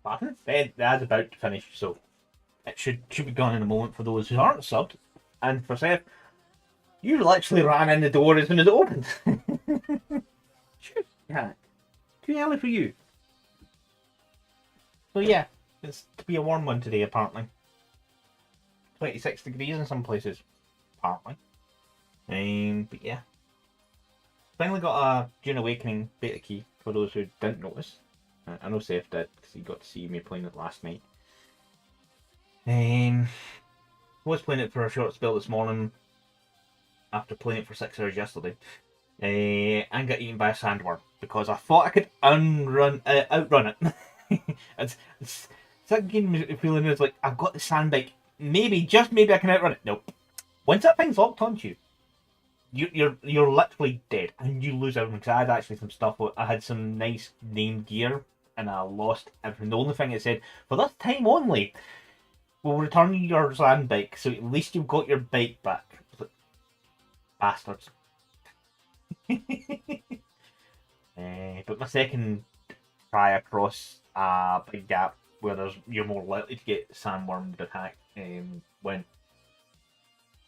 Pardon? The ad's about to finish, so it should be gone in a moment for those who aren't subbed. And for Seth, you literally ran in the door as soon as it opened. Sure, yeah. Too early for you. So yeah, it's to be a warm one today apparently. 26 degrees in some places, apparently. But yeah. Finally got a Dune Awakening beta key for those who didn't notice. I know Seth did because he got to see me playing it last night. Was playing it for a short spell this morning after playing it for 6 hours yesterday. And got eaten by a sandworm because I thought I could outrun it. it's that game feeling is like I've got the sandbike. Maybe, just maybe I can outrun it. Nope. Once that thing's locked onto you, you're literally dead and you lose everything. Because I had actually some stuff. I had some nice named gear and I lost everything. The only thing it said for this time only, we'll return your sandbike, so at least you've got your bike back. Like, bastards. But my second try across a big gap where you're more likely to get sandwormed attack went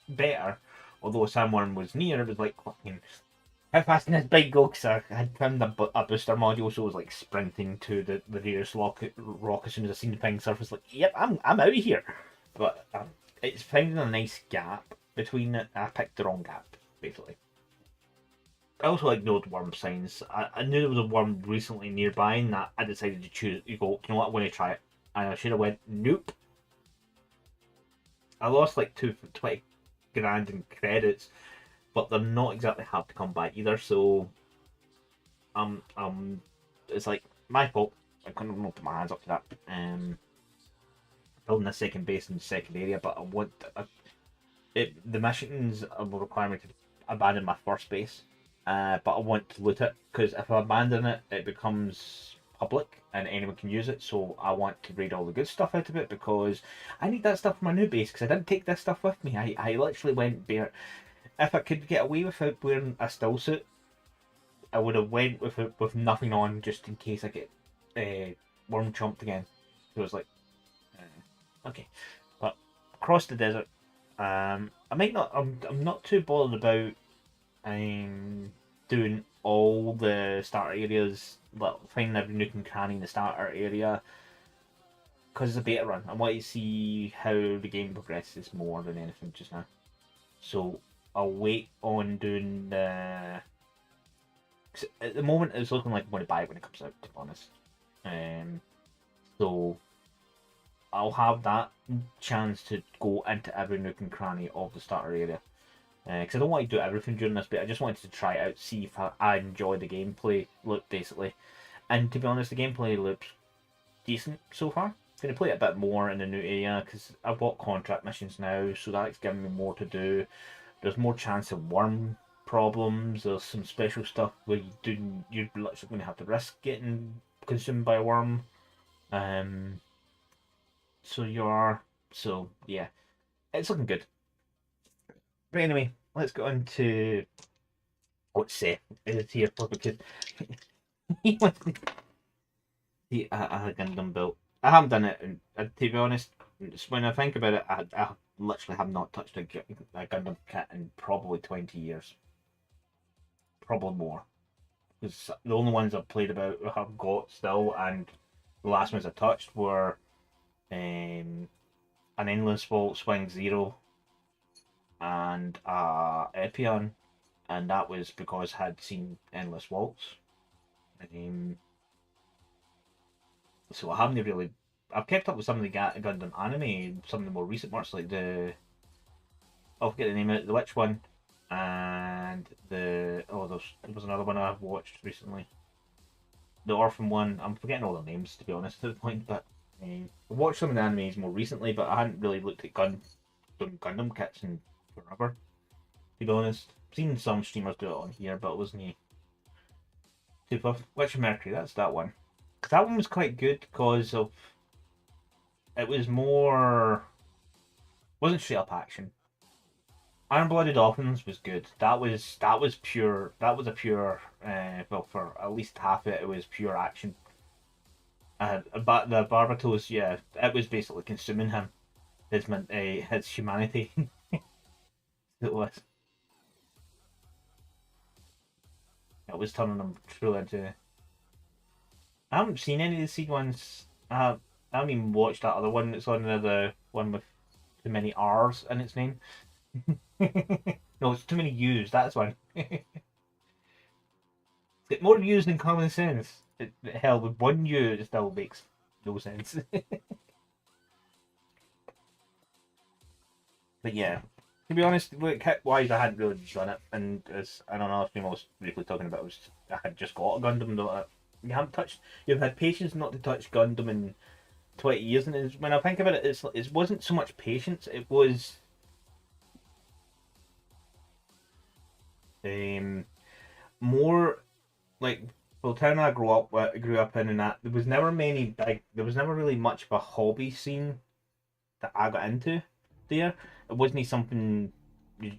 better. Although a sandworm was near, it was like fucking how fast can this bike go? Because I had found a booster module, so I was like sprinting to the nearest rock as soon as I seen the ping surface. Like, yep, I'm out of here. But it's finding a nice gap between it. I picked the wrong gap, basically. I also ignored worm signs. I knew there was a worm recently nearby, and that I decided to choose. You go, you know what? I'm going to try it, and I should have went nope. I lost like 20 grand in credits, but they're not exactly hard to come by either. So, it's like my fault. I couldn't put my hands up to that. Building a second base in the second area, but I want the missions will require me to abandon my first base. But I want to loot it because if I abandon it, it becomes public and anyone can use it. So I want to raid all the good stuff out of it because I need that stuff for my new base because I didn't take this stuff with me. I literally went bare. If I could get away without wearing a still suit, I would have went with it with nothing on just in case I get worm chomped again. So it was like, okay, but across the desert, I might not. I'm not too bothered about doing all the starter areas, well, finding every nook and cranny in the starter area, because it's a beta run. I want to see how the game progresses more than anything just now. So I'll wait on doing the. At the moment, it's looking like I'm going to buy it when it comes out, to be honest. So I'll have that chance to go into every nook and cranny of the starter area. Because I don't want to do everything during this bit. I just wanted to try it out, see if I enjoy the gameplay loop, basically. And to be honest, the gameplay loop's decent so far. I'm going to play it a bit more in the new area because I've got contract missions now, so that's giving me more to do. There's more chance of worm problems. There's some special stuff where you're literally going to have to risk getting consumed by a worm. So yeah, it's looking good. But anyway, let's go on to what Seth is here for because he wants to see a Gundam built. I haven't done it, and to be honest, when I think about it, I literally have not touched a Gundam kit in probably 20 years. Probably more. Because the only ones I've played about, I've got still, and the last ones I touched were an Endless Volt Swing Zero and Epion, and that was because I had seen Endless Waltz. So I haven't really. I've kept up with some of the Gundam anime, some of the more recent ones, like I'll forget the name of it, the Witch one, and there was another one I've watched recently. The Orphan one, I'm forgetting all the names to be honest at the point, but I watched some of the animes more recently, but I hadn't really looked at Gundam kits in forever, to be honest. I've seen some streamers do it on here, but it wasn't too tough. Witch of Mercury, that's that one. Because that one was quite good because of it was more wasn't straight up action. Iron Blooded Dolphins was good. That was pure. That was a pure. Well, for at least half of it, it was pure action. But the Barbatos, yeah, it was basically consuming him, his humanity. It was. It was turning him truly into. I haven't seen any of the seed ones. I haven't even watched that other one that's on there, the one with too many R's in its name. No, it's too many U's. That's one. It's more U's than common sense. Hell, with one U, it still makes no sense. But yeah, to be honest, like kit wise, I hadn't really done it, and as I don't know if I was briefly talking about, was I had just got a Gundam. Though you haven't touched, you've had patience not to touch Gundam in 20 years, and when I think about it, it wasn't so much patience. It was um more like the town I grew up in, and that there was never really much of a hobby scene that I got into there. It wasn't something you,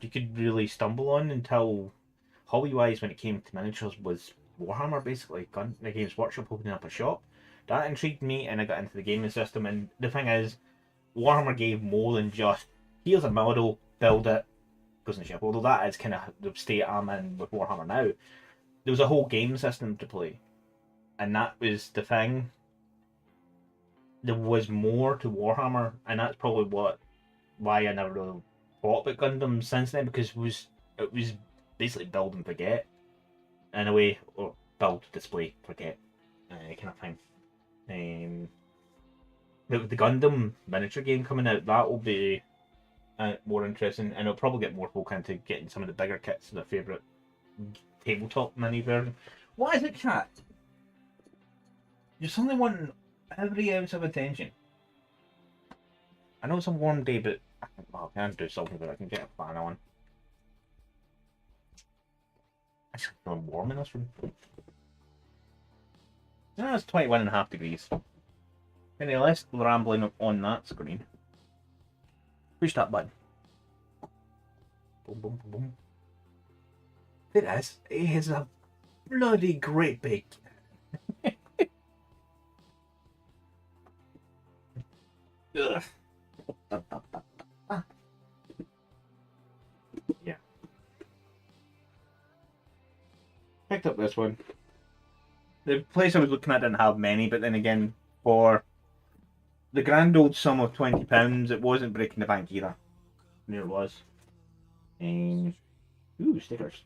you could really stumble on until hobby wise when it came to miniatures was Warhammer basically. The Games Workshop opening up a shop. That intrigued me and I got into the gaming system, and the thing is Warhammer gave more than just here's a model, build it, goes in the ship. Although that is kind of the state I'm in with Warhammer now. There was a whole game system to play. And that was the thing. There was more to Warhammer, and that's probably why I never really thought about Gundam since then, because it was basically build and forget in a way, or build, display, forget, kind of thing. With the Gundam miniature game coming out, that will be more interesting, and it'll probably get more folk into getting some of the bigger kits, their favourite tabletop mini version. What is it, chat? You're suddenly wanting every ounce of attention. I know it's a warm day, but I can do something about it. I can get a fan on. It's feeling warm in this room. No, it's 21.5 degrees. Any less rambling on that screen. Push that button. Boom, boom, boom, boom. It is. It is a bloody great big. Ugh. Yeah. Picked up this one. The place I was looking at didn't have many, but then again, for the grand old sum of £20, it wasn't breaking the bank either. There it was. And ooh, stickers.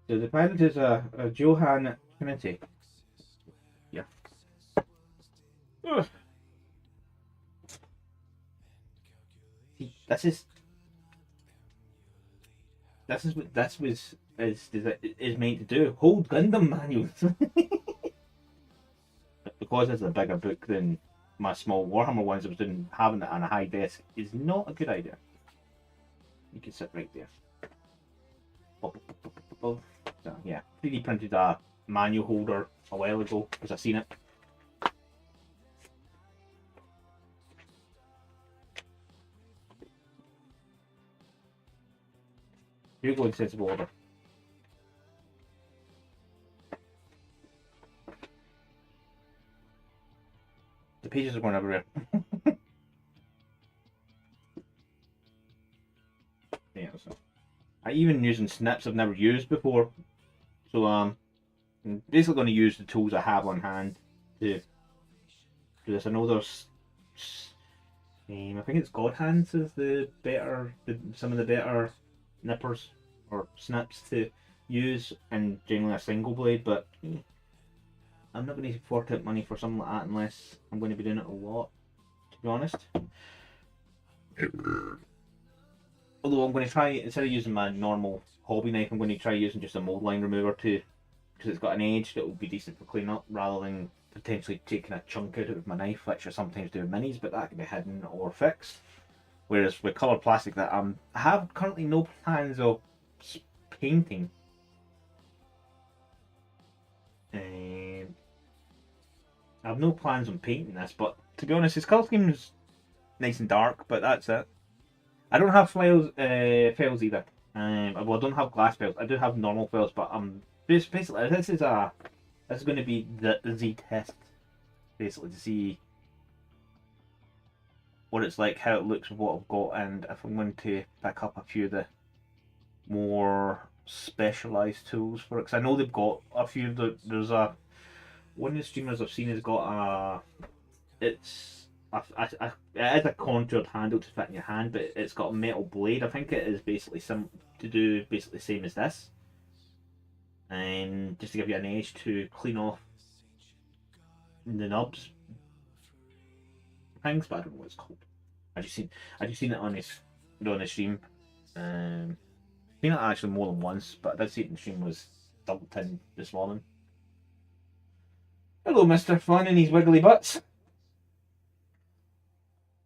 So the pilot is a Johan Trinity. Yeah. Ugh. See, this is what this was is meant to do. Hold Gundam manuals. Because it's a bigger book than my small Warhammer ones I was doing, having it on a high desk is not a good idea. You can sit right there. So yeah, 3D printed a manual holder a while ago because I've seen it. Here you go in sensible order. The pages are going everywhere. Yeah, so I even using snips I've never used before. So I'm basically going to use the tools I have on hand to do this. I know there's I think it's God Hands is some of the better nippers or snips to use, and generally a single blade, but I'm not going to fork out money for something like that unless I'm going to be doing it a lot, to be honest. Although I'm going to try, instead of using my normal hobby knife, I'm going to try using just a mold line remover too, because it's got an edge that will be decent for cleaning up, rather than potentially taking a chunk out of my knife, which I sometimes do in minis, but that can be hidden or fixed. Whereas with coloured plastic that I have currently no plans of painting. I have no plans on painting this, but to be honest, this colour scheme is nice and dark, but that's it. I don't have files either. Well, I don't have glass files. I do have normal files, but basically this is going to be the Z test, basically to see what it's like, how it looks with what I've got, and if I'm going to pick up a few of the more specialised tools for it. Because I know they've got a few. There's one of the streamers I've seen has got it is a contoured handle to fit in your hand, but it's got a metal blade. I think it is basically basically the same as this, and just to give you an edge to clean off the knobs things, but I don't know what it's called. I just seen it on the stream. Seen it actually more than once, but I did see it in the stream was dumped in this morning. Hello, Mr. Fun and his wiggly butts.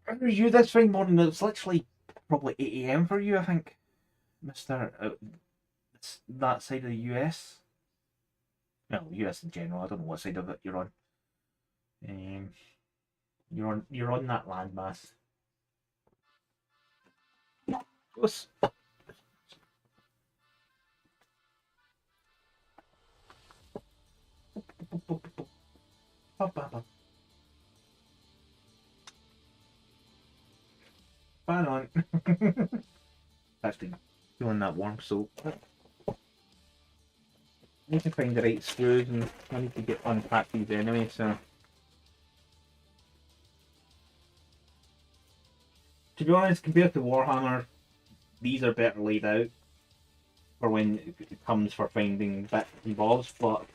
Remember you this fine morning? It's literally probably 8 AM for you, I think, Mr. It's that side of the US. Well, US in general. I don't know what side of it you're on. You're on that landmass. Close. Fan on. Actually, feeling that warm soap. I need to find the right screws, and I need to unpack these anyway, so. To be honest, compared to Warhammer, these are better laid out for when it comes for finding bits and bobs, but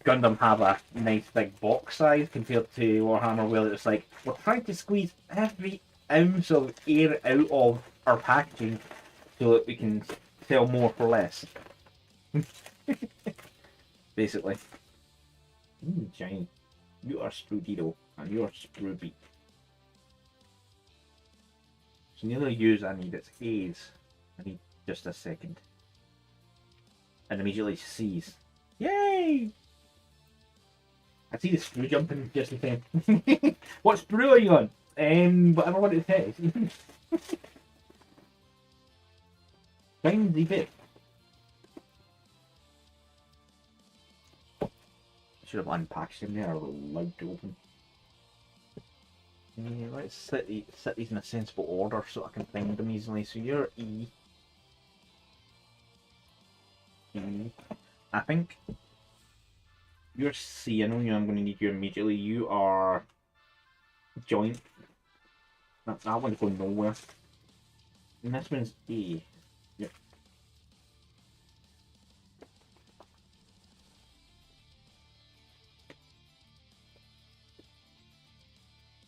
Gundam have a nice big box size compared to Warhammer, where it's like, we're trying to squeeze every ounce of air out of our packaging so that we can sell more for less. Basically. Giant. You are Sprudito, and you are Sprooby. So neither U's I need, it's A's. I need just a second. And immediately C's. Yay! I see the screw jumping just in time. What sprue are you on? Whatever one it says. Find the bit. Should have unpackaged them, they are allowed to open. Yeah, let's set these in a sensible order so I can find them easily. So you're E. I think you're C. I know I'm going to need you immediately. You are joint. That one's going nowhere. And this one's A. Yep.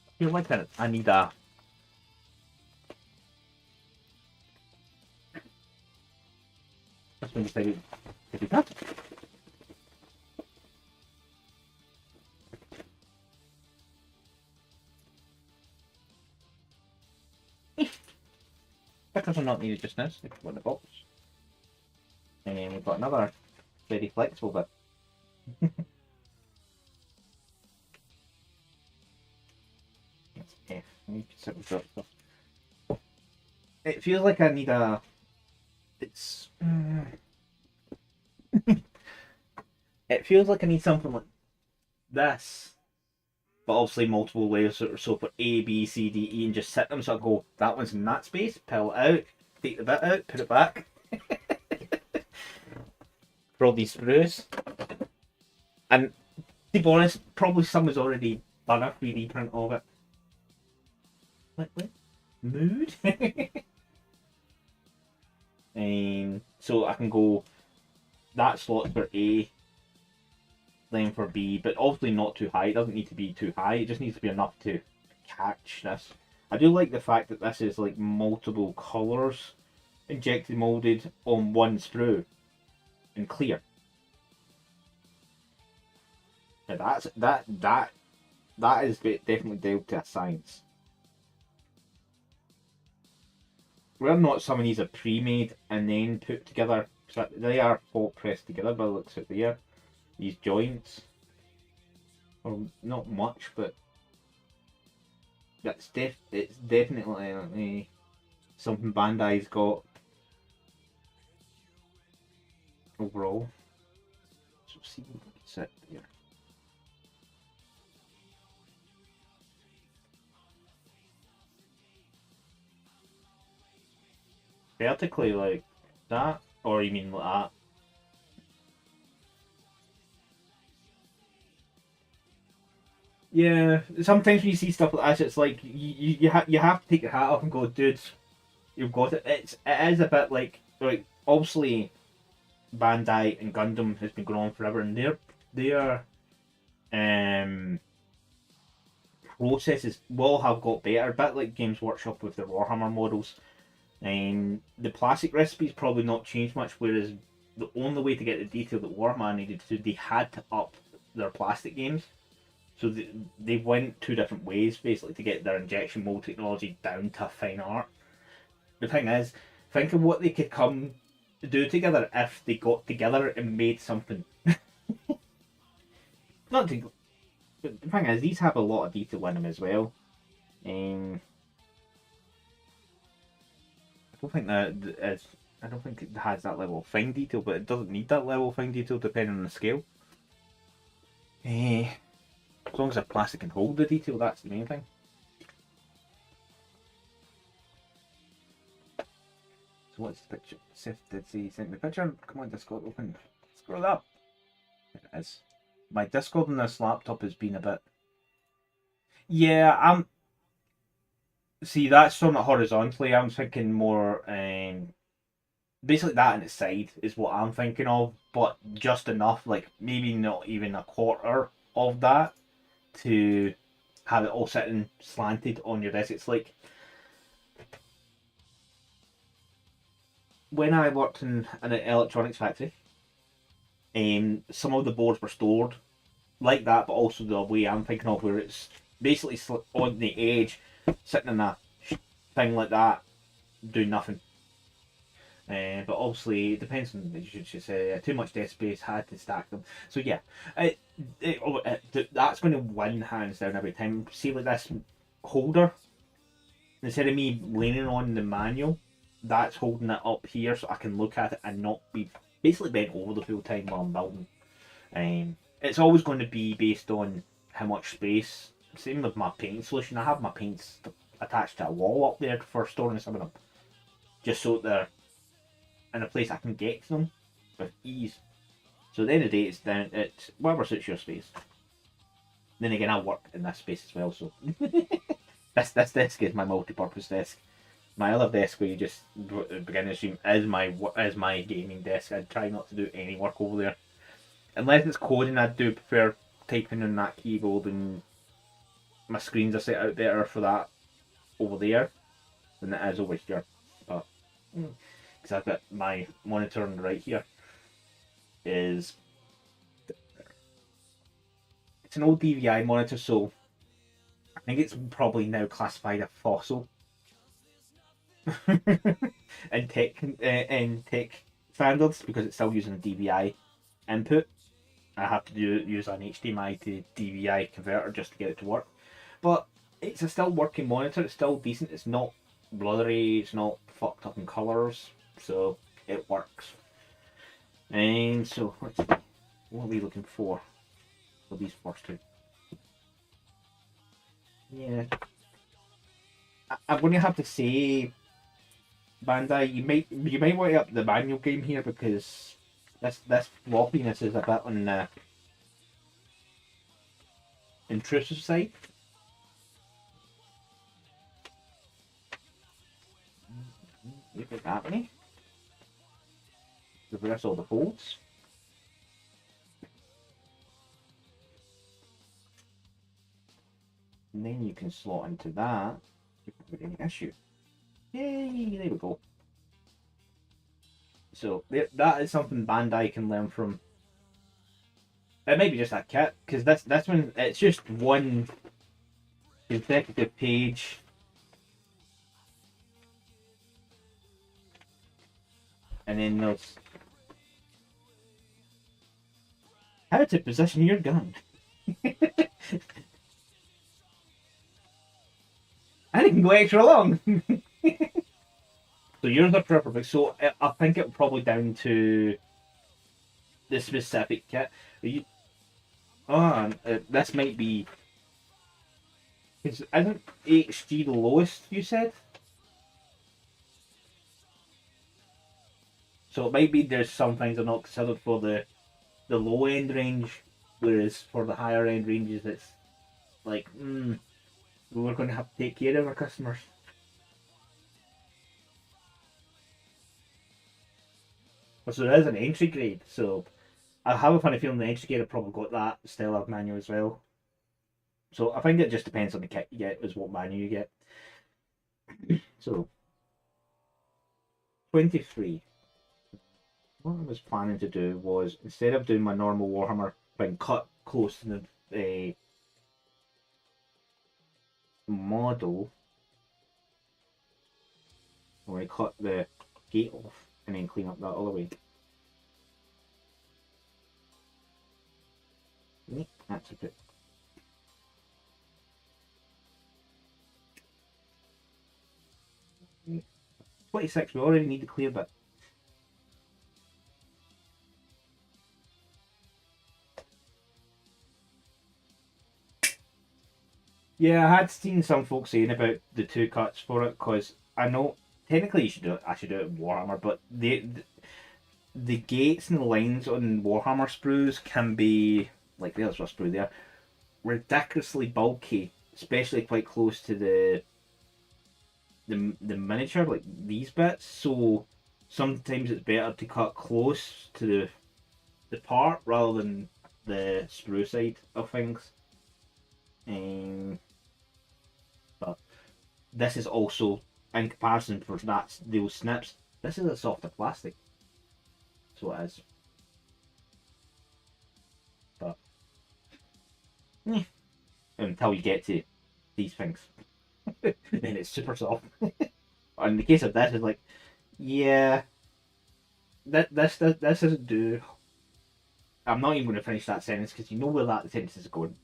I feel like that I need a... This one decided to do that. Stickers are not needed just now, so they can go in the box. And then we've got another very flexible bit. That's F. I need to sit with that stuff. It feels like I need a... It's... It feels like I need something like this. But obviously multiple layers, so for A, B, C, D, E, and just set them, so I go, that one's in that space, pull it out, take the bit out, put it back. For all these screws. And to be honest, probably someone's already done a 3D print of it. What? Mood? So I can go, that slot's for A, then for B, but obviously not too high. It doesn't need to be too high, it just needs to be enough to catch this. I do like the fact that this is like multiple colours injected molded on one sprue and clear. Now that is definitely dealt to a science. Whether or not some of these are pre-made and then put together, so they are hot pressed together by the looks of there. These joints, or not much, but it's definitely, let me something Bandai's got overall. So see if we can sit here. Vertically like that, or you mean like that? Yeah, sometimes when you see stuff like this, it's like you have to take your hat off and go, dude, you've got it. It is a bit like obviously Bandai and Gundam has been going on forever, and their um processes will have got better, a bit like Games Workshop with their Warhammer models. And the plastic recipes probably not changed much, whereas the only way to get the detail that Warhammer needed to do, they had to up their plastic games. So they went two different ways basically to get their injection mold technology down to fine art. The thing is, think of what they could come to do together if they got together and made something. Not to, but the thing is, these have a lot of detail in them as well. I don't think it has that level of fine detail, but it doesn't need that level of fine detail depending on the scale. As long as the plastic can hold the detail, that's the main thing. So what's the picture? Sif did say he sent me a picture. Come on, Discord, open. Scroll up. There it is. My Discord on this laptop has been a bit... Yeah, see, that's from it horizontally. I'm thinking more... basically that on its side is what I'm thinking of, but just enough, like maybe not even a quarter of that to have it all sitting slanted on your desk. It's like when I worked in an electronics factory, some of the boards were stored like that, but also the way I'm thinking of, where it's basically on the edge, sitting in a thing like that, doing nothing. But obviously, it depends on, you should say, too much desk space, had to stack them. So yeah, that's going to win hands down every time. See, like this holder, instead of me leaning on the manual, that's holding it up here so I can look at it and not be basically bent over the full time while I'm building. It's always going to be based on how much space. Same with my painting solution. I have my paints attached to a wall up there for storing some of them, just so they're in a place I can get to them with ease. So at the end of the day, it's down at whatever suits your space. Then again, I work in this space as well, so this desk is my multi-purpose desk. My other desk, where you just begin to stream, is my gaming desk. I try not to do any work over there, unless it's coding. I do prefer typing on that keyboard, and my screens are set out better for that over there than it is over here. But because I've got my monitor on the right here is, it's an old DVI monitor, so I think it's probably now classified a fossil in tech standards, because it's still using a DVI input. I have to use an HDMI to DVI converter just to get it to work, but it's a still working monitor. It's still decent. It's not blurry. It's not fucked up in colours, so it works. And so let's see, what are we looking for these first two? Yeah, I'm going to have to say, Bandai, you might want to up the manual game here, because this floppiness is a bit on the intrusive side. Look at that, me. Reverse all the folds. And then you can slot into that without any issue. Yay, there we go. So that is something Bandai can learn from. It might be just that kit, because this one, it's just one consecutive page. And then there's how to position your gun. I didn't go extra long. So yours are perfect. So I think it probably down to the specific kit. You, this might be. Isn't HG the lowest? You said. So it might be there's some things are not considered for the low end range, whereas for the higher end ranges, it's like, we're going to have to take care of our customers. So there is an entry grade. So I have a funny feeling the entry grade have probably got that style of manual as well. So I think it just depends on the kit you get, is what manual you get. So 23. What I was planning to do was, instead of doing my normal Warhammer thing, cut close to the model, I want to cut the gate off and then clean up that other way. That's a bit. 26, we already need to clear that. Yeah, I had seen some folks saying about the two cuts for it, because I know technically you should do it. I should do it in Warhammer, but the gates and the lines on Warhammer sprues can be, like there's a sprue there, ridiculously bulky, especially quite close to the miniature, like these bits. So sometimes it's better to cut close to the part rather than the sprue side of things. But this is also, in comparison for that those snips, this is a softer plastic. So it is. But until you get to these things, then it's super soft. In the case of this, it's like, yeah, this doesn't do. I'm not even going to finish that sentence because you know where that sentence is going.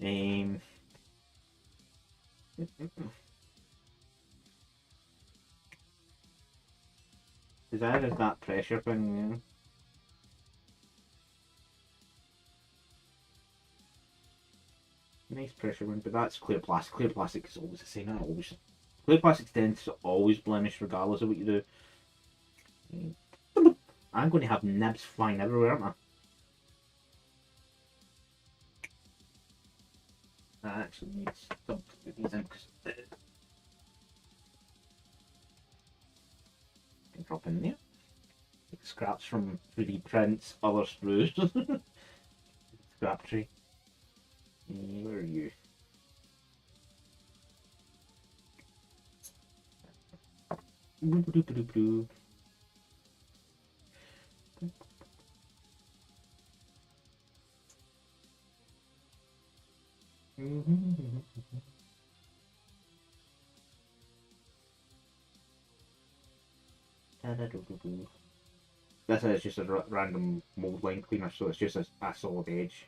um, Because that is that pressure thing. Nice pressure one, but that's clear plastic. Clear plastic is always the same. That always clear plastic tends to always blemish regardless of what you do. I'm going to have nibs flying everywhere, aren't I? That actually needs some put these in because can drop in there. Like scraps from 3D prints, other sprues. Scrap tree. Where are you? This is just a random mold line cleaner, so it's just a solid edge.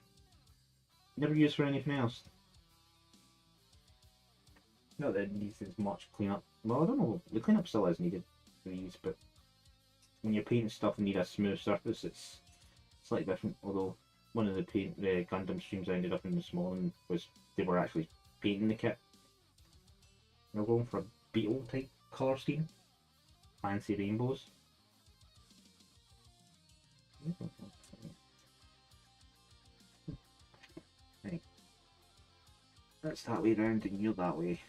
Never used for anything else. Not that it needs as much cleanup. Well, I don't know. The cleanup still is needed for these, but when you're painting stuff and need a smooth surface, it's slightly different. Although one of the Gundam streams I ended up in this morning was they were actually painting the kit. They're going for a beetle type colour scheme, fancy rainbows. Right, that's that way round and you're that way.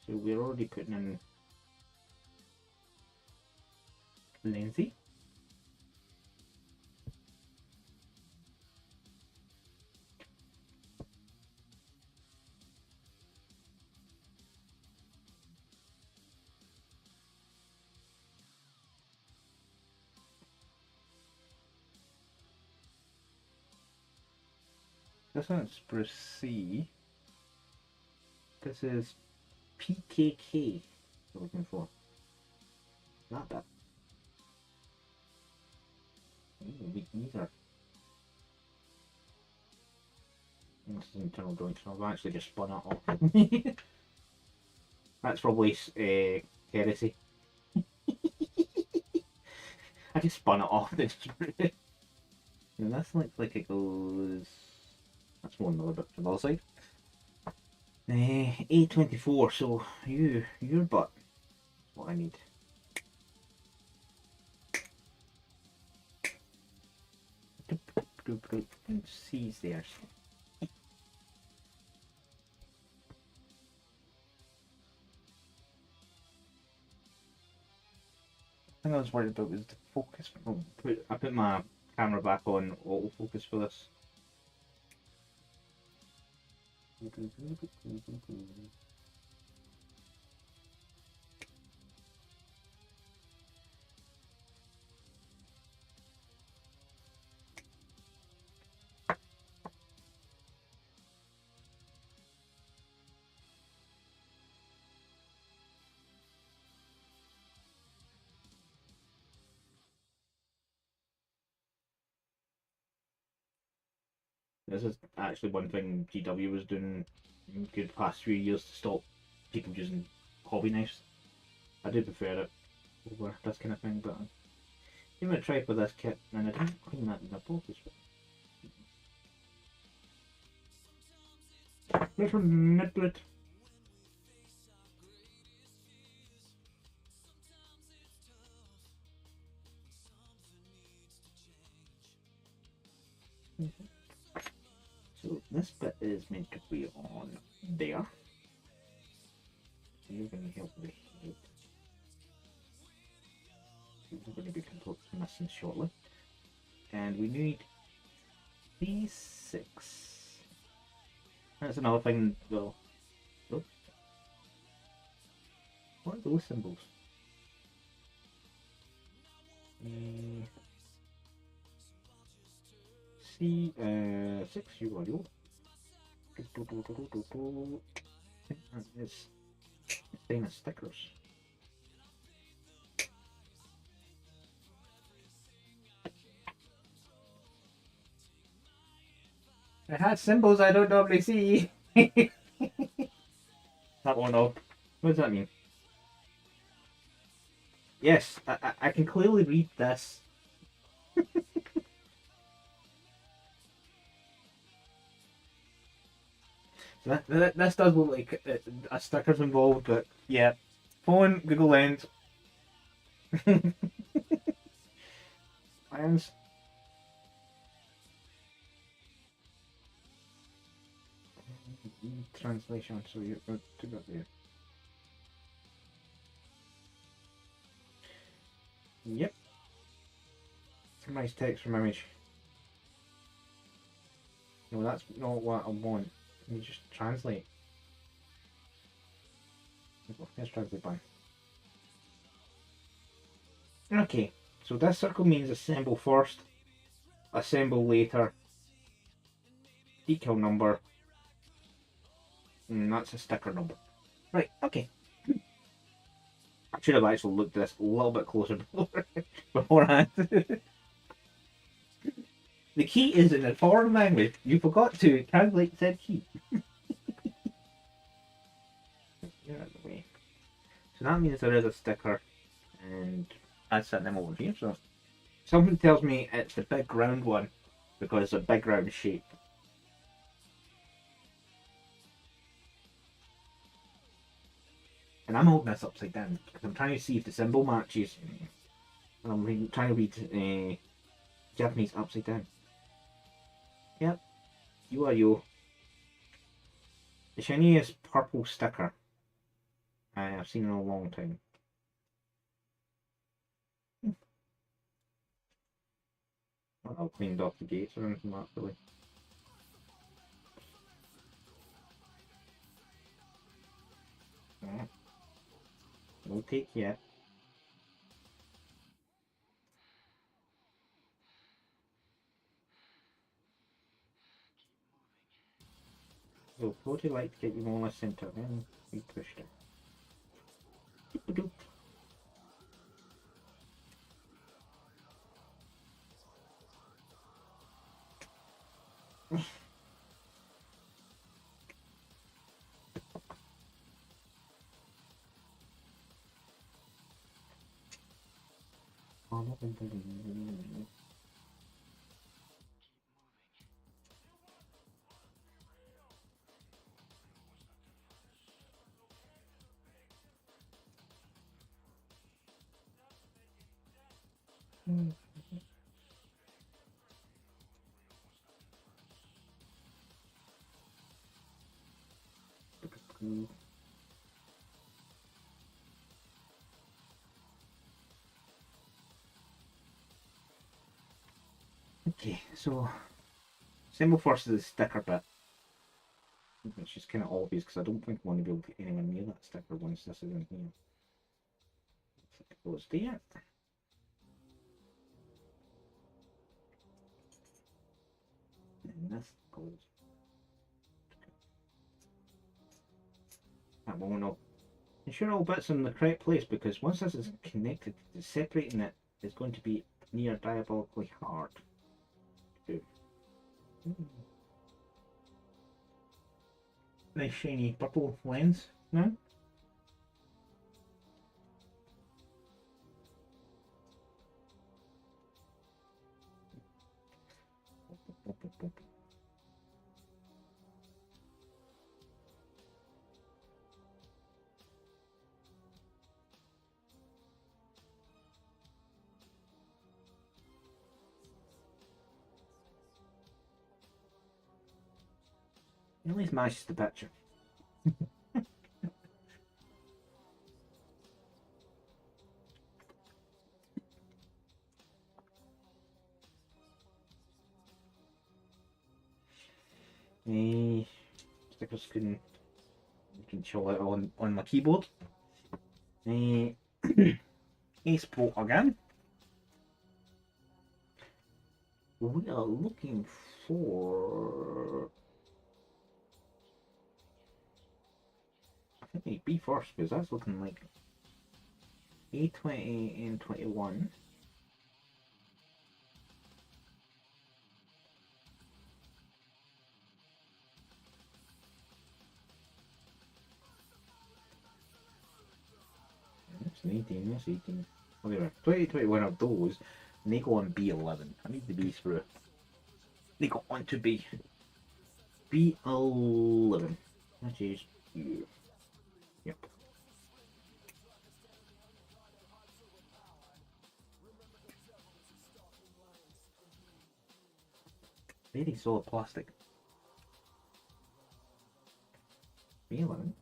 So we're already putting in Lindsay. This one's Spruce C. This is PKK we're looking for. Not that. Ooh, these are. This is internal joints. I've actually just spun that off. That's probably heresy. I just spun it off. And this looks like it goes. That's one another bit to the other side. 824. So your butt. What I need. And C's there. I think I was worried about was the focus. I put my camera back on autofocus for this. This is actually one thing GW was doing in the past few years to stop people using hobby knives. I do prefer it over this kind of thing, but I gave it a try with this kit and I didn't clean that in the focus. Little niblet. So this bit is meant to be on there. So you're going to help the head. We're going to be completely missing shortly. And we need these 6. That's another thing, though. Oops. What are those symbols? C6 URL. It's famous stickers. It has symbols I don't normally see. That one up. What does that mean? Yes, I can clearly read this. So this does look like a sticker's involved, but yeah. Phone, Google Lens. Lens. Translation, so you're going to do that there. Yep. Nice text from image. No, that's not what I want. Let me just translate. Let's translate by. Okay, so this circle means assemble first, assemble later, decal number, and that's a sticker number. Right, okay. I should have actually looked at this a little bit closer beforehand. The key is in a foreign language. You forgot to translate said key. Get out of the way. So that means there is a sticker, and I set them over here. So something tells me it's the big round one because it's a big round shape. And I'm holding this upside down because I'm trying to see if the symbol matches. I'm trying to read Japanese upside down. Yep, you are you. The shiniest purple sticker I've seen in a long time. I've cleaned off the gates or anything like that, really. No take yet. So, would you like to get you more center? Then we pushed it. Doop-a-doop. Okay, so symbol first is the sticker bit. It's just kind of obvious because I don't think I want to be able to get anywhere near that sticker once this is in here. So it goes there. And this goes. That won't know. Ensure all bits are in the correct place because once this is connected, separating it is going to be near diabolically hard to do. Nice shiny purple lens now. At least matches the picture. Stickers you can chill out on my keyboard. Ace Pro again. We are looking for. I think it'd be first because that's looking like A20 and 21. That's an 18, that's 18. Whatever. 2021 of those, and they go on B11. I need the B's for it. They go on to B11. That is you. Yep. Very solid plastic. B11.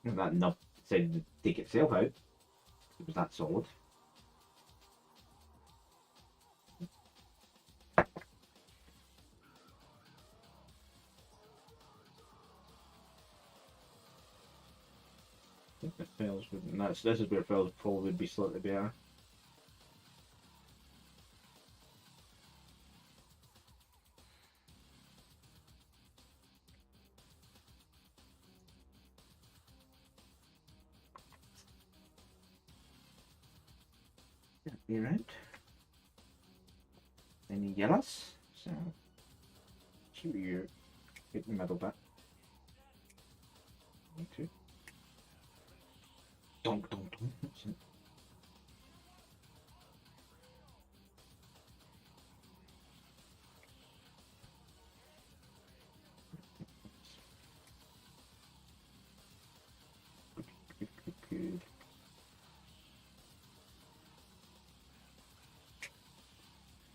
That nub decided to take itself out. It was that solid. I think the fails would. This is where fails probably would be slightly better. Be right. Any yellows? So, you get the middle bit. Me too. Donk, donk, donk. That's it. Good.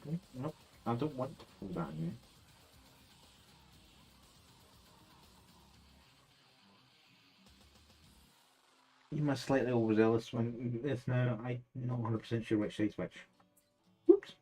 Okay, nope, I don't want to pull that in. You must slightly overzealous when this now. I'm not 100% sure which side's which. Whoops.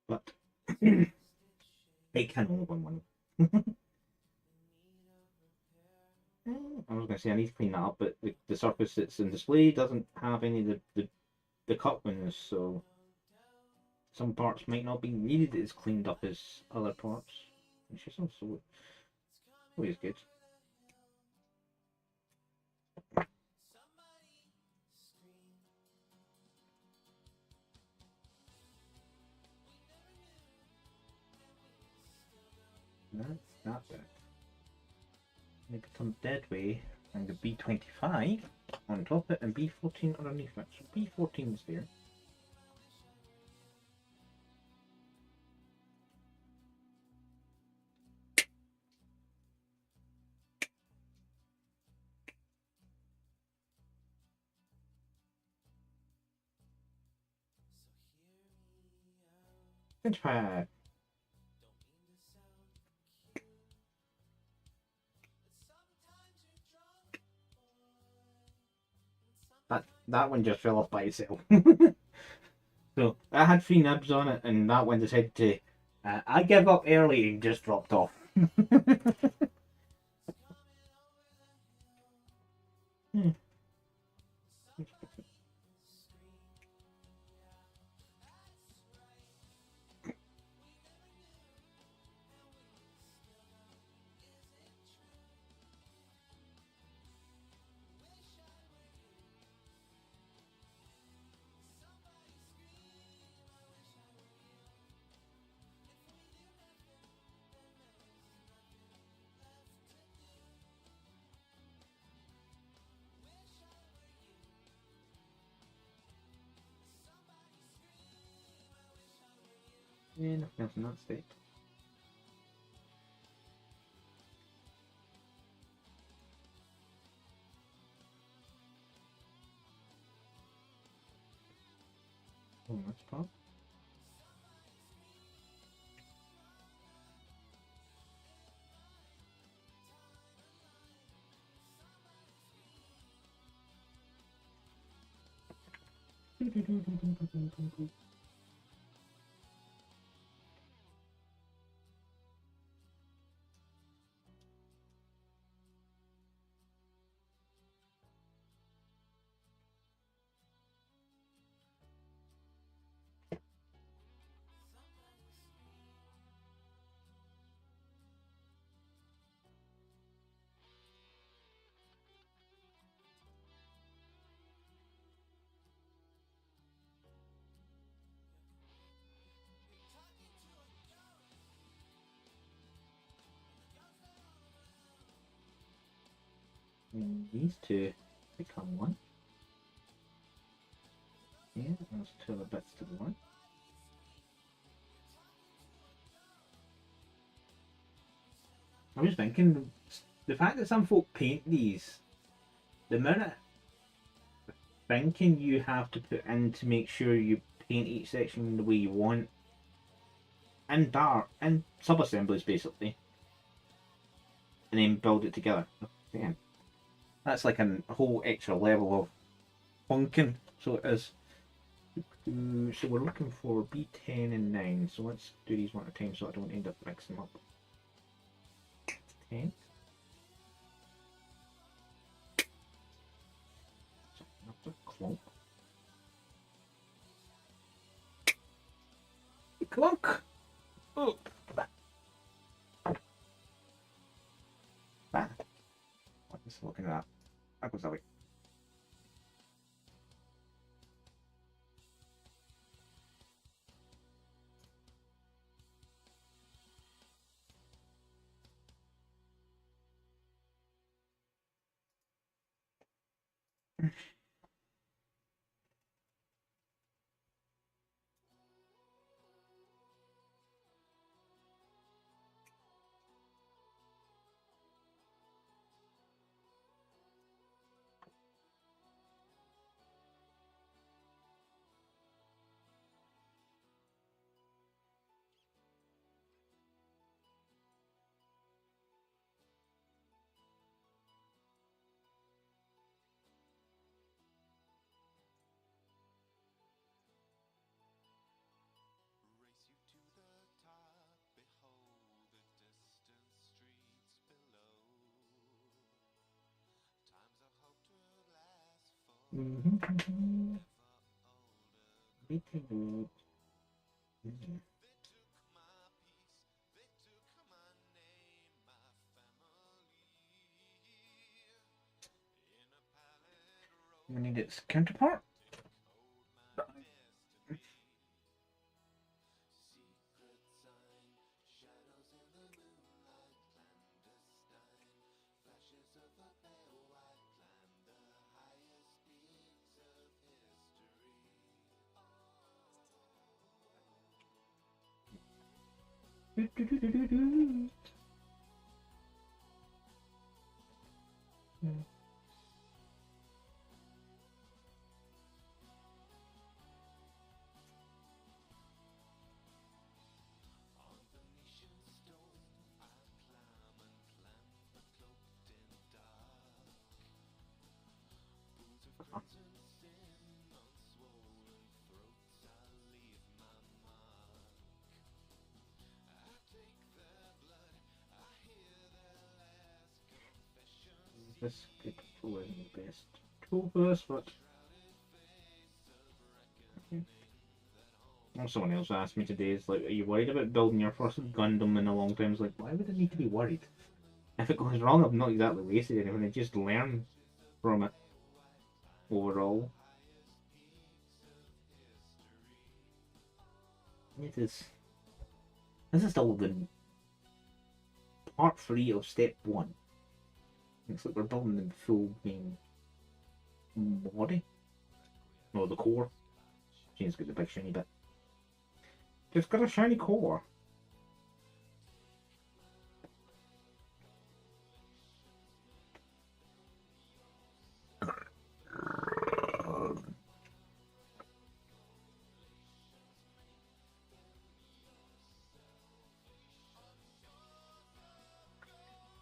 But it can only win one. I was going to say I need to clean that up, but the surface that's in display doesn't have any of the the cut ones, so some parts might not be needed as cleaned up as other parts, which is also always good. That's not bad. They become deadweight and the B25 on top of it and B14 underneath it. So B14 is there. Good. That one just fell off by itself. So I had 3 nibs on it, and that one decided to. I give up early and just dropped off. Hmm. Yeah, nothing else in that state. Oh, that's pop. And these two become one. Yeah, those 2 other bits to the one. I was thinking, the fact that some folk paint these, the amount of thinking you have to put in to make sure you paint each section the way you want, and dark, and sub-assemblies basically, and then build it together. Damn. That's like a whole extra level of funking, so it is. So we're looking for B10 and 9, so let's do these one at a time so I don't end up mixing them up. 10. That's a clunk. Clunk! Oh! Bad. What is looking at that? That goes that way. Mm. We need its counterpart. This could probably be the best tool for this, but someone else asked me today, is like, are you worried about building your first Gundam in a long time? It's like, why would I need to be worried? If it goes wrong, I've not exactly wasted anything. I just learn from it overall. It is. This is still the part 3 of step 1. Looks like we're building the full main body. No, the core. Jane's got the big shiny bit. Just got a shiny core.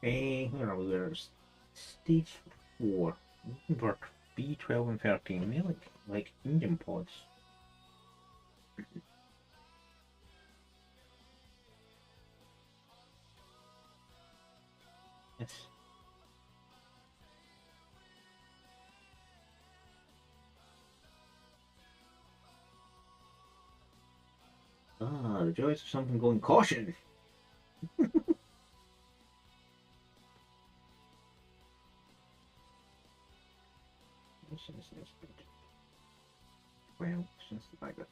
Hey, where are we? There's stage 4. For B12 and 13. They look like engine pods. Yes. Ah, the joys of something going caution. Well, since the fact that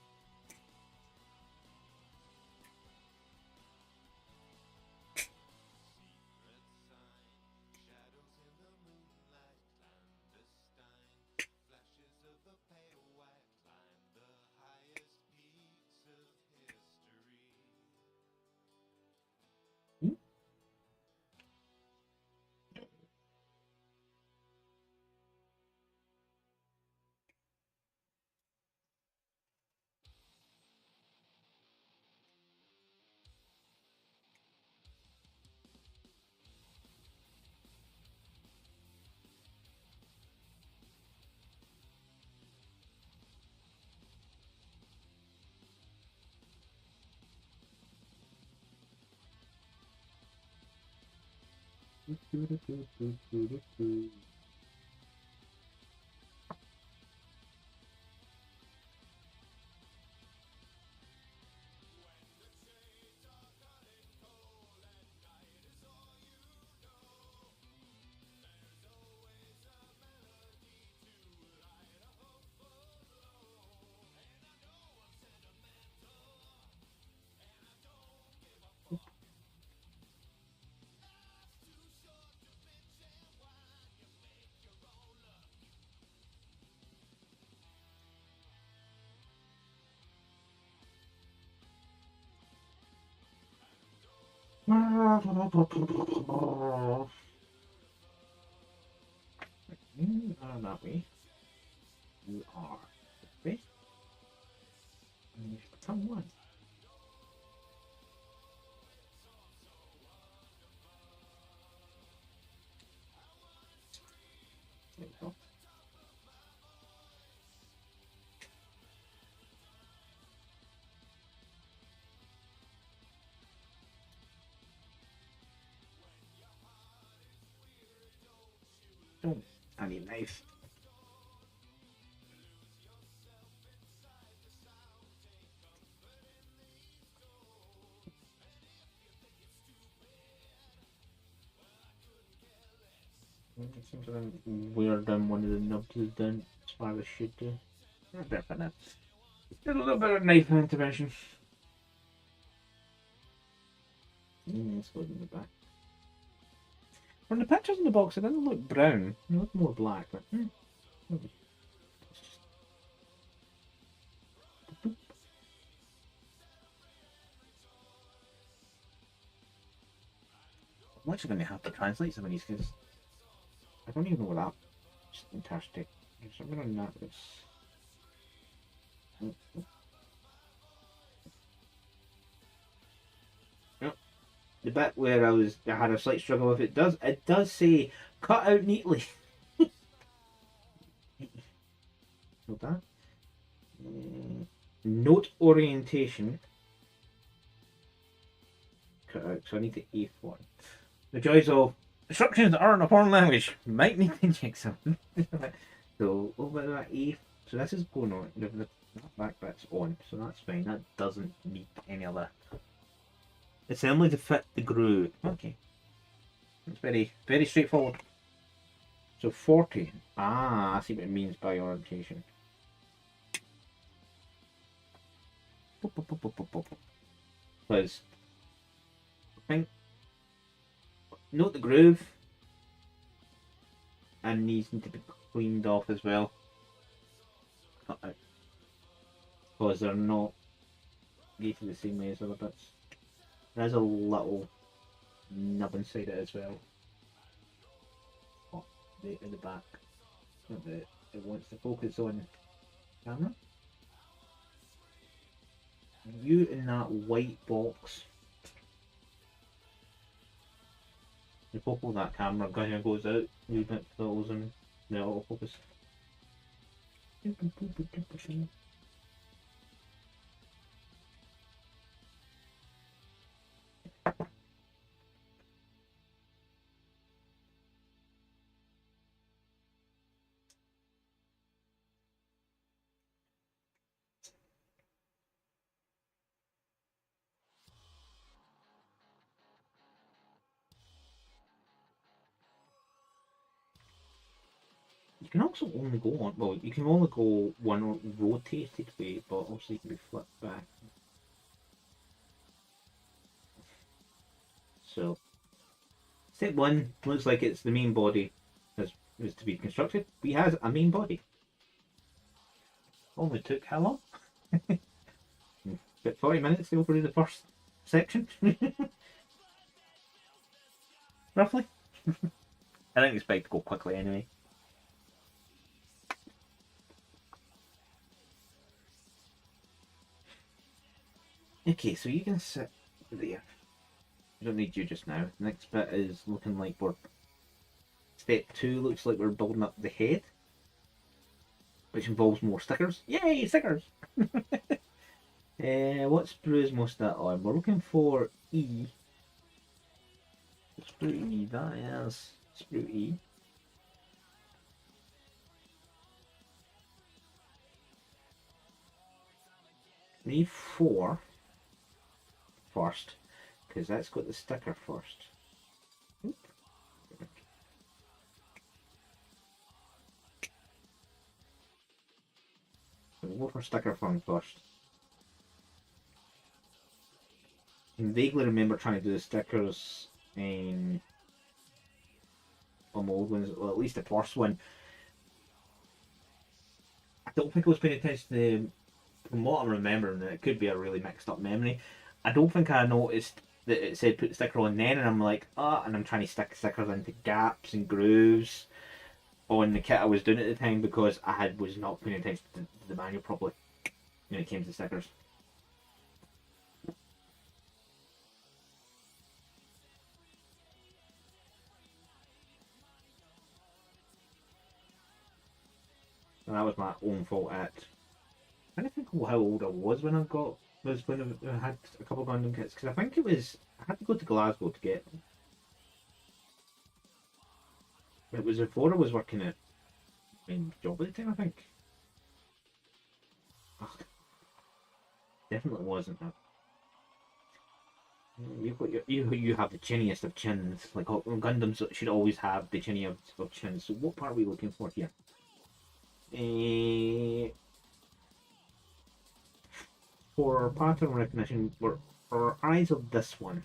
you are that way. You are the best. And you've become one. There you go. Oh, I need a knife. It seems like I'm weird down one of the knobs is done as far as I should do. A bit of a little bit of knife intervention. Let's go in the back. From the pictures in the box, it doesn't look brown. It looks more black. But, I'm actually going to have to translate some of these because I don't even know what that fantastic. There's something on that that's. Yep. The bit where I had a slight struggle with it does say cut out neatly. Hold that. Note orientation. Cut out, so I need to A4. The joys of instructions that aren't a foreign language might need to check something. So over that A, so this is going on. The back bit's on, so that's fine. That doesn't need any other assembly to fit the groove. Okay, it's very straightforward. So 40. Ah, I see what it means by orientation. Because I think note the groove, and these need to be cleaned off as well. Because they're not gated the same way as other bits. There's a little nub inside it as well. Oh, in the back. It wants to focus on camera. You in that white box. The purple of that camera kind of goes out. You bit fills and the autofocus. You can also only go on, well, you can only go one rotated way, but also you can be flipped back. So, step one looks like it's the main body is to be constructed. We has a main body. Only took how long? About 40 minutes to go through the first section. Roughly. I don't expect to go quickly anyway. Okay, so you can sit there. I don't need you just now. The next bit is looking like we're... Step 2 looks like we're building up the head, which involves more stickers. Yay, stickers! What sprue is most of that on? We're looking for E. Sprue E, that is sprue E. We need 4 first, because that's got the sticker first. Oop. So we'll go for sticker fun first. I can vaguely remember trying to do the stickers on my old ones, well, at least the first one. I don't think I was paying attention to the, from what I'm remembering, that it could be a really mixed up memory. I don't think I noticed that it said put the sticker on then, and I'm like, and I'm trying to stick stickers into gaps and grooves on the kit I was doing at the time because I was not paying attention to the manual properly when it came to stickers. And that was my own fault at... I don't think how old I was when I had a couple of Gundam kits, because I think it was... I had to go to Glasgow to get them. It was before I was working at job at the time, I think. Ugh, definitely wasn't that. You have the chinniest of chins. Like Gundams should always have the chinniest of chins. So what part are we looking for here? For pattern recognition, for our eyes of this one.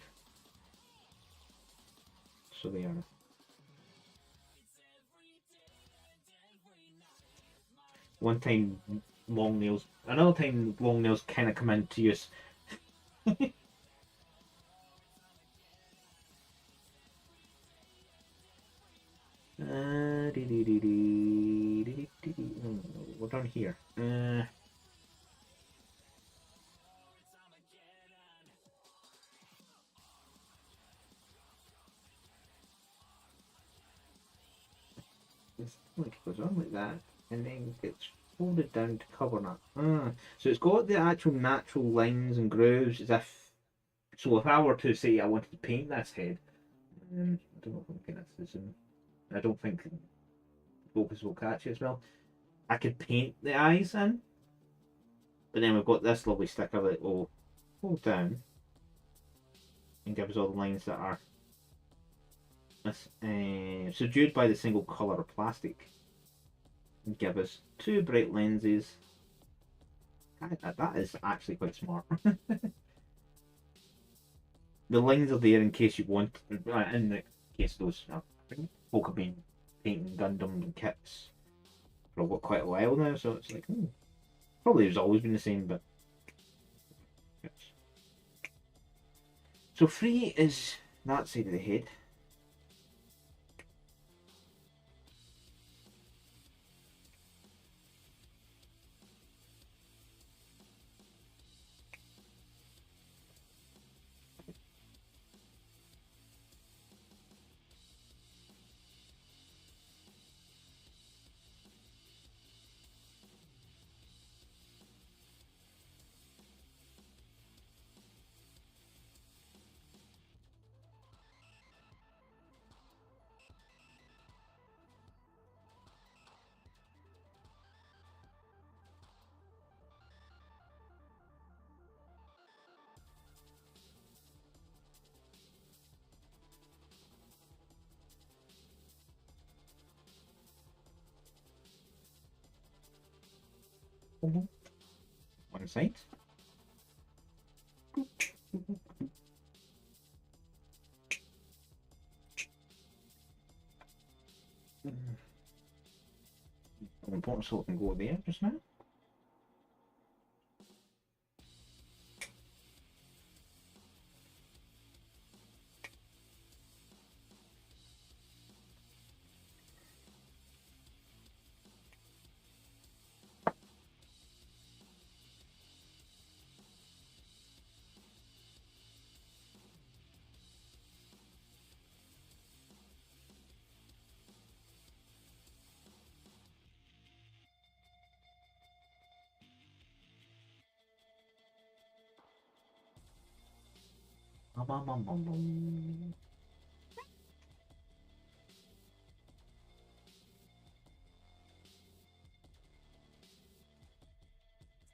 So they are. One time long nails, another time long nails kind of come into use. We're done here. It's like it goes on like that, and then gets folded down to cover that. So it's got the actual natural lines and grooves as if. So if I were to say I wanted to paint this head, I don't know if I'm getting this in. I don't think focus will catch it as well. I could paint the eyes in, but then we've got this lovely sticker that will hold down and give us all the lines that are subdued by the single colour of plastic and give us two bright lenses. That is actually quite smart. The lines are there in case you want, in the case those folk have been painting Gundam kits for quite a while now, so it's like, probably has always been the same, but yes. So 3 is that side of the head. One side. Important so it can go there just now.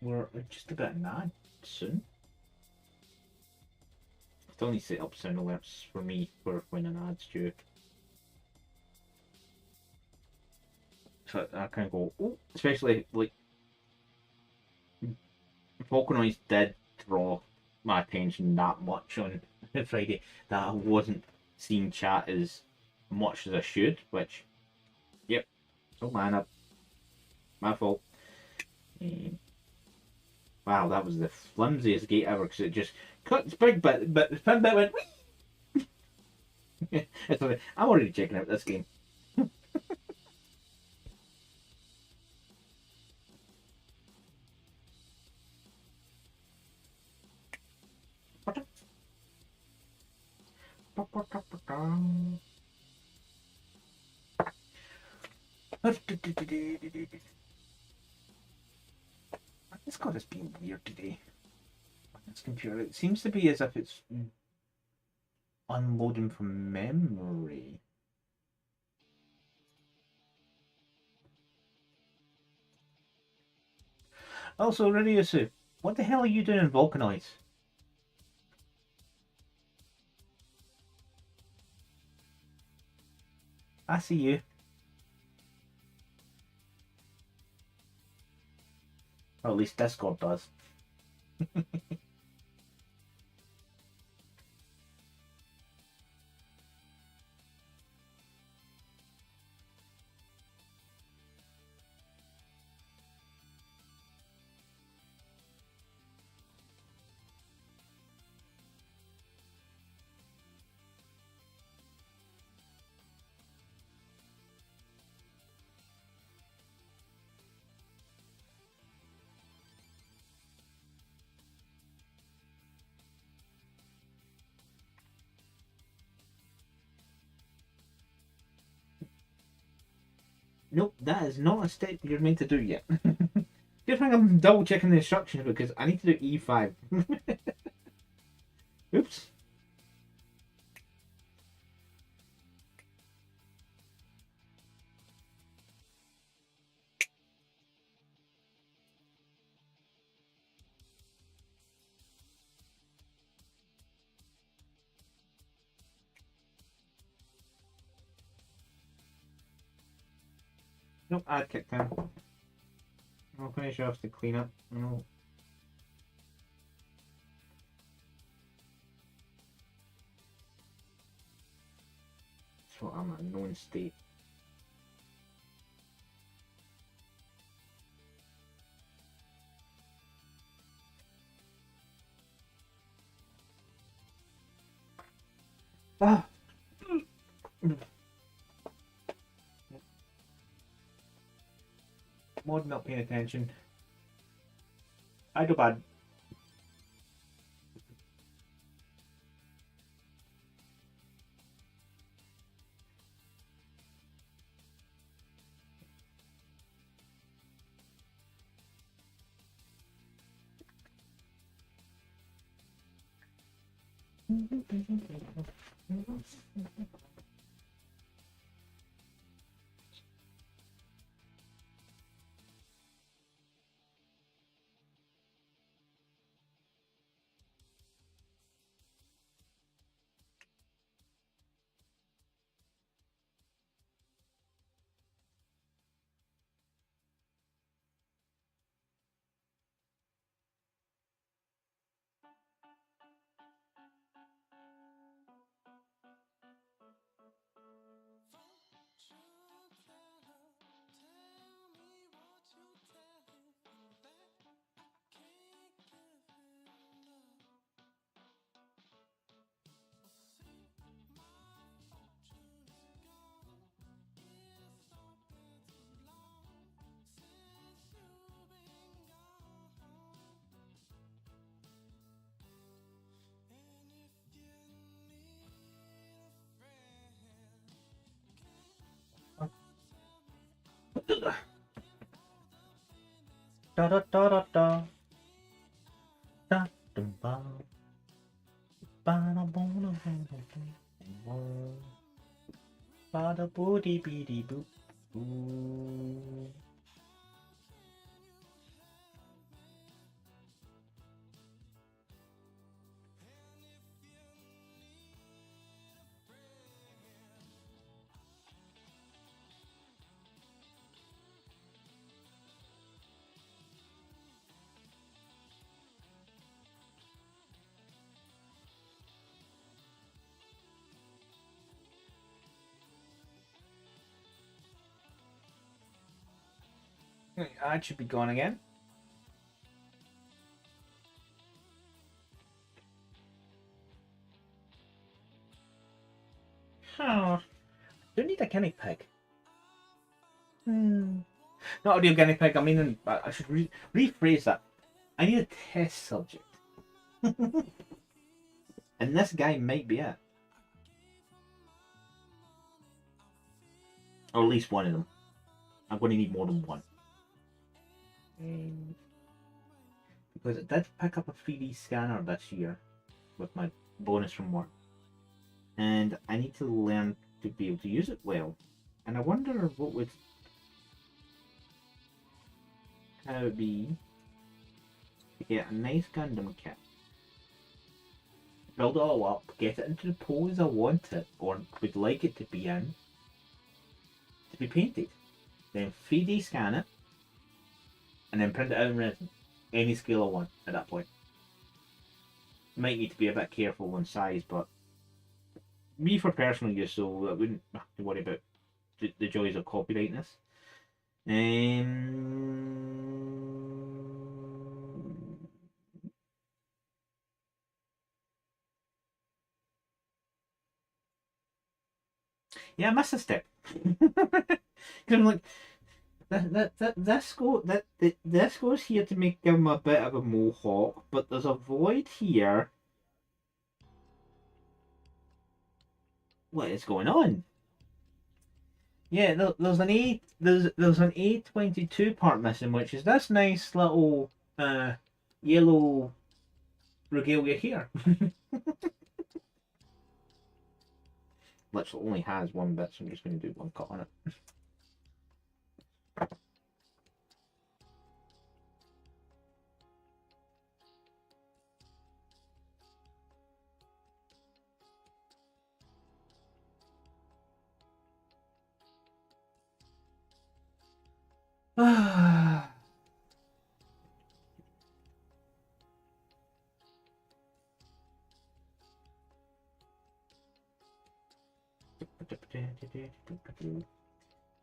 We're just about in that soon. Still need to set up sound alerts for me for when an ad's due. So I kind of go, oh, especially like Volcanoids did draw my attention that much on Friday that I wasn't seeing chat as much as I should, which, yep, oh man, my fault. Wow, that was the flimsiest gate ever because it just cut this big bit, but the pin bit went. It's like, I'm already checking out this game. This card has been weird today. This computer, it seems to be as if it's unloading from memory. Also, Radiusu, what the hell are you doing in Volcanoids? I see you. Or at least Discord does. Nope, that is not a step you're meant to do yet. Good thing I'm double checking the instructions because I need to do E5. Oops. Nope, I kicked him. I'll finish off the cleanup. No. So I'm a known state. Ah. Mod not paying attention. I go bad. Da da da da da. Da dum ba. Ba da ba da ba da. Ba da boo dee bee dee boo. Ooh. I should be gone again. Oh, don't need a guinea pig. Not a real guinea pig. I mean, I should rephrase that. I need a test subject. And this guy might be it. Or at least one of them. I'm going to need more than one. Because I did pick up a 3D scanner this year with my bonus from work. And I need to learn to be able to use it well. And I wonder what would how it would be to get a nice Gundam kit. Build it all up, get it into the pose I want it or would like it to be in. to be painted. Then 3D scan it, and then print it out in resin. Any scale of 1 at that point. Might need to be a bit careful on size, but me for personal use, so I wouldn't have to worry about the joys of copyrighting this. Yeah, I missed a step. Because I'm like, this goes here to make him a bit of a mohawk, but there's a void here. What is going on? Yeah, there's an A22 part missing, which is this nice little yellow regalia here. Literally only has one bit, so I'm just going to do one cut on it.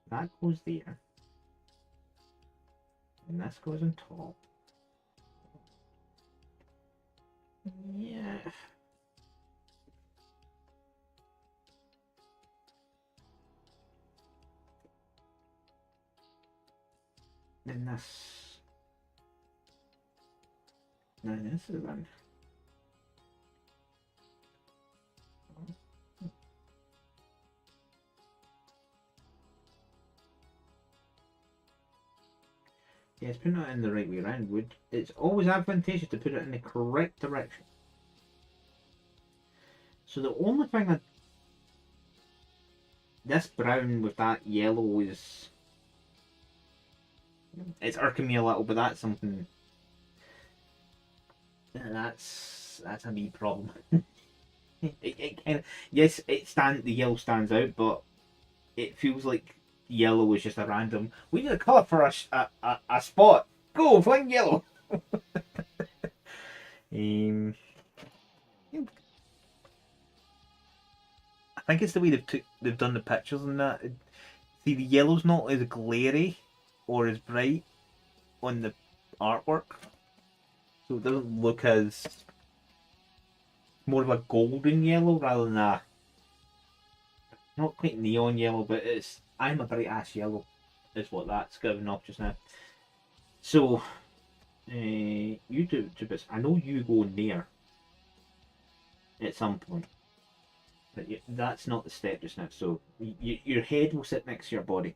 That goes there. And this goes on top. Yeah. Then this. Now this is one. Yeah, it's putting it in the right way around. It's always advantageous to put it in the correct direction. So the only thing that this brown with that yellow is, it's irking me a little, but that's something that's a me problem. Yes, the yellow stands out, but it feels like yellow is just a random. We need a colour for a spot. Go fling yellow. I think it's the way they've done the pictures and that. See, the yellow's not as glary or as bright on the artwork, so it doesn't look as more of a golden yellow rather than a not quite neon yellow, but I'm a bright ash yellow is what that's giving off just now. So you do two bits. I know you go there at some point, but that's not the step just now. So your head will sit next to your body.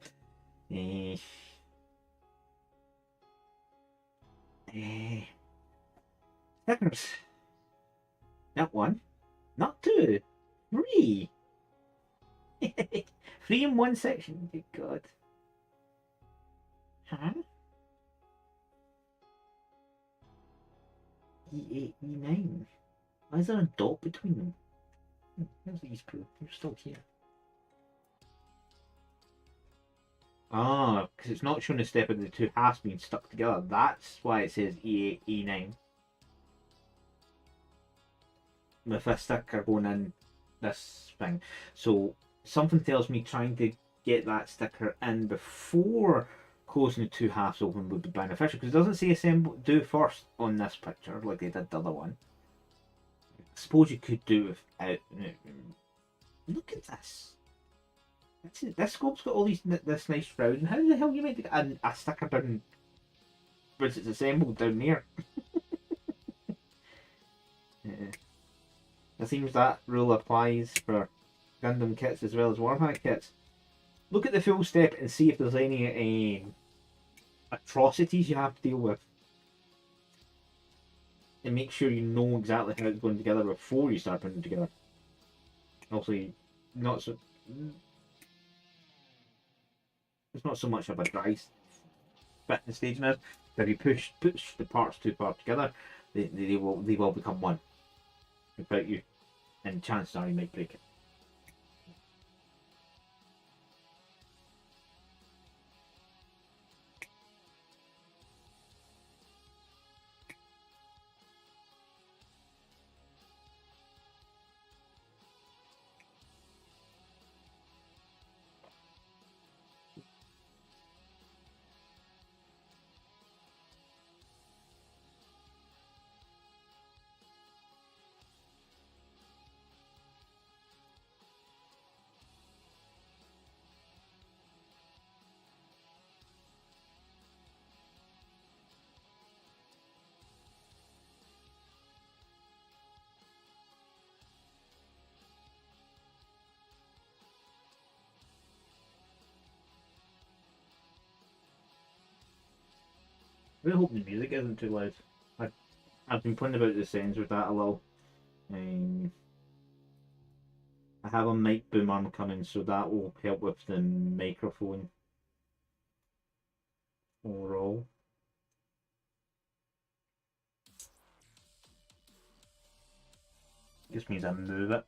Stickers. Not one, not two, three. 3 in one section. Good God. Huh? E8, E9. Why is there a dot between them? Where's these two? They're still here. Ah, because it's not showing the step of the two halves being stuck together. That's why it says E8, E9. With a sticker going in this thing. So something tells me trying to get that sticker in before closing the two halves open would be beneficial, because it doesn't say assemble do first on this picture like they did the other one. I suppose you could do without. Look at this. This scope's got all this nice shrouding. How the hell are you meant to get a sticker down once it's assembled down there? It seems that rule applies for Gundam kits as well as Warhammer kits. Look at the full step and see if there's any atrocities you have to deal with. And make sure you know exactly how it's going together before you start putting it together. Obviously, not so. It's not so much of a dry fitting stage now. If you push the parts too far together, they will become one without you, and chances are you might break it. really hoping the music isn't too loud. I've been playing about the settings with that a little. I have a mic boom arm coming, so that will help with the microphone overall. Just means I move it.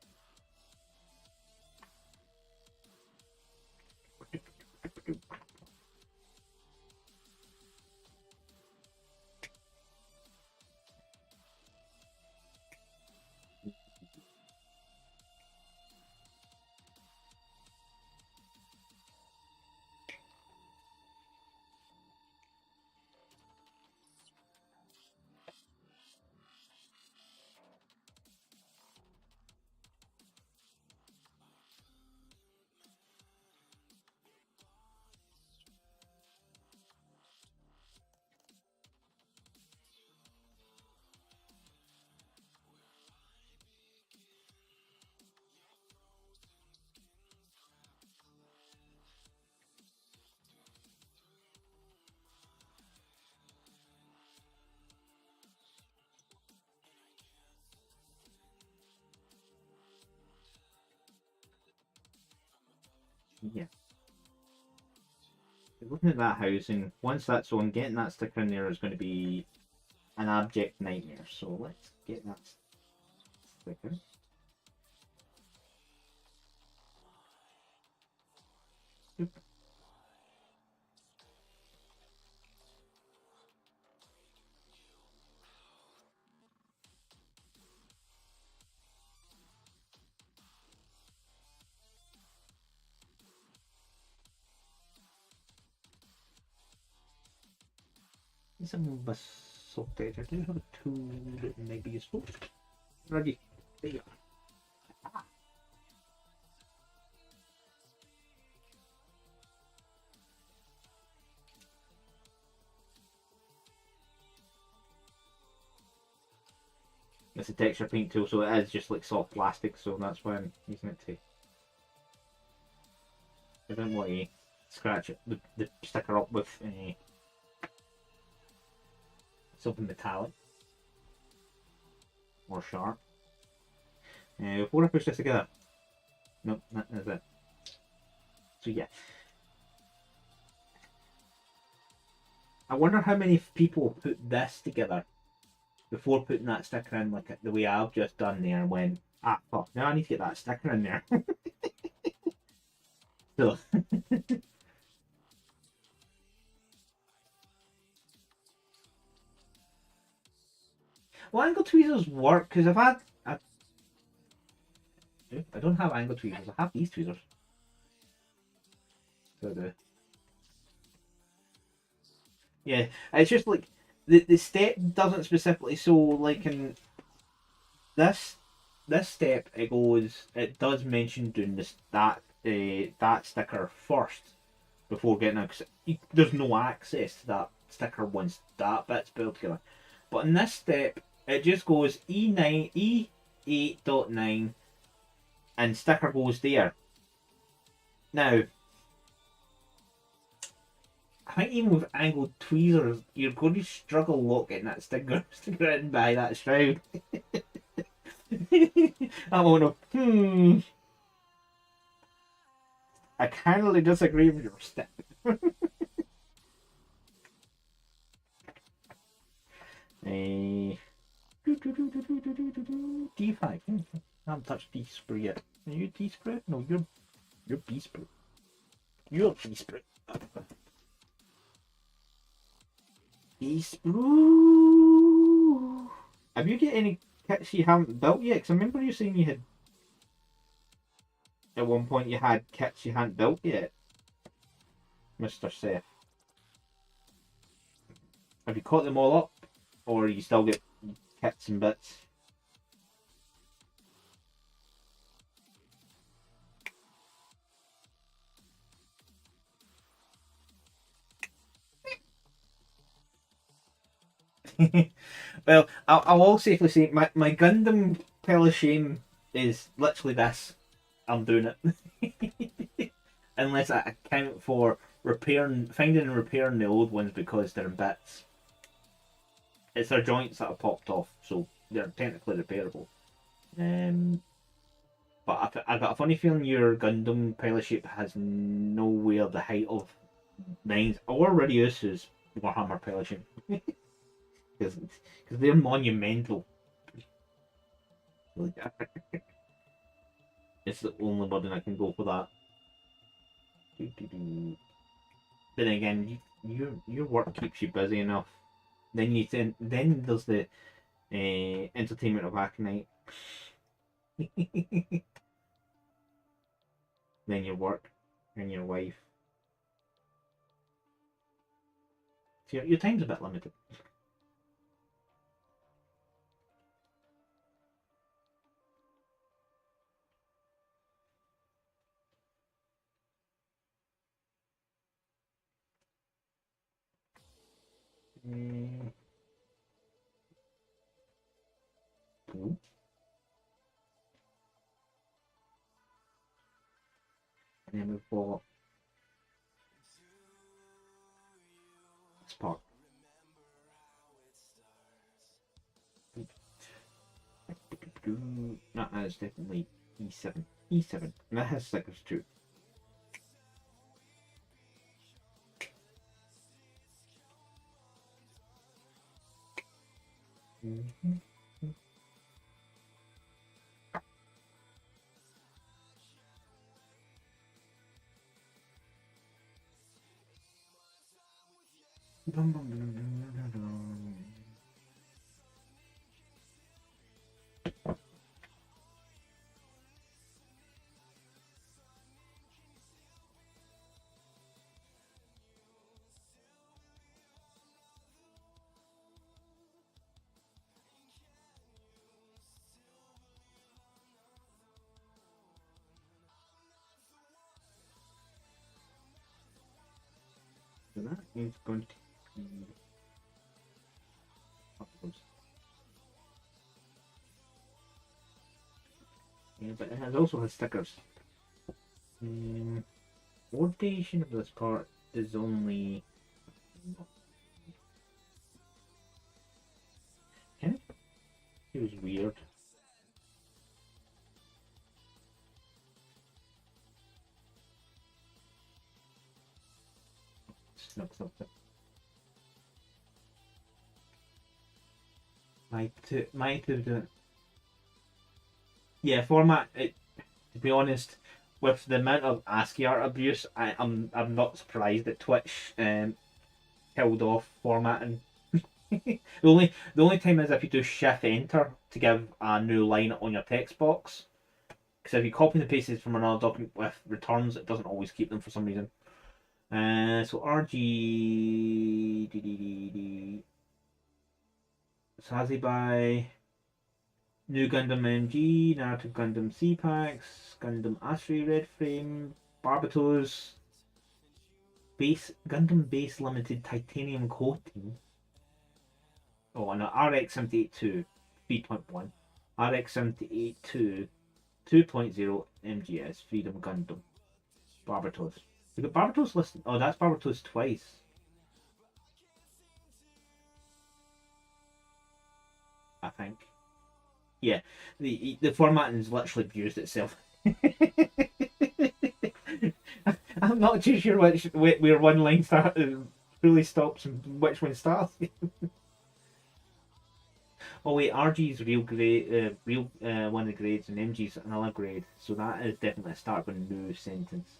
Yeah. Looking at that housing, once that's on, getting that sticker in there is going to be an abject nightmare. So let's get that sticker. Oop. Some basalt there. I do have a tool that may be useful. Ready. There you are. It's a texture paint tool, so it is just like soft plastic, so that's why I'm using it to. I don't want to scratch it, the sticker up with something metallic or sharp. Before I push this together, nope, that's it. So yeah, I wonder how many people put this together before putting that sticker in, like the way I've just done there, and went, ah, fuck, now I need to get that sticker in there. So. Well, angle tweezers work because I don't have angle tweezers. I have these tweezers. So yeah, it's just like the step doesn't specifically, so like in this step it does mention doing that sticker first before getting it, 'cause there's no access to that sticker once that bit's built together. But in this step it just goes E8.9 and sticker goes there. Now I think even with angled tweezers, you're going to struggle a lot getting that sticker in by that shroud. I won't know. I kindly disagree with your step. D5. I haven't touched D-Sprue yet. Are you D-Sprue? No, you're B-Sprue. You're B-Sprue. B-Sprue. Have you got any kits you haven't built yet? Because I remember you saying you had at one point you had kits you hadn't built yet, Mr. Seth. Have you caught them all up, or you still get kits and bits? Well, I'll all safely say my Gundam pile of shame is literally this. I'm doing it. Unless I account for finding and repairing the old ones because they're in bits. it's their joints that have popped off, so they're technically repairable. But I got a funny feeling your Gundam pilot shape has nowhere the height of mine's or Radius's Warhammer pilot shape. Because they're monumental. It's the only wording I can go for that. Then again, your work keeps you busy enough. Then there's the entertainment of Aconite. Then your work and your wife. So your time's a bit limited. Ooh. And then we've got Spark. That is definitely E7. E7. And that has stickers too. So that is going to be upwards. Yeah, but it has also has stickers. Rotation of this part is only kind of feels weird. Snuck something. My two. Yeah, format. To be honest, with the amount of ASCII art abuse, I'm not surprised that Twitch killed off formatting. The only time is if you do Shift Enter to give a new line on your text box. Because if you copy and paste it from another document with returns, it doesn't always keep them for some reason. So RG Sazibai, New Gundam MG, Narrative Gundam C-Packs, Gundam Astray Red Frame, Barbatos, Gundam Base Limited Titanium Coating. Oh, and RX-78-2 3.1, RX-78-2 2.0 MGS Freedom Gundam, Barbatos. We got Barbatos listed. Oh, that's Barbatos twice. I think. Yeah, the formatting is literally abused itself. I'm not too sure where one line really stops and which one starts. Oh wait, RG's real grade, real one of the grades, and MG's another grade. So that is definitely a start of a new sentence.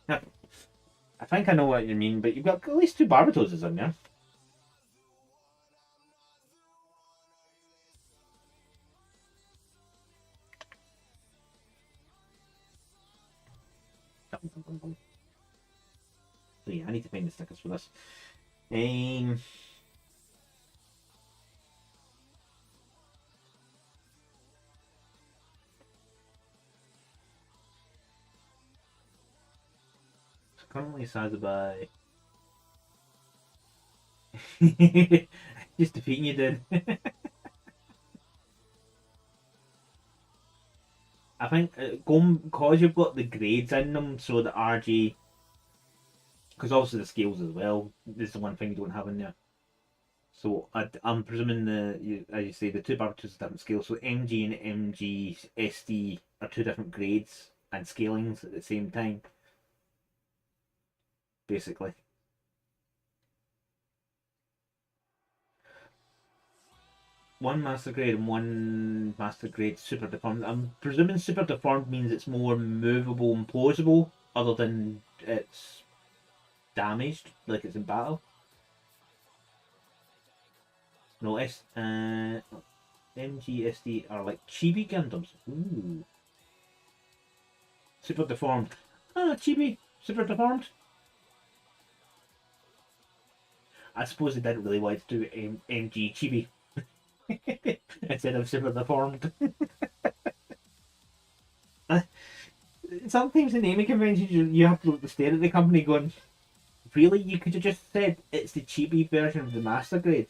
Now, I think I know what you mean, but you've got at least two Barbitoses in there. So yeah, I need to find the stickers for this. Currently sized by just defeating you, dude. I think because you've got the grades in them, so the RG because obviously the scales as well is the one thing you don't have in there. So I'm presuming as you say, the two barbitures are different scales. So MG and MG SD are two different grades and scalings at the same time, basically. One master grade and one master grade super deformed. I'm presuming super deformed means it's more movable and plausible, other than it's damaged, like it's in battle. No, MGSD are like chibi Gundams. Ooh. Super deformed. Ah, chibi. Super deformed. I suppose they didn't really want to do MG chibi instead of super deformed. Sometimes in naming conventions, you have to stare at the company going, really? You could have just said it's the chibi version of the master grade.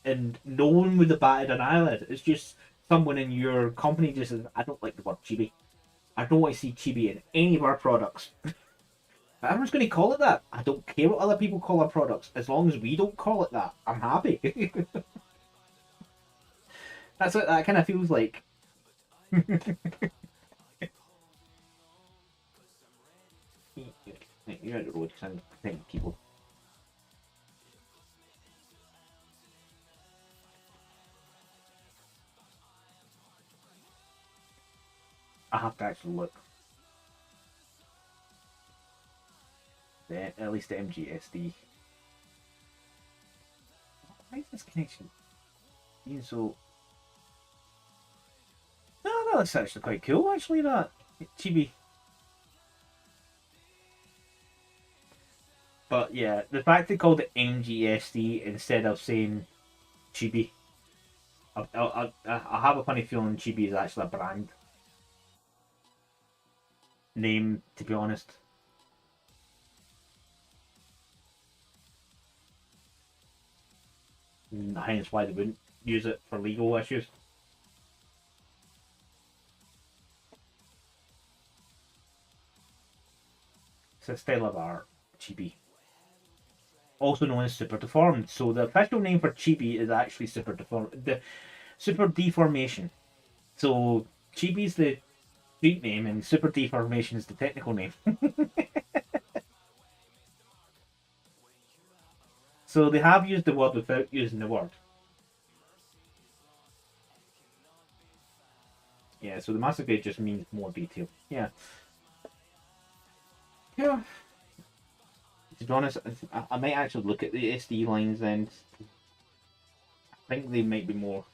And no one would have batted an eyelid. It's just someone in your company just says, I don't like the word chibi. I don't want to see chibi in any of our products. But everyone's going to call it that. I don't care what other people call our products. As long as we don't call it that, I'm happy. That's what that kind of feels like. You're out the road because I'm protecting people. I have to actually look. At least the MGSD. Why is this connection being so... No, that's actually quite cool, actually, that. Chibi. But yeah, the fact they called it MGSD instead of saying Chibi, I have a funny feeling Chibi is actually a brand name, to be honest. Hence why they wouldn't use it for legal issues. It's a style of art, Chibi. Also known as super deformed. So the official name for Chibi is actually super deformed. The super deformation. So Chibi is the street name and super deformation is the technical name. So they have used the word without using the word. Yeah, so the master grade just means more detail. Yeah. Yeah. To be honest, I might actually look at the SD lines then. I think they might be more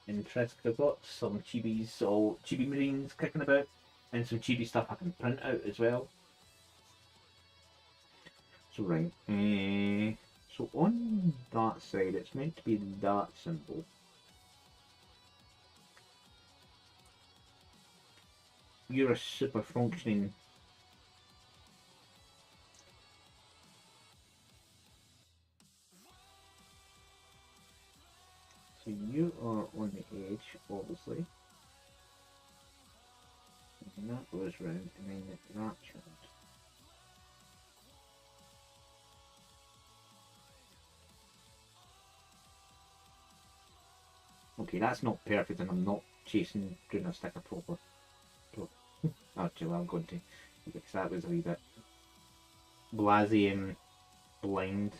interesting. I've got some chibis, so chibi marines kicking about, and some chibi stuff I can print out as well. So right, so on that side, it's meant to be that symbol. You're a super functioning. So you are on the edge, obviously. And that goes round, and then that's round. Okay, that's not perfect, and I'm not doing a sticker proper. Actually, I'm going to, because that was a wee bit blasé and blind.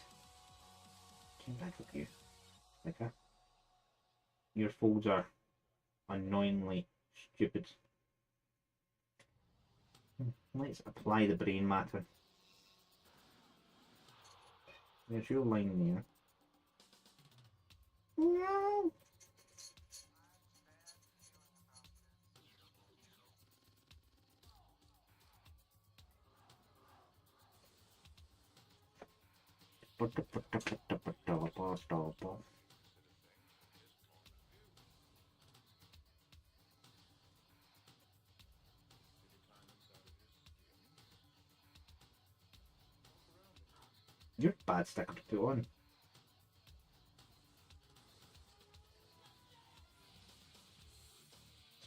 Came back with you, like that. Your folds are annoyingly stupid. Let's apply the brain matter. There's your line there. No. You're a bad sticker to put on.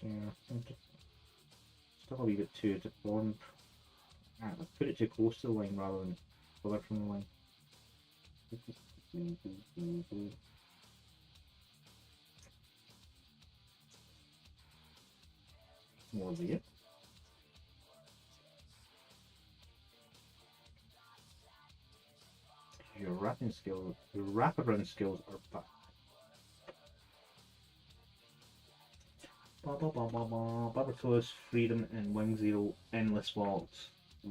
So, still a wee bit too deformed. Let's put it too close to the line rather than further from the line. More there. Your wraparound skills are back. Barbatos, Freedom, and Wing Zero, Endless Waltz.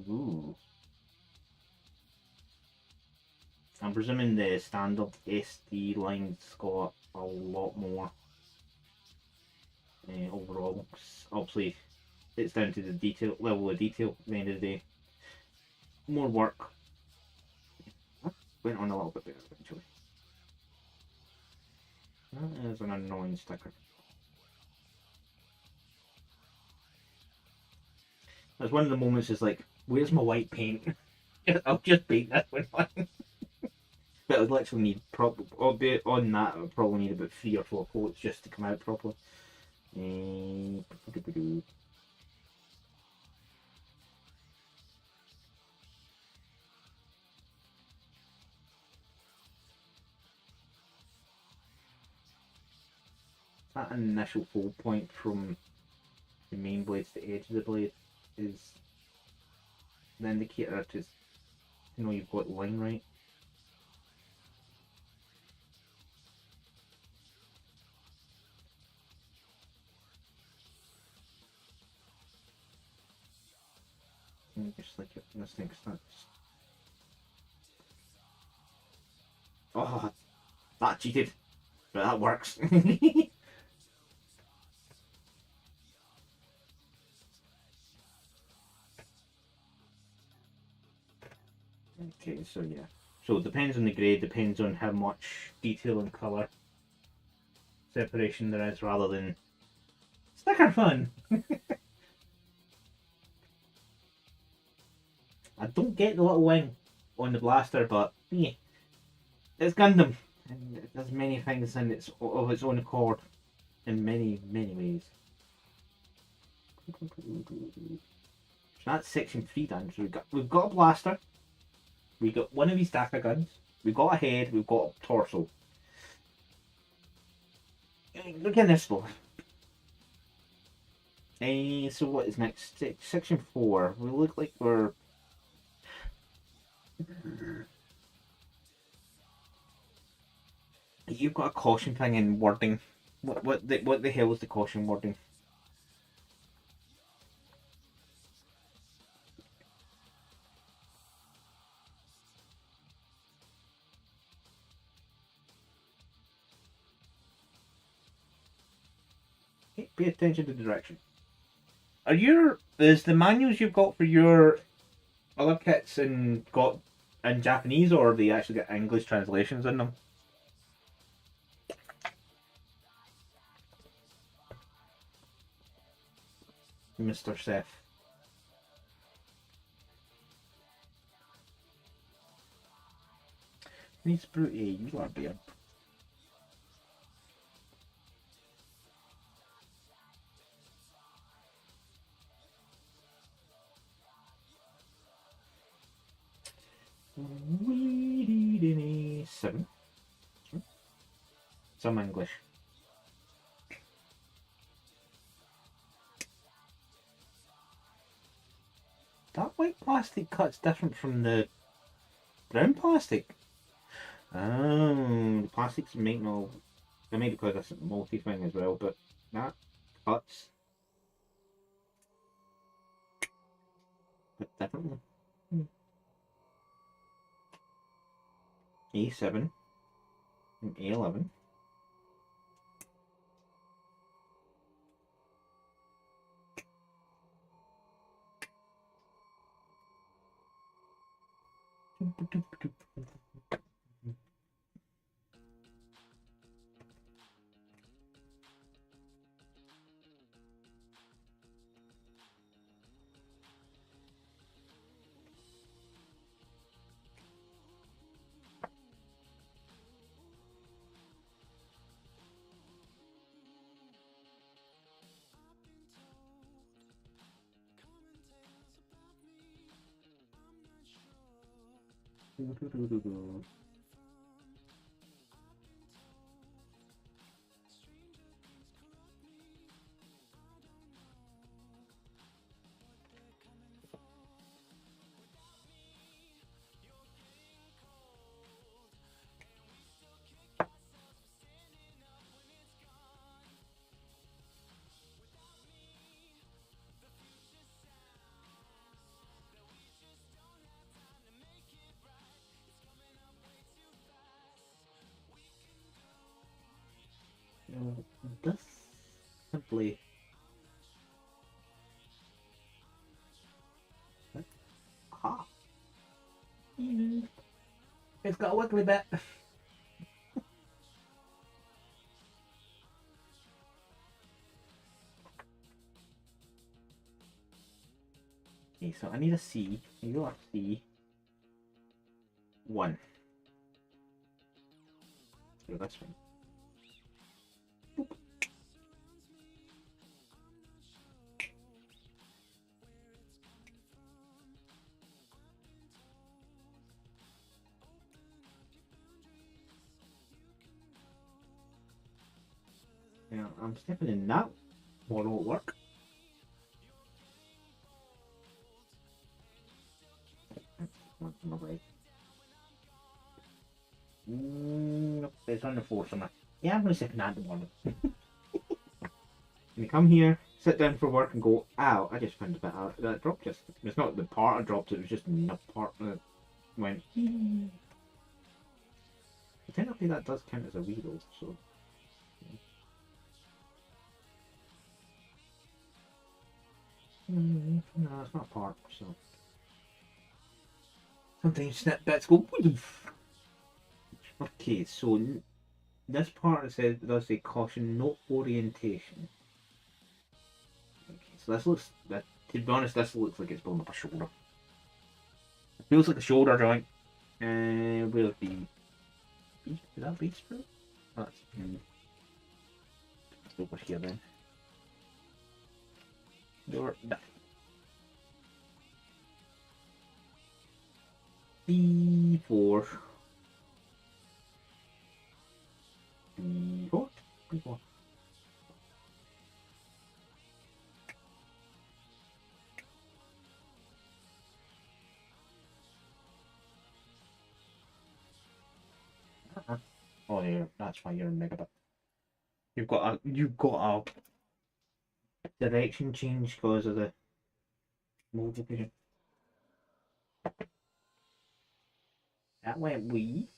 Ooh. I'm presuming the standard SD line's got a lot more overall. Obviously, it's down to the detail level of detail at the end of the day. More work. That went on a little bit better eventually. That is an annoying sticker. That's one of the moments is like, where's my white paint? I'll just paint that one on. But I'd literally need on that I would probably need about 3 or 4 coats just to come out properly. That initial fold point from the main blade to the edge of the blade is the indicator to know you've got the line right. And just like it, this thing starts. Oh, that cheated, but that works. Okay, so yeah. So it depends on the grade, depends on how much detail and colour separation there is rather than sticker fun. I don't get the little wing on the blaster, but yeah, it's Gundam. And it does many things in its of its own accord in many, many ways. So that's section 3 done. So we've got a blaster. We got one of these DACA guns. We've got a head. We've got a torso. Look at this though. So what is next? Section 4. We look like we're. You've got a caution thing in wording. What the hell is the caution wording? Okay, pay attention to the direction. Is the manuals you've got for your other kits in Japanese, or do they actually get English translations in them? Mr. Seth. Needs brute A, you are beard. Seven. Some English. That white plastic cut's different from the brown plastic. Oh, the plastics make no. They may because that's a multi thing as well, but that cuts a bit differently. A7 and A11. This simply. Aha. It's got a wiggly bit. Okay, so I need a C. You are C. 1. So that's fine. Now I'm stepping in that. Won't work. Right. Nope, it's on the floor somewhere. Yeah, I'm going to step in that one. You come here, sit down for work and go, ow, I just found a bit out. That drop just, it's not the part I dropped, it was just the part that went. Technically that does count as a reroll, so. No, it's not a part, so. Sometimes snip bits go. Okay, so this part says does say caution, no orientation. Okay, so this looks to be honest, this looks like it's building up a shoulder. It feels like a shoulder joint. Where's the beef? Is that beef sprue? Oh, that's over here then. You're done. B4. B4. B4. Oh yeah, that's why you're a megabit. You've got a direction change because of the mode vision. That went wee.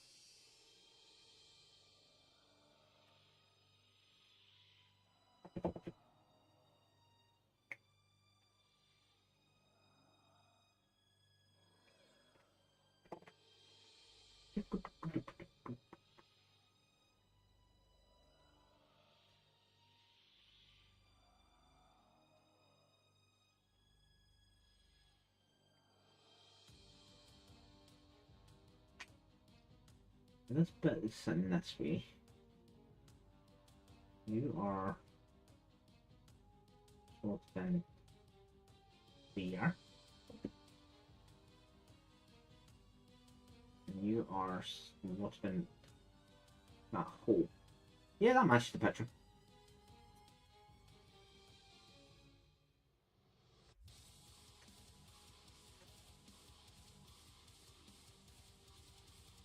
This bit is sitting this way. You are supposed down there. And you are what's been that hole. Yeah, that matches the picture.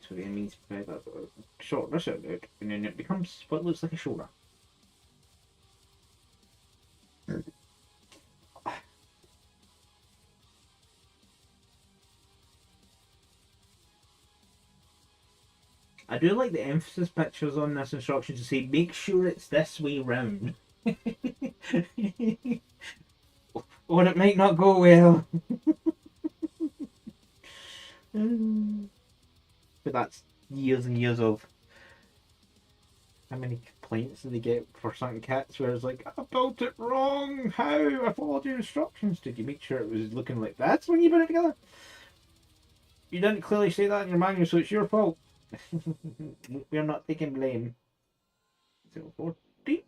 So it means short this out, and then it becomes what looks like a shoulder. I do like the emphasis pictures on this instruction to say make sure it's this way round. Or it might not go well. But that's years and years of how many complaints do they get for certain kits where it's like, I built it wrong, how? I followed your instructions. Did you make sure it was looking like that when you put it together? You didn't clearly say that in your manual, so it's your fault. We're not taking blame. 040.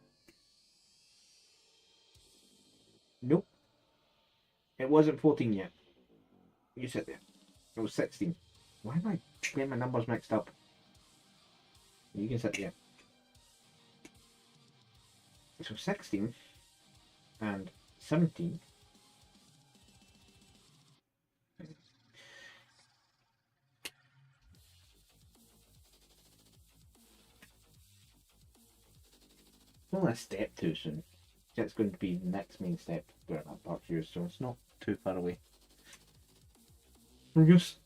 Nope. It wasn't 14 yet. You said that. It was 16. Why am I getting my numbers mixed up? You can sit there. So 16 and 17. Only a step too soon. That's going to be the next main step where that part's used, so it's not too far away. We're just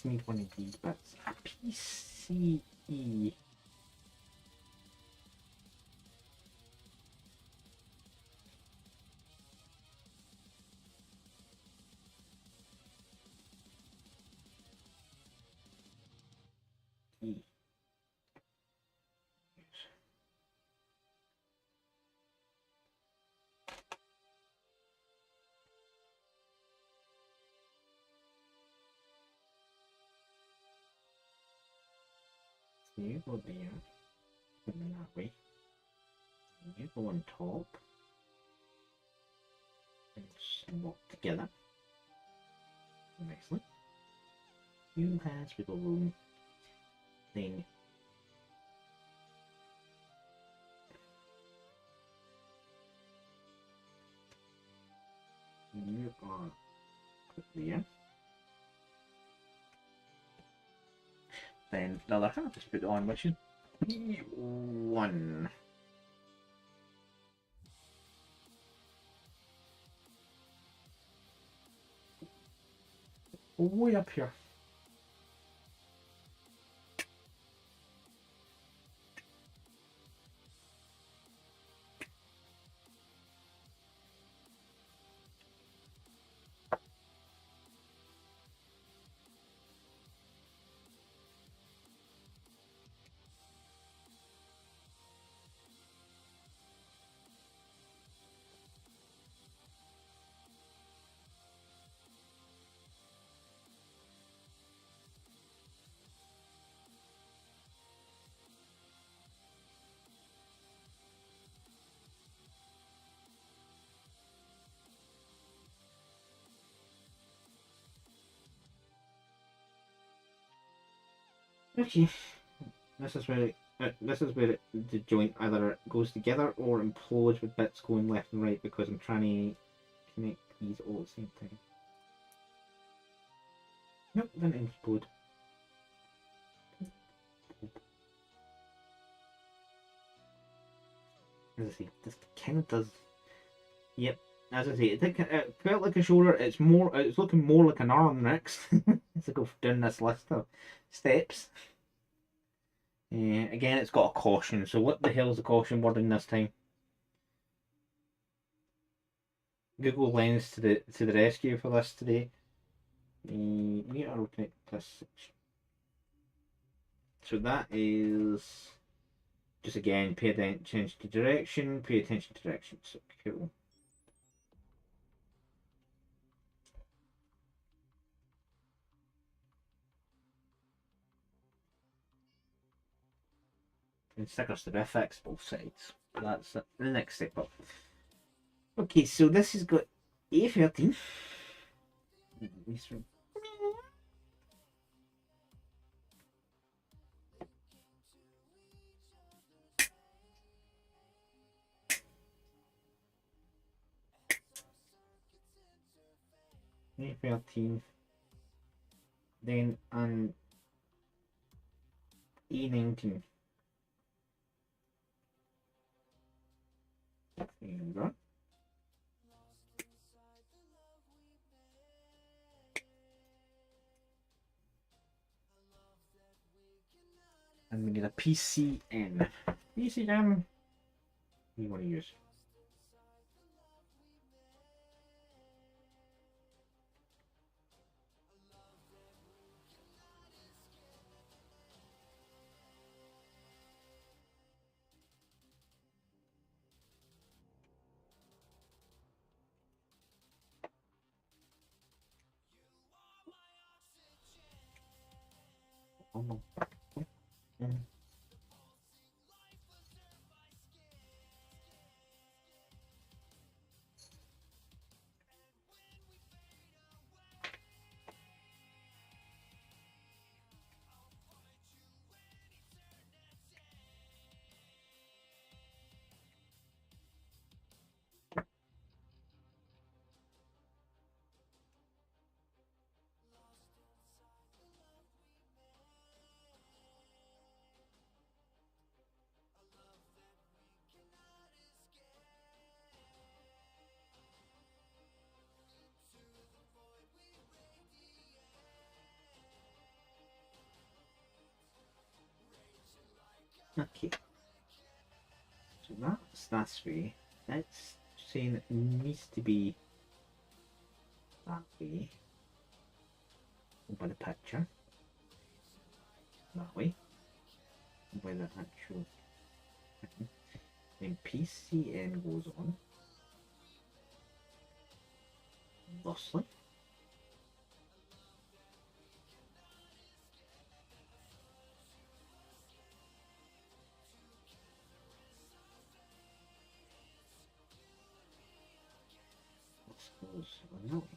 need one of these bits. A PCE. You go there, and that way. You go on top, and swap together. Nicely. You has wiggle room. Then you are put there. Then the other half is put on, which is P1. Way up here. Okay, this is where the joint either goes together or implodes with bits going left and right because I'm trying to connect these all at the same time. Nope, didn't explode. As I say, this kind of does. Yep, as I say, it felt like a shoulder. It's looking more like an arm next as I go down this list of steps. Again, it's got a caution. So what the hell is the caution wording this time? Google Lens to the rescue for this today. Meter open plus 6. So that is just again pay attention to direction. Pay attention to direction. So cool. And stickers to FX both sides. That's the next step up. Okay, so this has got A13. A13, then an E19. There you go. And we need a PCN. PCN you want to use. Oh no. Okay. So that's way. That's saying it needs to be that way. By the picture. That way. By the actual. Then PCN goes on. Thusly. This goes on that way.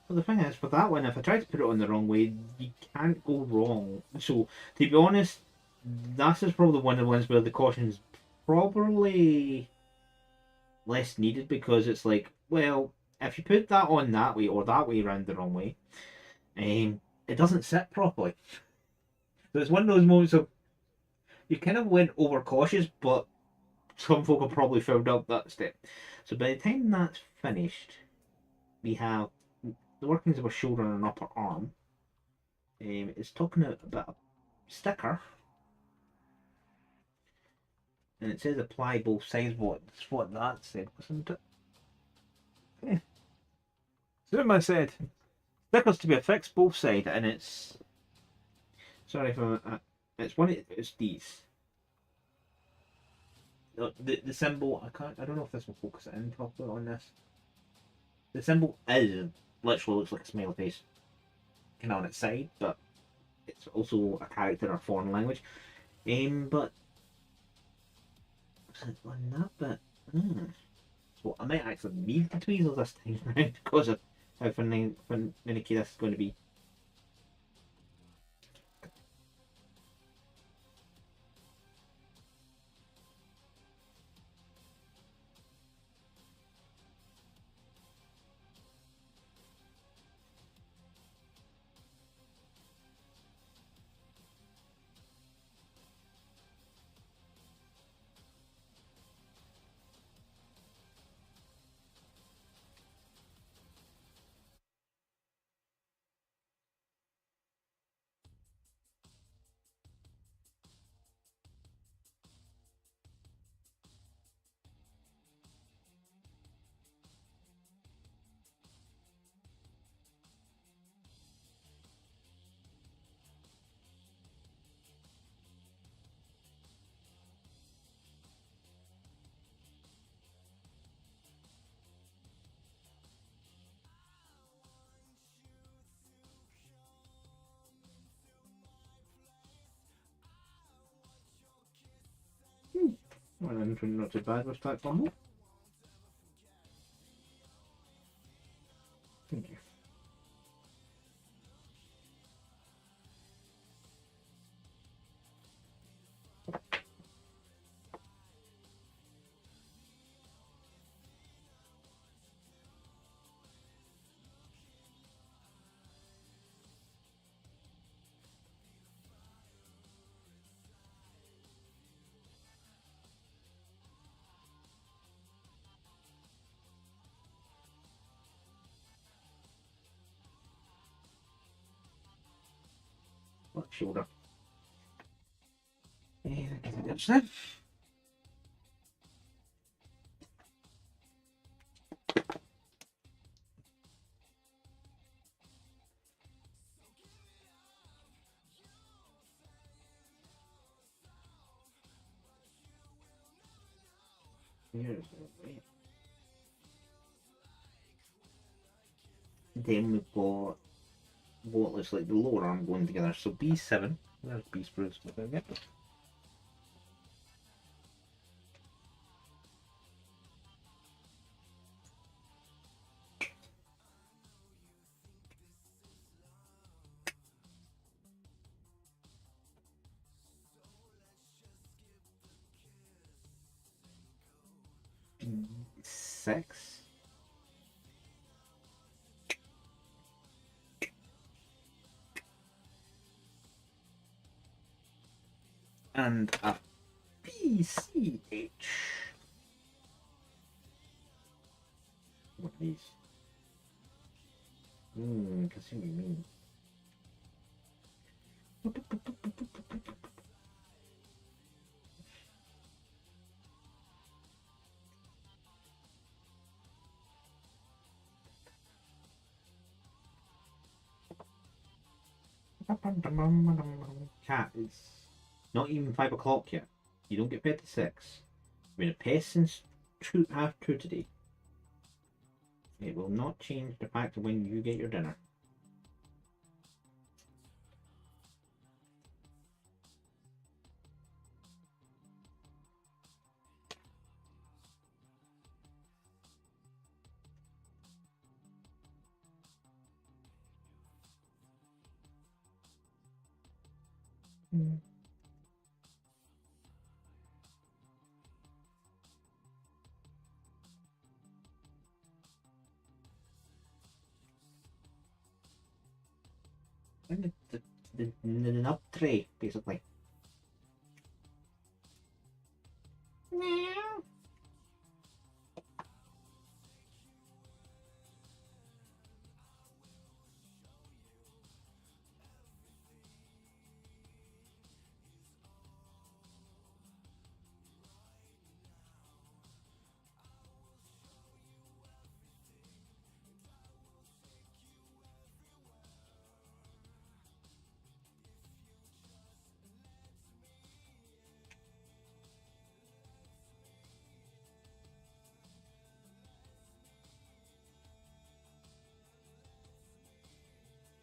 Well, the thing is, with that one, if I try to put it on the wrong way, you can't go wrong. So, to be honest, this is probably one of the ones where the caution is probably less needed, because it's like, well, if you put that on that way or that way around the wrong way, it doesn't sit properly. So it's one of those moments of you kind of went over cautious, but some folk have probably found out that step. So by the time that's finished, we have the workings of a shoulder and an upper arm. It's talking about a sticker, and it says apply both sides. What that said, wasn't it? Yeah. So I said stickers to be affixed both sides, and it's sorry if it's one. It's these. The symbol. I don't know if this will focus it in properly on this. The symbol is literally looks like a smiley face, kind of on its side, but it's also a character or foreign language. But on that bit, so I might actually need the tweezers this time around because of how finicky this is going to be. Well, then not too bad with that combo. Thank you. shoulder. And give it a ditch then. Here's the way. Then we've got what looks like the lower arm going together. So B7. There's B spruce. Okay. B6. And a BCH. What are these? Can see what you mean. Cat, it's not even 5 o'clock yet. You don't get paid till 6. I've been a pest since half 2 today. It will not change the fact of when you get your dinner. The nub tray, basically. Meow.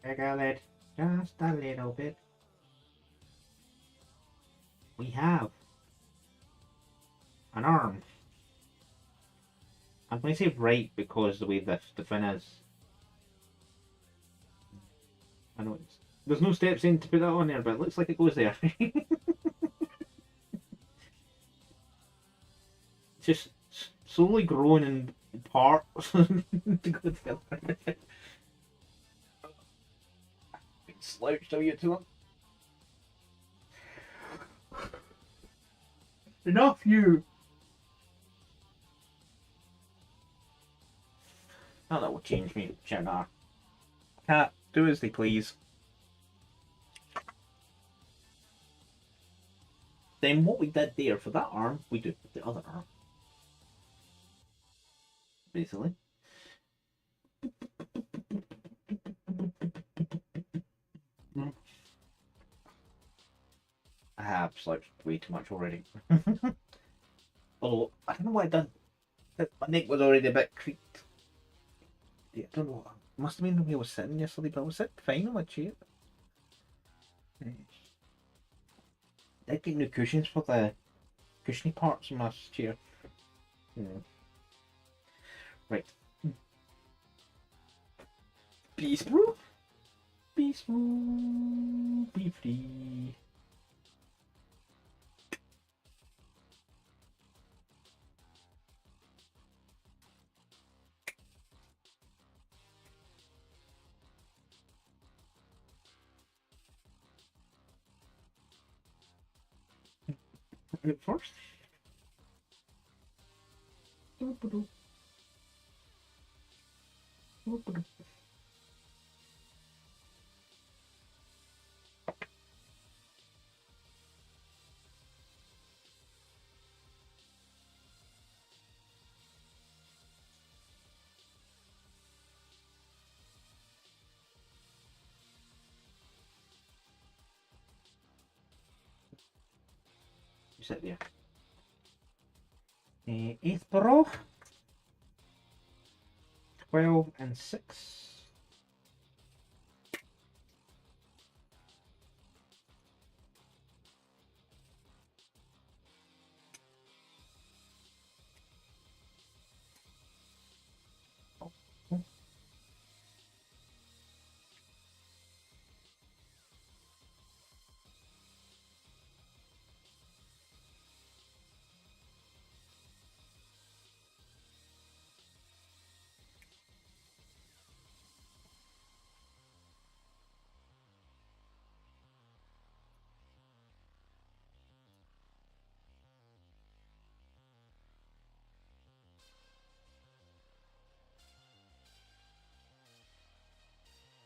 I got it. Just a little bit. We have an arm. I'm going to say right because the way the fin is. I know it's, there's no steps in to put that on there, but it looks like it goes there. Just slowly growing in parts to go together. Slouched out you to him. Enough, you. Oh, that will change me, Jenna. Cat, do as they please. Then what we did there for that arm, we do with the other arm. Basically. I have slouched way too much already. Although, I don't know what I done. My neck was already a bit creaked. Yeah, I don't know. Must have been the way I was sitting yesterday, but I was sitting fine on my chair. I did get new cushions for the cushiony parts of my chair. Yeah. Right. Peace, bro. Peace, bro. Be free. First. sit there. 8th Borough. 12 and 6.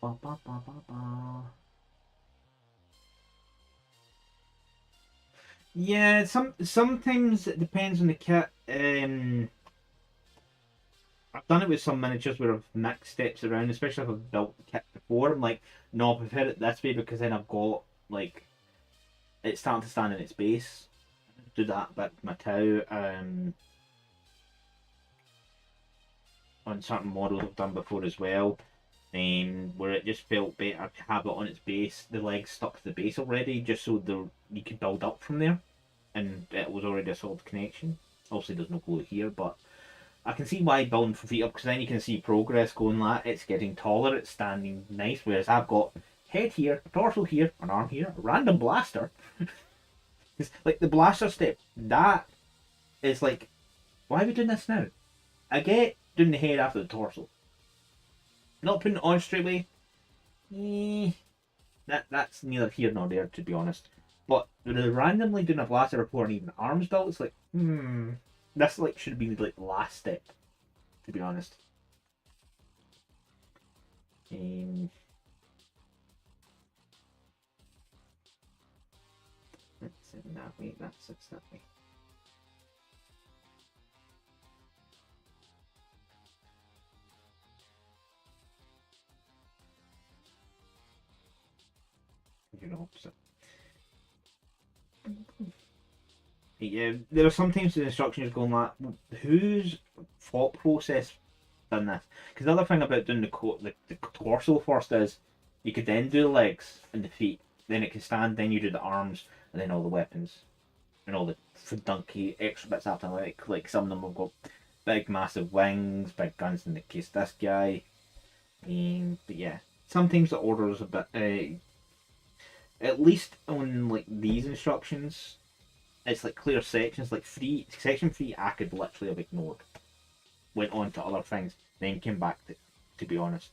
Ba, ba, ba, ba, ba. Yeah, sometimes it depends on the kit. I've done it with some miniatures where I've mixed steps around, especially if I've built the kit before. I'm like, no, I prefer it this way because then I've got like it's starting to stand in its base. Do that bit with my Tau on certain models I've done before as well. Where it just felt better to have it on its base, the legs stuck to the base already, just so you could build up from there, and it was already a solid connection. Obviously, there's no glue here, but I can see why building from feet up, because then you can see progress going like it's getting taller, it's standing nice. Whereas I've got head here, torso here, an arm here, a random blaster. It's like the blaster step, that is like, why are we doing this now? I get doing the head after the torso. Not putting it on straight away. That's neither here nor there, to be honest. But randomly doing a blaster report and even arms built, it's like, this like should be like the last step, to be honest. That's it that way. That's it that way. Opposite. Yeah, there are sometimes the instructions going like, whose thought process done this? Because the other thing about doing the torso first is you could then do the legs and the feet, then it can stand, then you do the arms, and then all the weapons and all the funky extra bits after. Like some of them have got big massive wings, big guns in the case of this guy. But yeah, sometimes the order is a bit. At least on like these instructions, it's like clear sections. Like section 3, I could literally have ignored. Went on to other things, then came back to be honest.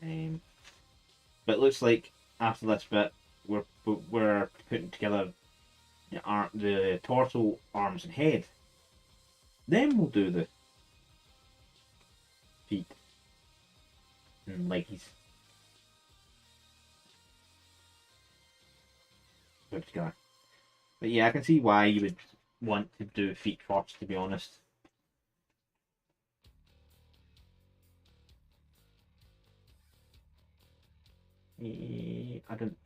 But it looks like after this bit, we're putting together the torso, arms, and head. Then we'll do the feet and leggies. Together. But yeah, I can see why you would want to do feet first, to be honest. I don't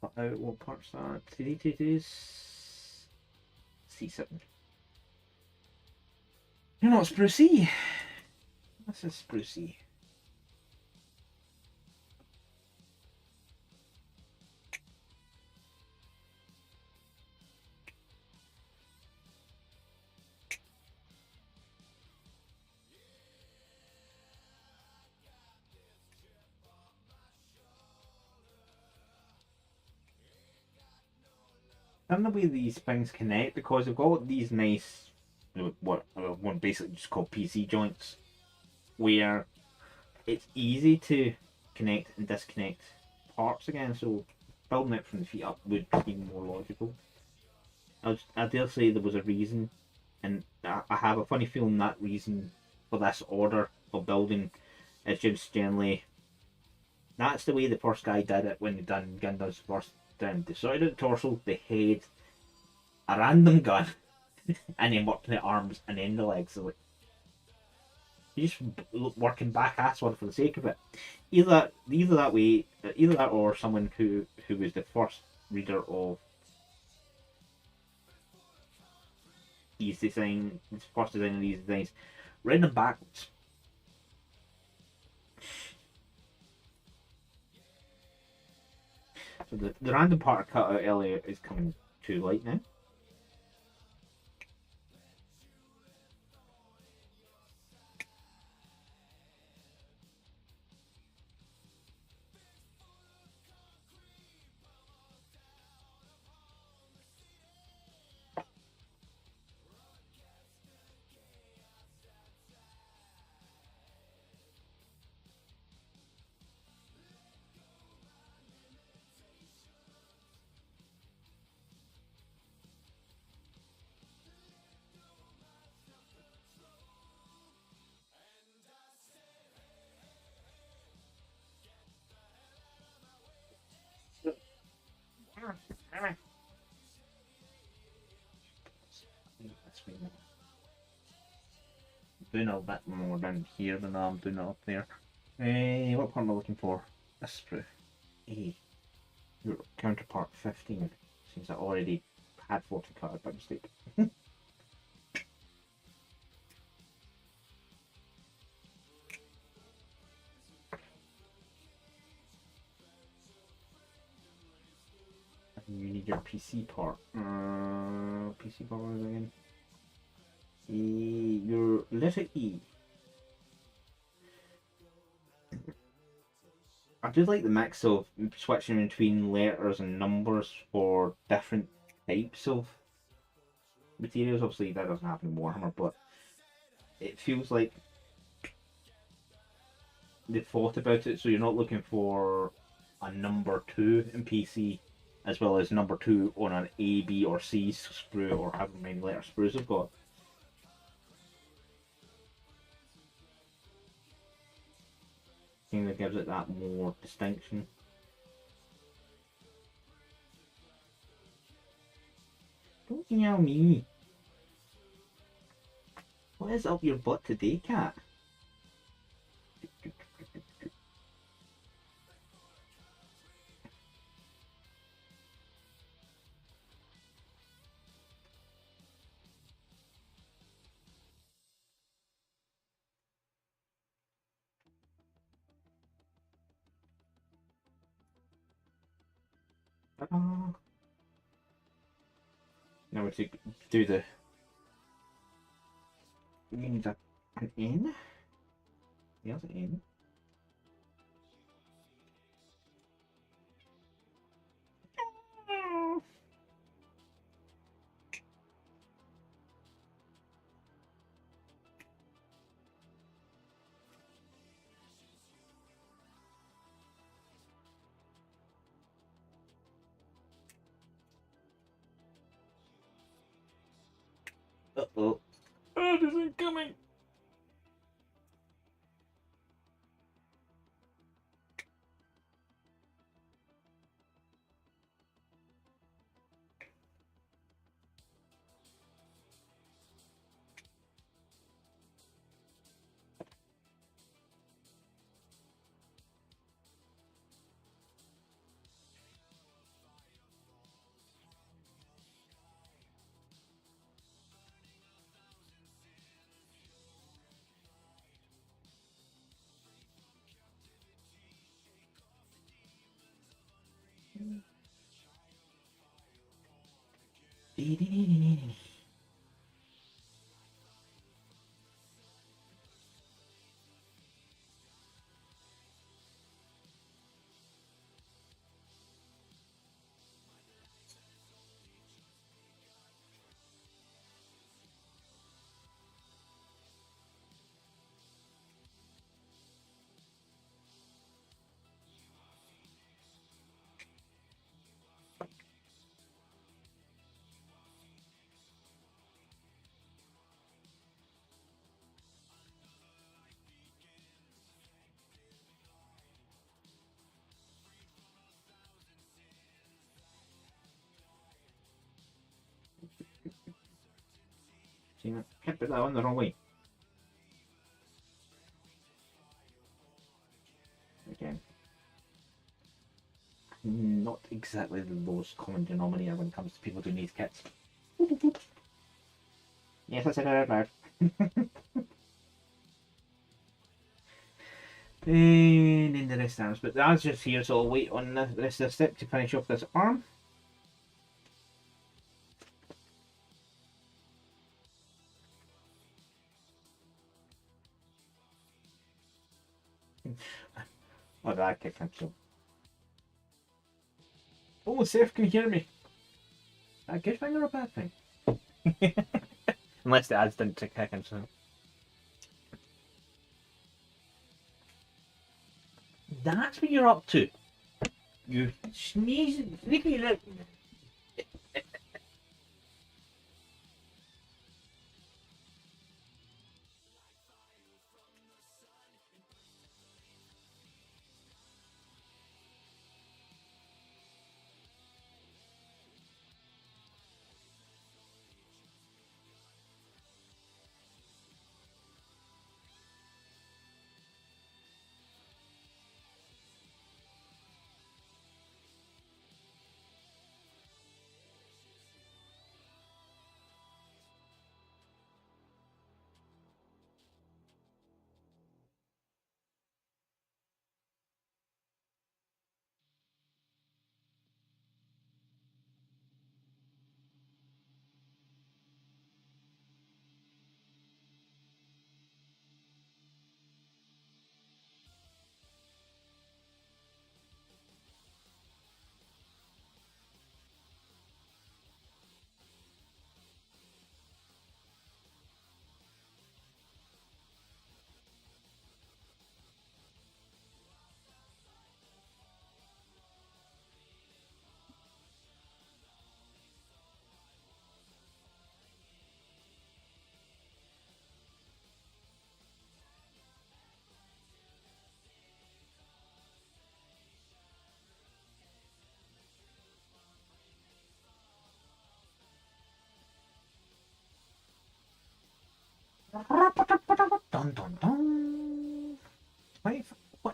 put out what parts are. It is C7. You're not sprucey. This is sprucey. I don't know the way these things connect because they've got these nice, what one basically just called PC joints, where it's easy to connect and disconnect parts again. So building it from the feet up would be more logical. I dare say there was a reason, and I have a funny feeling that reason for this order of building is just generally that's the way the first guy did it when they done Gundam's first. They sorted out the torso, the head, a random gun, and then worked on the arms and then the legs. So like, you're just working back ass one for the sake of it. Either that way, either that or someone who was the first reader of these design, this first design of these designs, read them backwards. So the random part I cut out earlier is coming to light now. Doing a bit more down here than I'm doing it up there. What part am I looking for? This sprue. Your counterpart 15. Since I already had 40 cut out by mistake. You need your PC part. PC part, what is it again? Your letter E. I do like the mix of switching between letters and numbers for different types of materials. Obviously, that doesn't happen in Warhammer, but it feels like they thought about it. So you're not looking for a number 2 in PC, as well as number 2 on an A, B, or C sprue, or however many letter sprues I've got. I think that gives it that more distinction. Don't yell me. What is up your butt today, cat? Now we to do the. We need an N. There's an N. Uh-oh. Oh, this isn't coming. See, I can't put that on the wrong way. Again. Not exactly the lowest common denominator when it comes to people doing these kits. Yes, I said it out loud. And in the rest arms, but that's just here, so I'll wait on the rest of the step to finish off this arm. Oh, that kick him so. Oh, Seth can hear me. A good thing or a bad thing? Unless the ads didn't kick him so. That's what you're up to. You sneezing, sneaky little. Dun dun dun.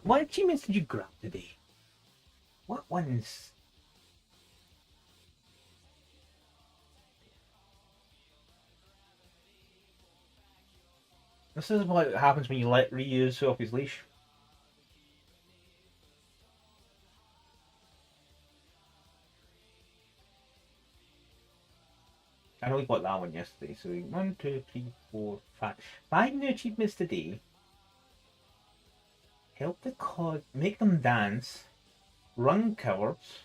What achievements did you grab today? What ones? This is what happens when you let Ryu off his leash. I only got that one yesterday, so 1, 2, 3, 4, 5. 5 new achievements today. Help the COD, make them dance, run cowards.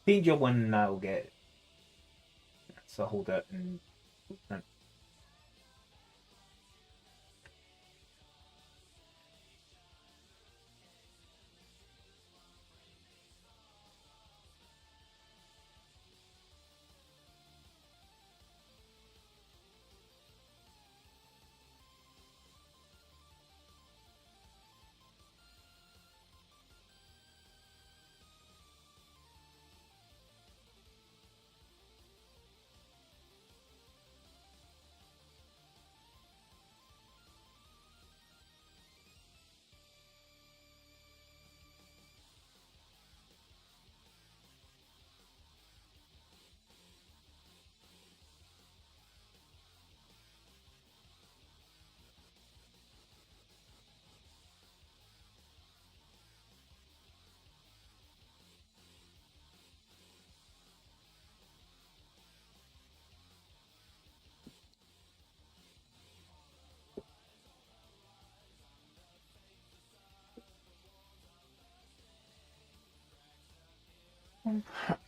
Paint your one and I'll get. So hold it and.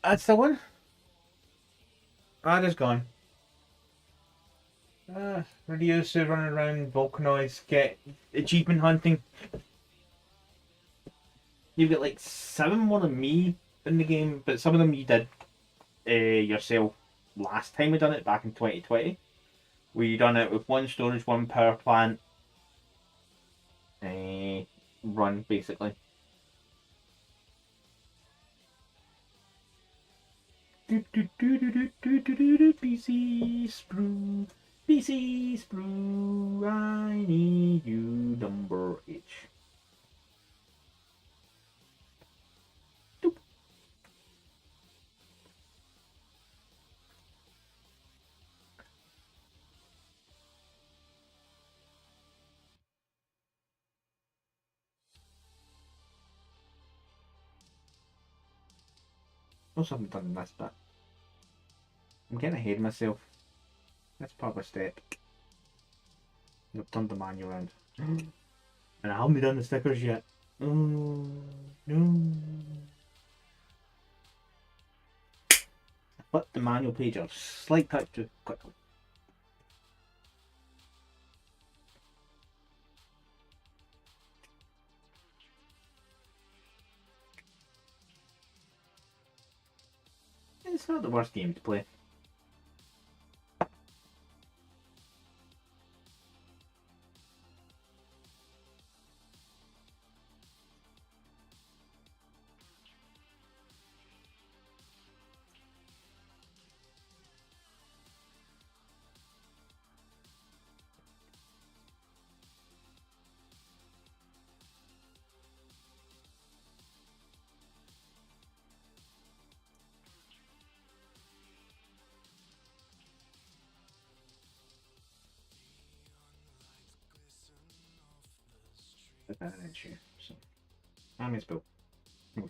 That's the one. Is gone. Reduce running around Volcanoids, get achievement hunting. You've got like 7 more than me in the game, but some of them you did yourself last time we done it back in 2020. Where you done it with 1 storage, 1 power plant run basically. PC sprue, PC sprue, I need you, number H. Doop. Also haven't done this bit. I'm getting ahead of myself. That's part of a step. I've turned the manual around. And I haven't done the stickers yet. Oh no. I flipped the manual page a slight touch too quickly. It's not the worst game to play. An issue. So, army's built.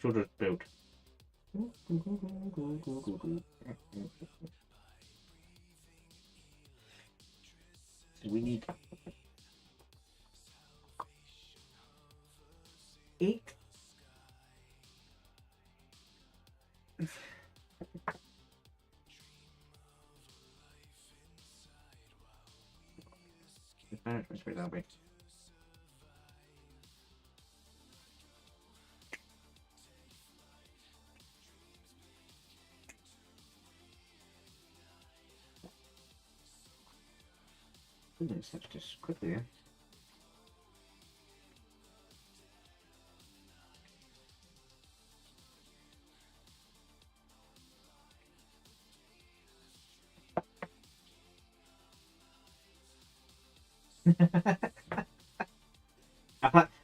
Soldiers built. We need 8. Let's put it that way. Let's just quickly.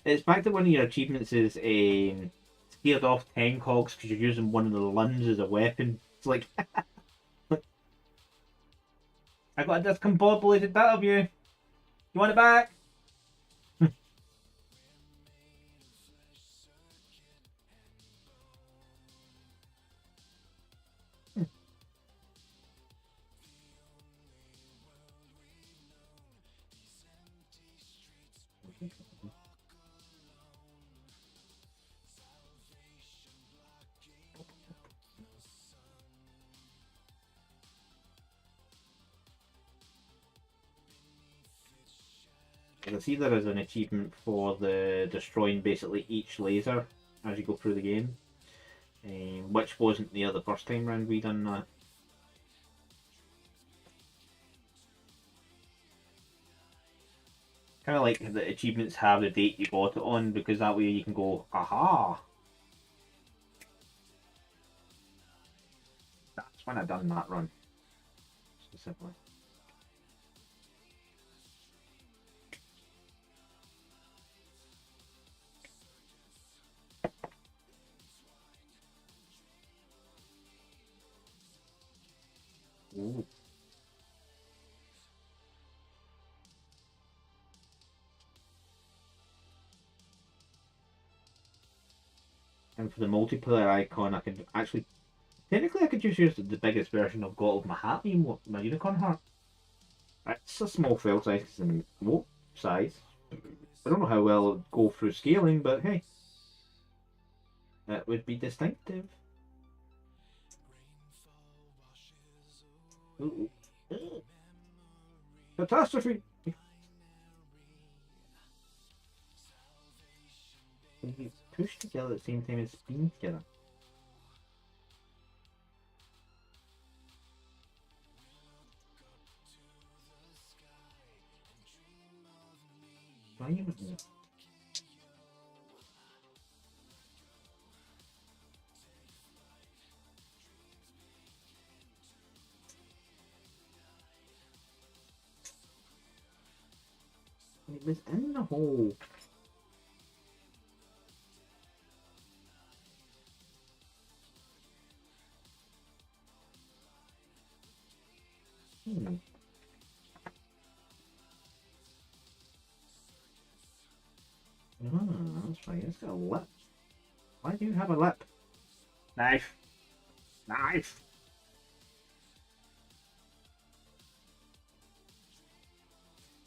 It's back to one of your achievements is scared off 10 cogs because you're using one of the limbs as a weapon. It's like I got a discombobulated bit of you. You want it back? I see there is an achievement for the destroying basically each laser as you go through the game, which wasn't there the first time round we done that. Kind of like the achievements have the date you got it on, because that way you can go, aha! That's when I done that run, specifically. Ooh. And for the multiplayer icon, I could actually, technically I could just use the biggest version I've got of my happy, my unicorn heart. It's a small file size and size. I don't know how well it'll go through scaling, but hey, it would be distinctive. Ooh. Catastrophe! You push together at the same time as spin together. Why you It was in the hole. Ah, that's right, it's got a lip. Why do you have a lip? Knife. Nice.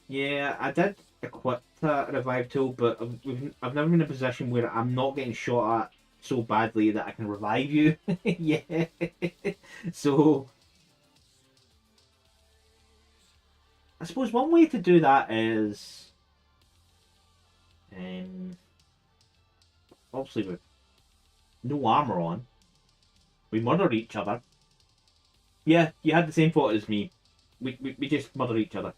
Yeah, I did equip that revive tool, but I've never been in a position where I'm not getting shot at so badly that I can revive you. Yeah. So I suppose one way to do that is um, obviously with no armor on, we murder each other. Yeah, you had the same thought as me. We just murder each other.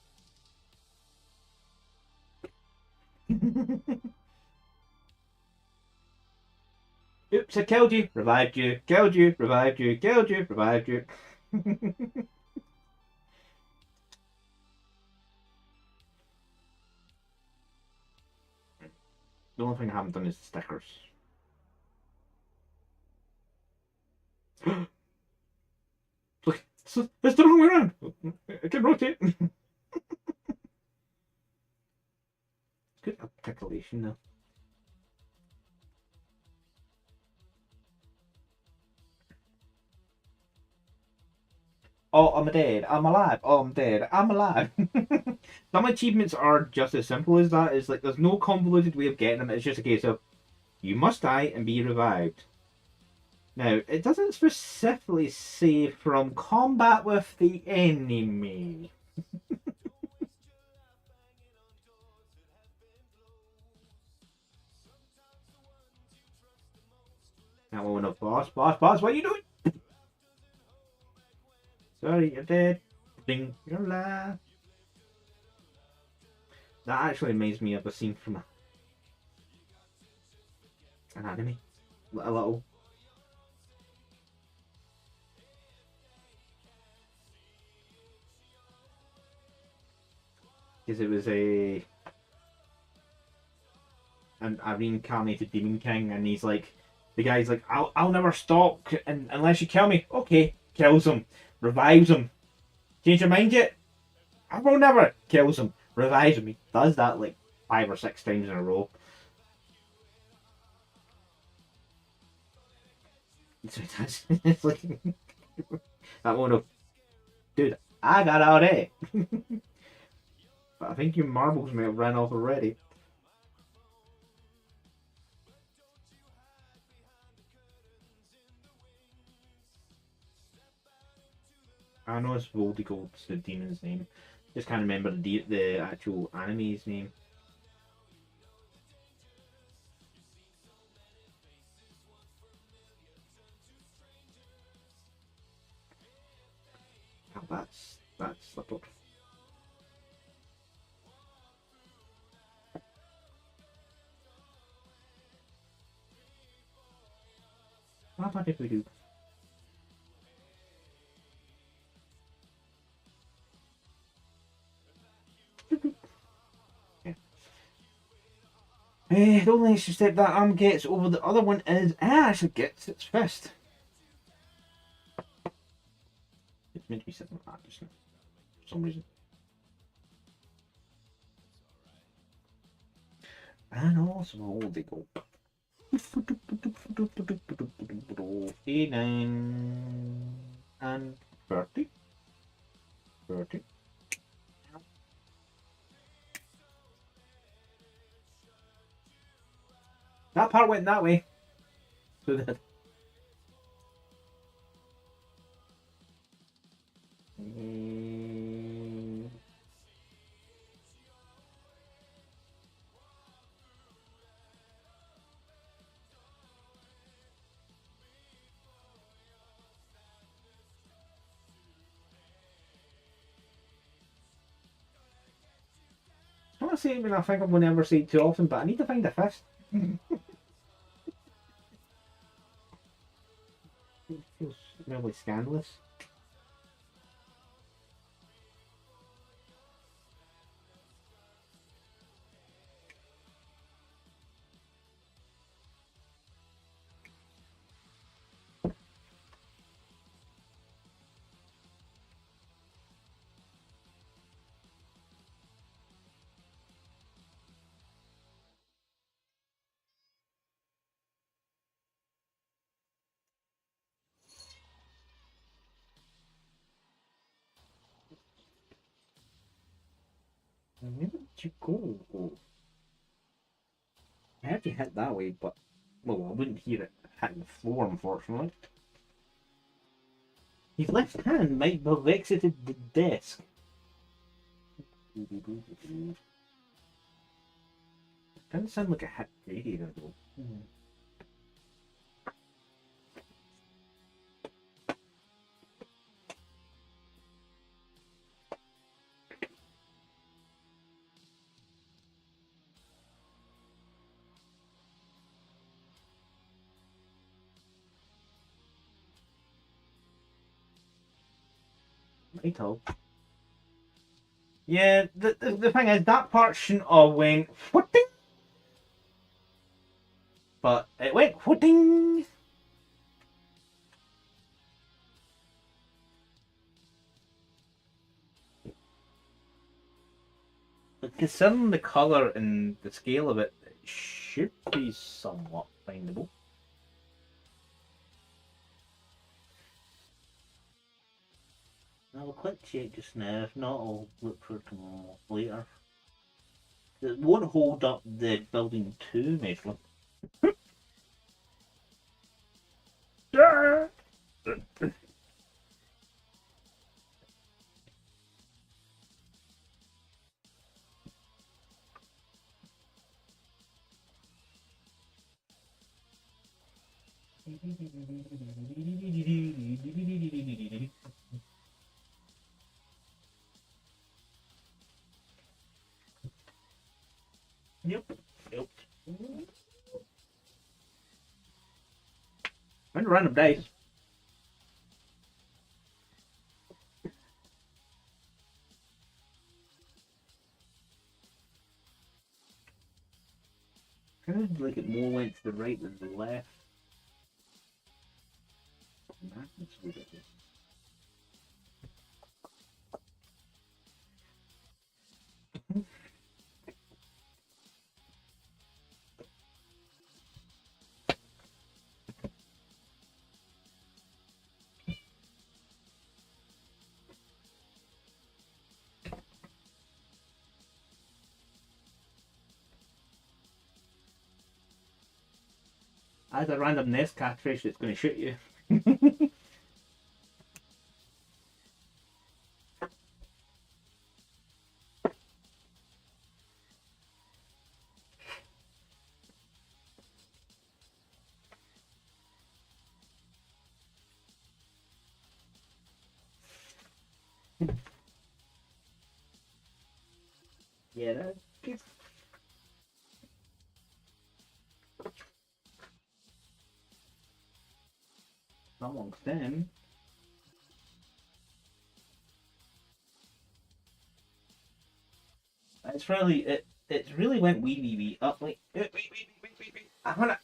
Oops, I killed you, revived you, killed you, revived you, killed you, revived you. The only thing I haven't done is the stickers. Look, it's the wrong way around. I can rotate. It's good articulation though. Oh, I'm dead. I'm alive. Oh, I'm dead. I'm alive. Some achievements are just as simple as that. It's like there's no convoluted way of getting them. It's just a case of you must die and be revived. Now, it doesn't specifically say from combat with the enemy. That one of boss, what are you doing? Sorry, you're dead. Ding, you're alive. That actually reminds me of a scene from an anime. A little. Because it was a reincarnated Demon King, and he's like, the guy's like, I'll never stop unless you kill me. Okay, kills him, revives him. Change your mind yet? I will never. Kills him, revives him. He does that like 5 or 6 times in a row. So he does. It's like that one of, dude, I got out A. But I think your marbles may have ran off already. I know it's Voldigold's the demon's name. Just can't remember the actual anime's name. Oh, that's slipped up. How about if we do? Yeah. The only extra step that arm gets over the other one is it actually gets its fist. It's meant to be sitting like that just now, for some reason. And also they go 89 and 30. 30. That part went that way. So that. I'm not saying I think I'm going to ever say it too often, but I need to find a fist. It feels really scandalous. Where did you go? I heard you hit that way, but well, I wouldn't hear it hitting the floor, unfortunately. His left hand might have exited the desk. Doesn't sound like a hit radiator though. Might have. Yeah, the thing is, that part shouldn't have went whooting, but it went whooting. But considering the colour and the scale of it, it should be somewhat findable. I'll click check just now, if not I'll look for it tomorrow later. It won't hold up the building too nicely. Yep. Yep. And random dice. Kind of like it more went to the right than the left. That's ridiculous. As a random nest catfish that's going to shoot you. Yeah, that's good. Not amongst them. It's really it really went wee up like wait. I wanna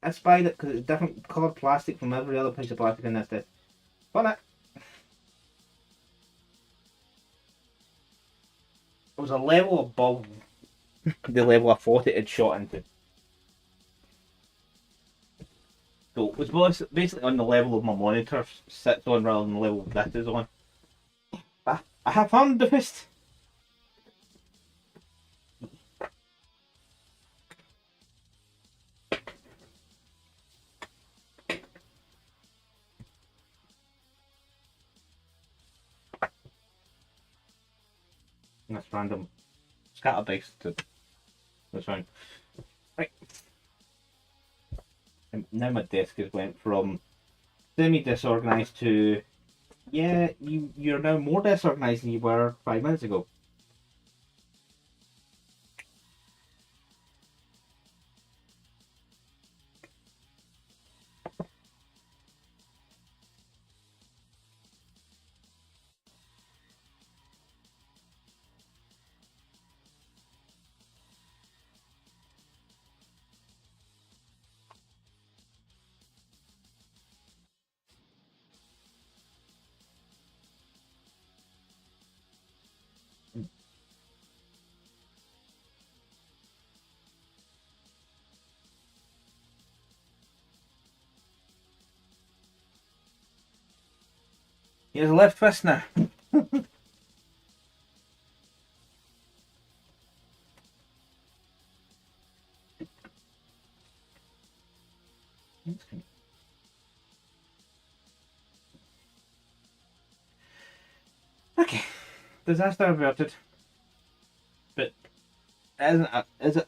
I spied it because it's different coloured plastic from every other piece of plastic in this disc. Found it. It was a level above the level I thought it had shot into. So it was basically on the level of my monitor sits on rather than the level this is on. I have found the fist. That's random. Scatter dice to that's fine. Right. And now my desk has went from semi disorganised to yeah, you're now more disorganised than you were 5 minutes ago. Here's a left twist now. Okay, disaster averted. But is it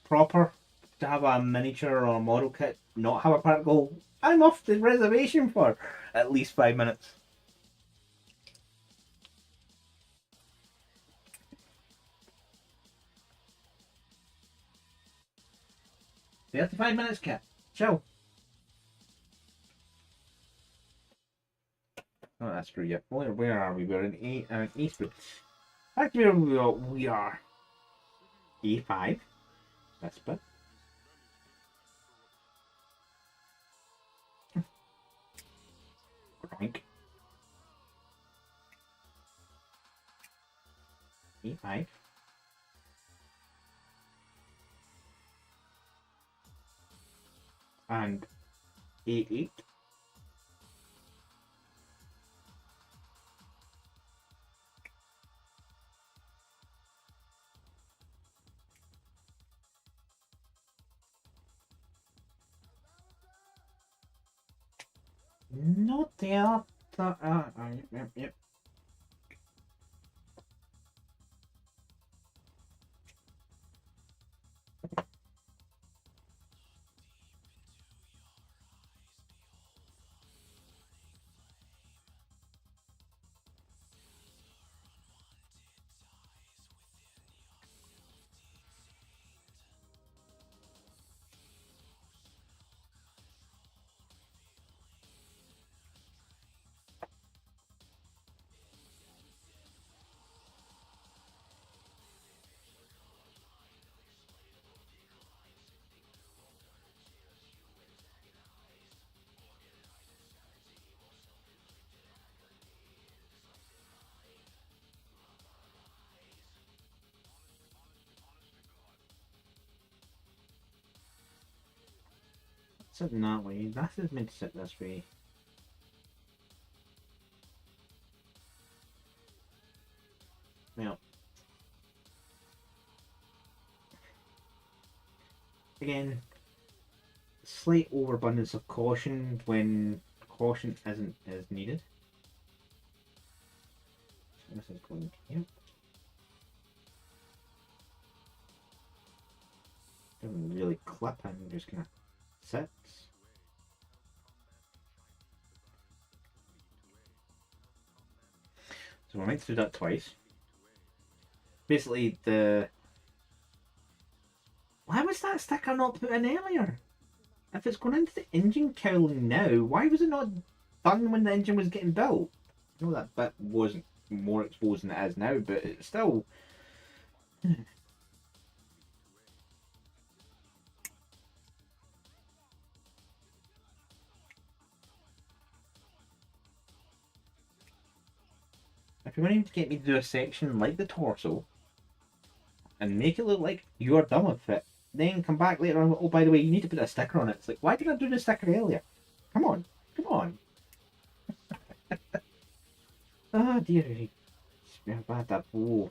proper to have a miniature or a model kit not have a particle? I'm off the reservation for at least 5 minutes. 35 minutes, kit. Chill. Oh, that's true. Yeah. Where are we? We're in Eastwood. Back where we are. A5. That's bit. Rank. E5. And A8. Not there. Yep. Sitting that way. That is meant to sit this way. Well, again, slight overabundance of caution when caution isn't as needed. So this is going here. Doesn't really clip in, just kind of sits. So we're meant to do that twice. Basically, why was that sticker not put in earlier? If it's going into the engine cowling now, why was it not done when the engine was getting built? I know that bit wasn't more exposed than it is now, but it's still... If you're going to get me to do a section like the torso and make it look like you're done with it, then come back later on, oh, by the way, you need to put a sticker on it. It's like, why did I do the sticker earlier? Come on, come on. Ah, dear. It's bad that. Oh.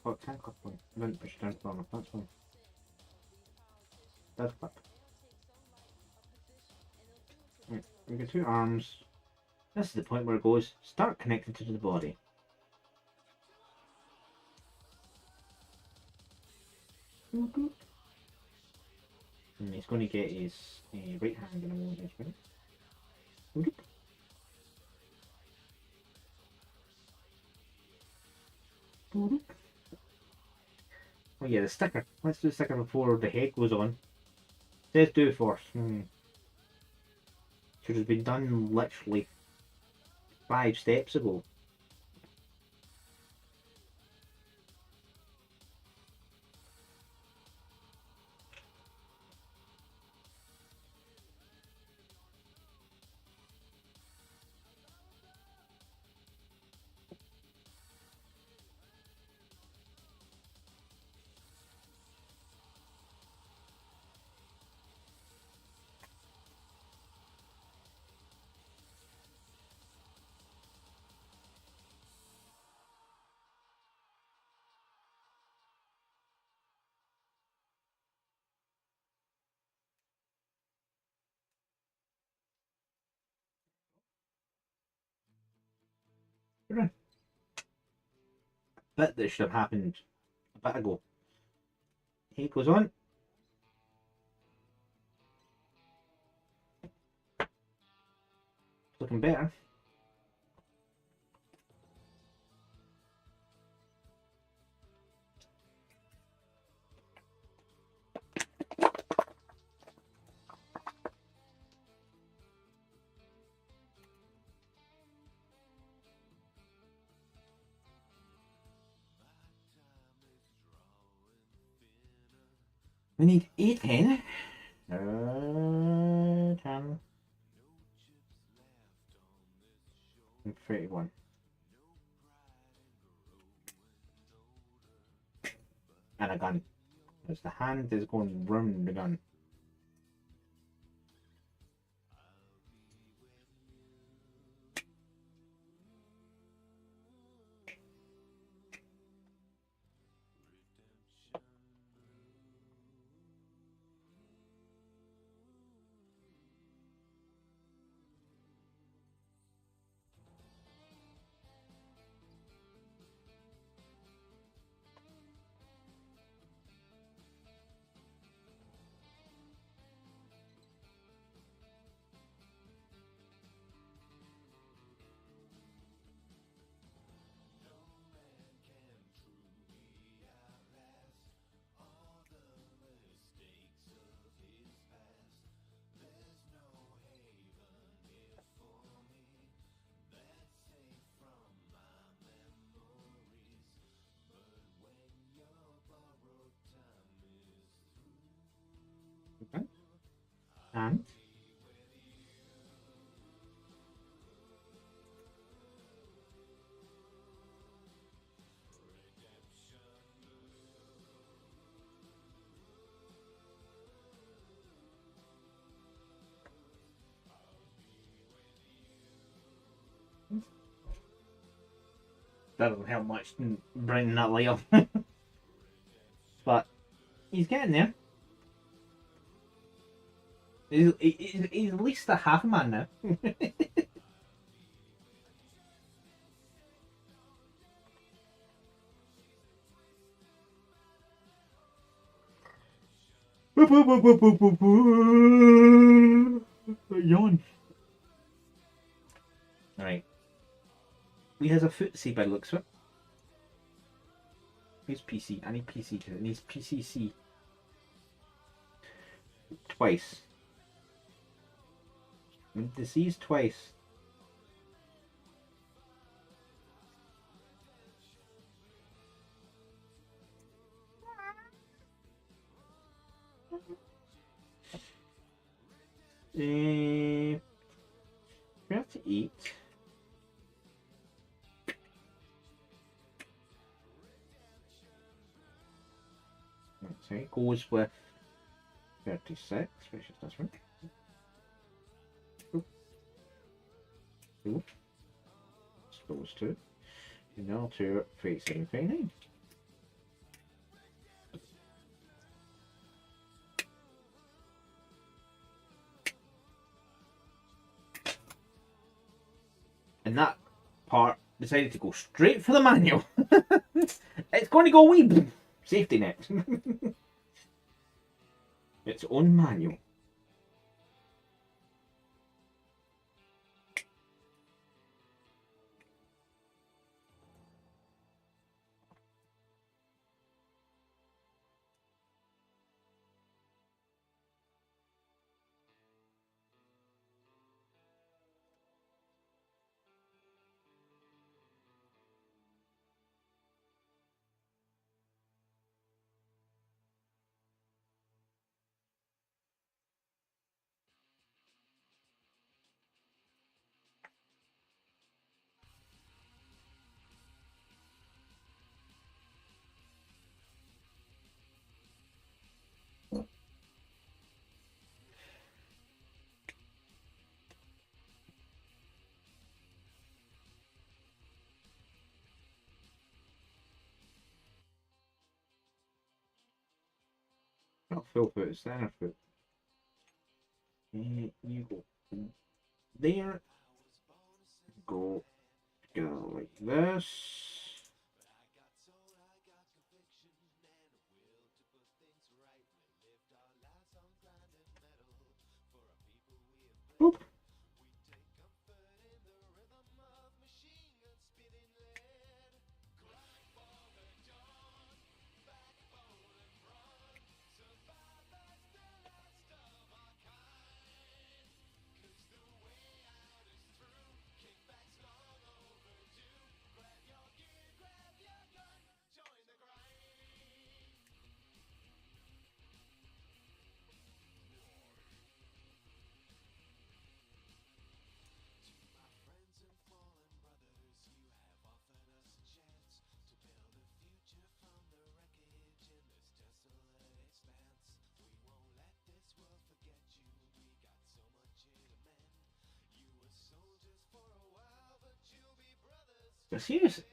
Oh, can clip one. I didn't push it down far enough, that's fine. Does clip. Right, we got two arms. This is the point where it goes, start connecting to the body. And he's going to get his right hand in a moment, I think. Oh yeah, the sticker. Let's do the sticker before the head goes on. Let's do it first. Should have been done literally 5 steps ago. Bit that should have happened a bit ago. Head goes on. It's looking better. We need 8 10. 10. And 31. And a gun. Because the hand is going round the gun. Okay. And that doesn't help much in bringing that light up. But he's getting there. He's at least a half a man now. Yawn. Alright. He has a footsie by the looks of it. Here's PC. I need PC because it needs PCC. Twice. The C's twice. We have to eat. So it goes with 36, which is this one. Ooh. Those two. And now to 37, 39. and that part decided to go straight for the manual. It's going to go wee safety net. Its own manual. Not full foot, it's center foot. You go there. Go like this. Boop.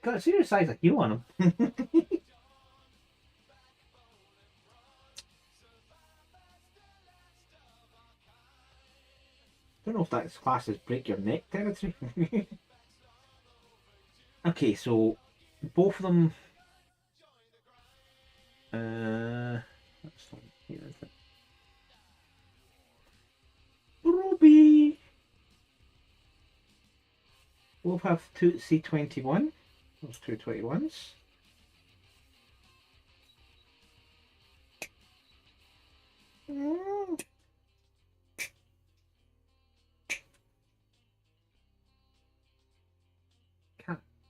Got a serious size of heel on him. Don't know if that's classed as break your neck territory. Okay, so both of them. That's not here, is it? Ruby. Both have two C21. Those two 21s.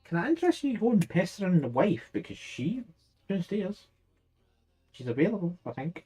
Can I interest you go and pestering the wife because she downstairs? She's available, I think.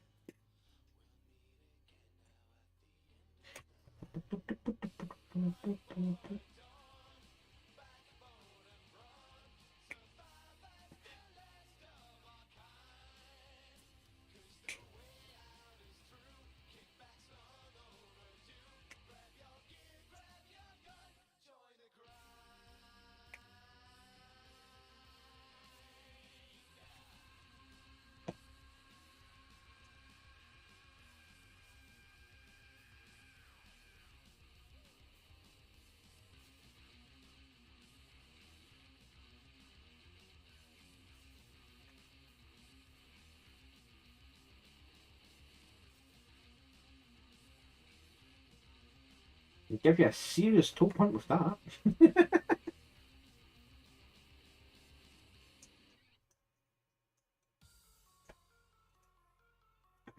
Give you a serious toe point with that. If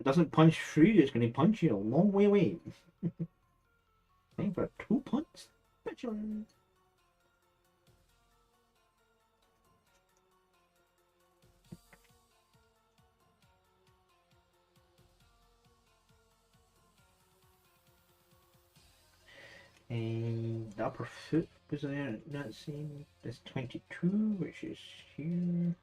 it doesn't punch through, it's going to punch you a long way away. Time for 2 punts. And the upper foot was there, not seen. There's 22, which is here.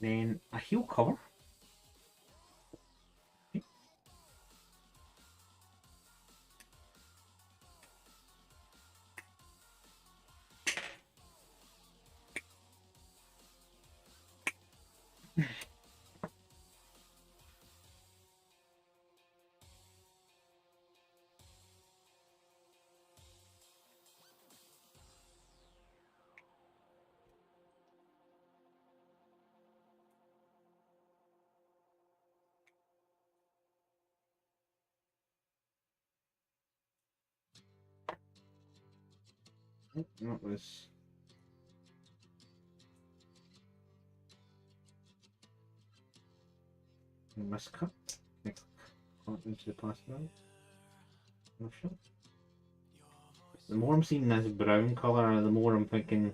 Then a heel cover. That was miscut. Next, into the plastic bag. The more I'm seeing this brown colour, the more I'm thinking,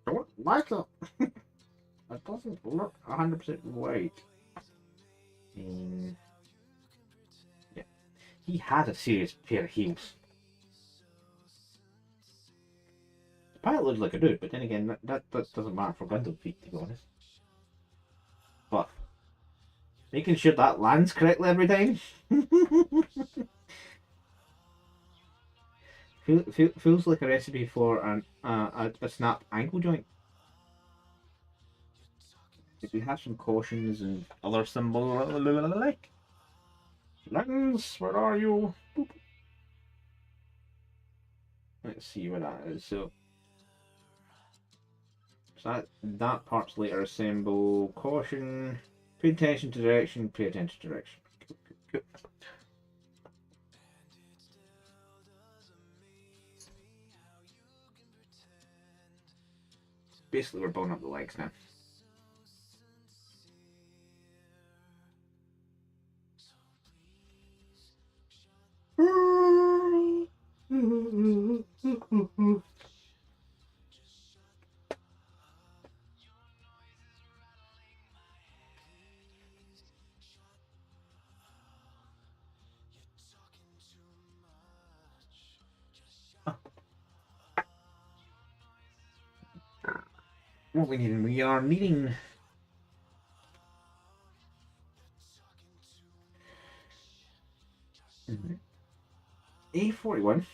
don't like it. It doesn't look 100% right. Yeah, he has a serious pair of heels. The pilot looks like a dude, but then again, that doesn't matter for Gundam feet, to be honest. But making sure that lands correctly every time. Feels like a recipe for a snap ankle joint. If we have some cautions and other symbols, like Lens, where are you? Boop. Let's see where that is. So that part's later assemble. Caution. Pay attention to direction. Pay attention to direction. Cool. Basically, we're bowing up the legs now. What we are needing A41.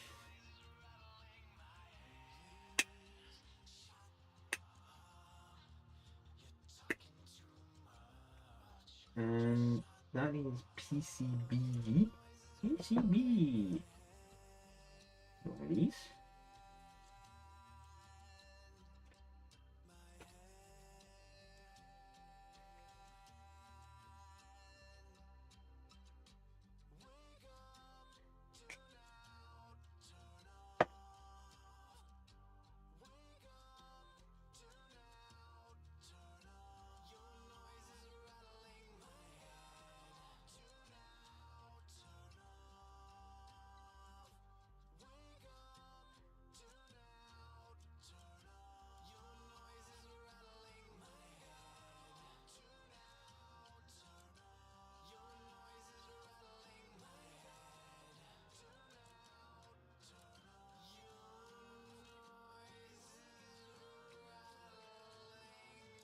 And that is PCB. PCB. One of these.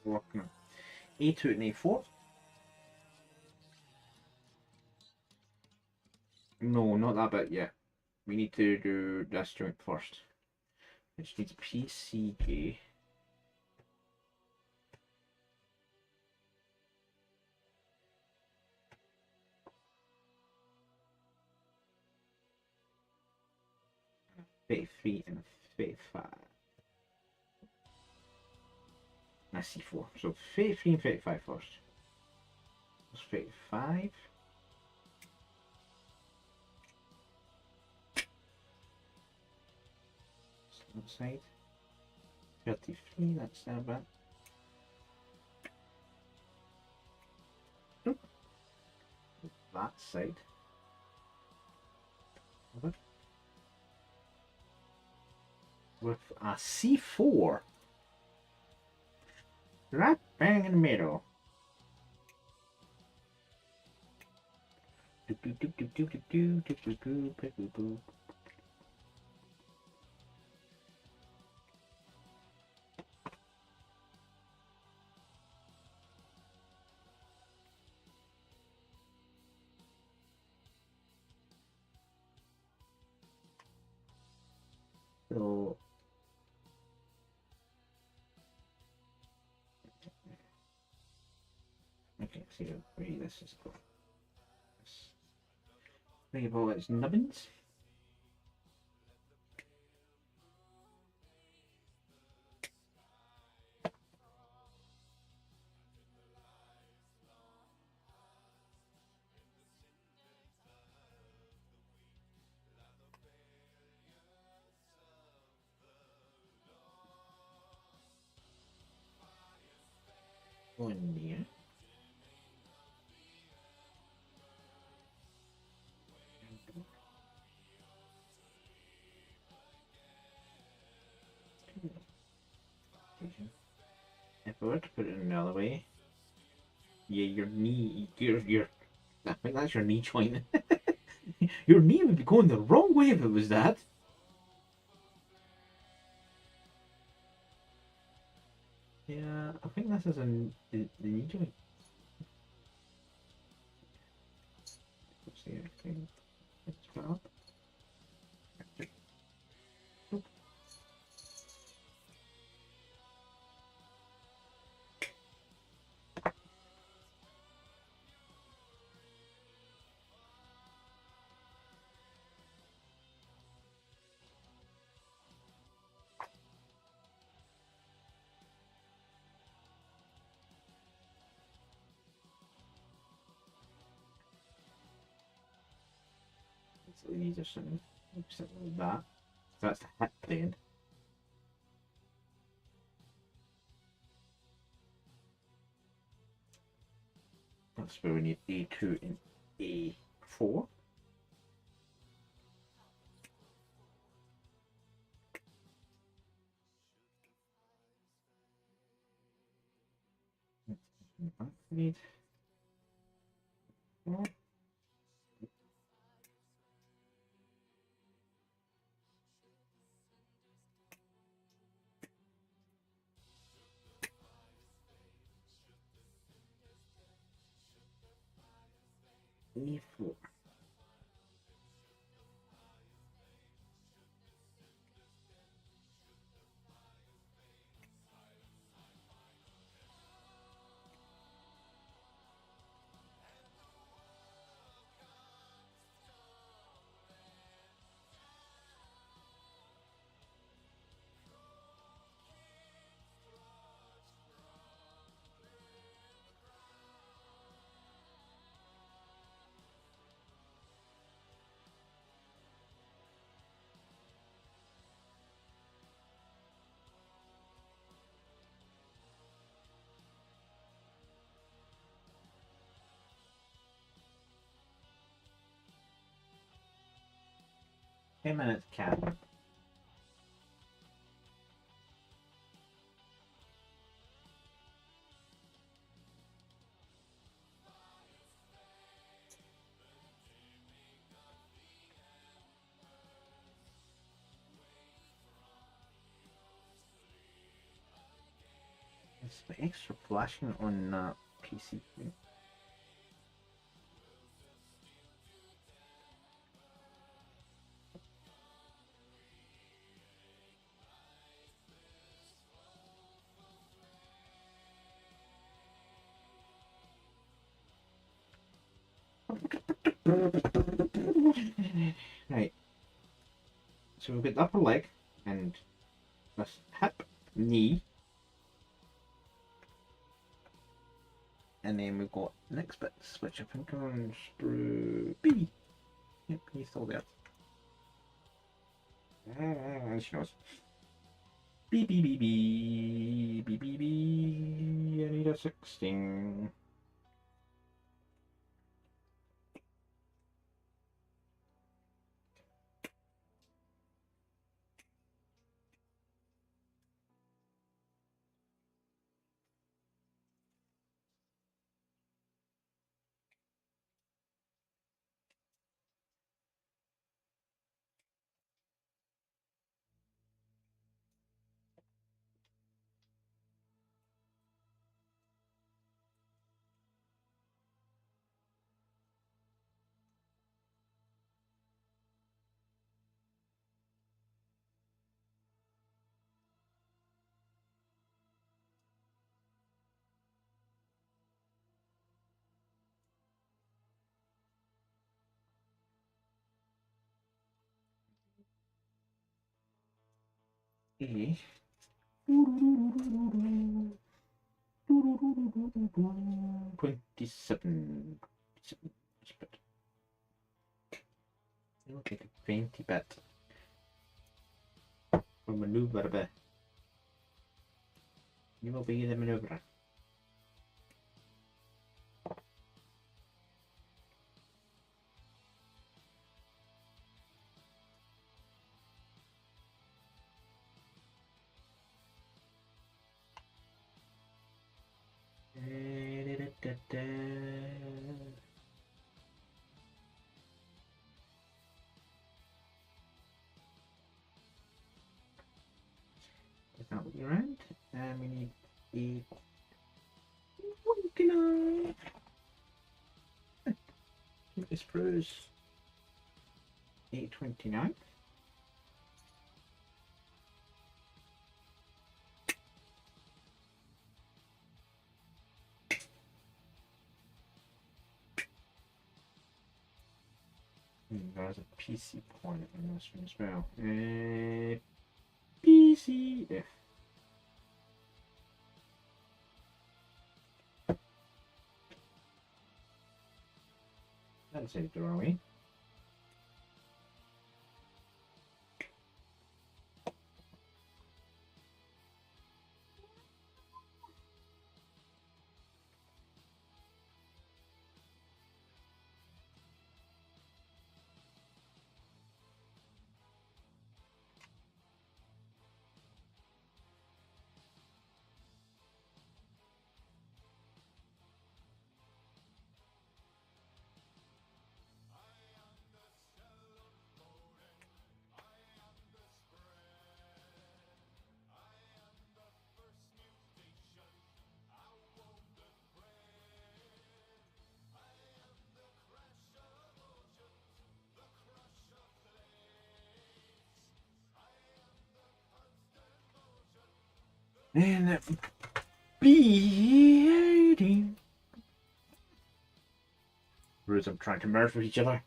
Working on A2 and A4. No, not that bit yet. We need to do this joint first. Which needs PCB. $33 and $35. That's C4. So $33 and $35 first. That's $35. Side. 33, that's that bit. Nope. That side. With a C4. Right bang in the middle. Okay, see where this is going. Think of all its nubbins. One here. If I were to put it in another way, yeah, your knee, I think that's your knee joint. Your knee would be going the wrong way if it was that. Yeah, I think this is the knee joint. Let's see, I think it's put up. So the knees are something like that. So that's the hip plane. That's where we need A2 and A4. Need four. E4. Ten minutes cap. It's the extra flashing on PC. Right. So we've got the upper leg and this hip, knee, and then we've got next bits, which I think are on sprue B. Yep, he's still there. And she knows. B B B B B B B. I need a 16. A 27. Okay, 20 bit for maneuver. You will be the maneuver. That's not what you're around. And we need a 29. This proves 829. There's a PC point in this one as well. PCF. That's it, are we? And beating. Rules of trying to merge with each other.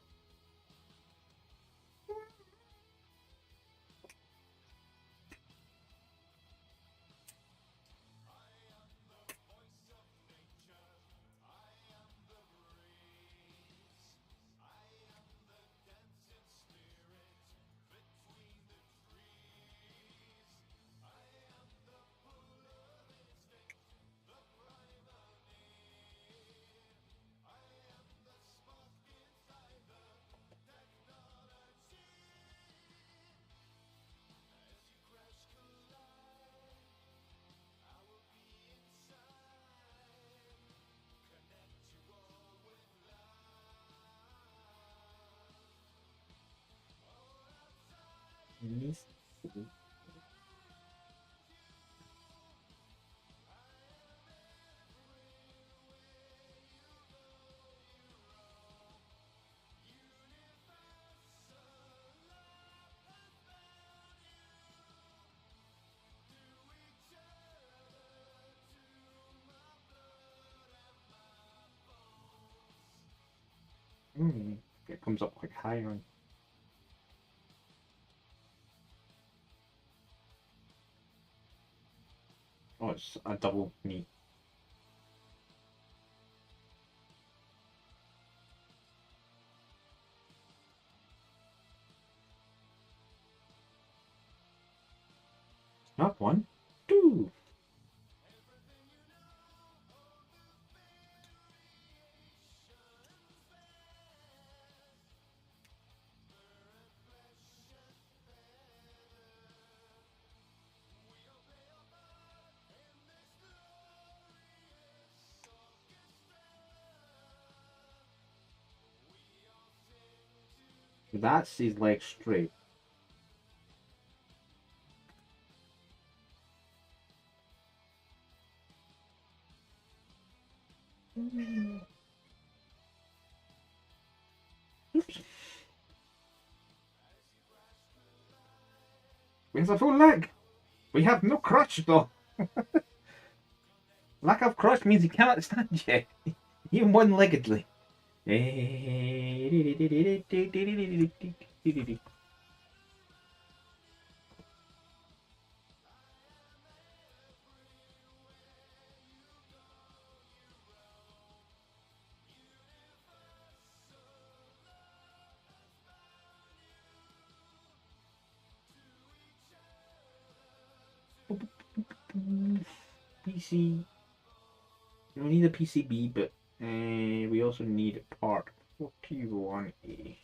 It comes up quite high on. Oh, it's a double knee. Not one, two. That's his leg straight. Oops. We have a full leg. We have no crutch though. Lack of crutch means he cannot stand yet, even one-leggedly. PC. We need a PCB, but we also need part 41A.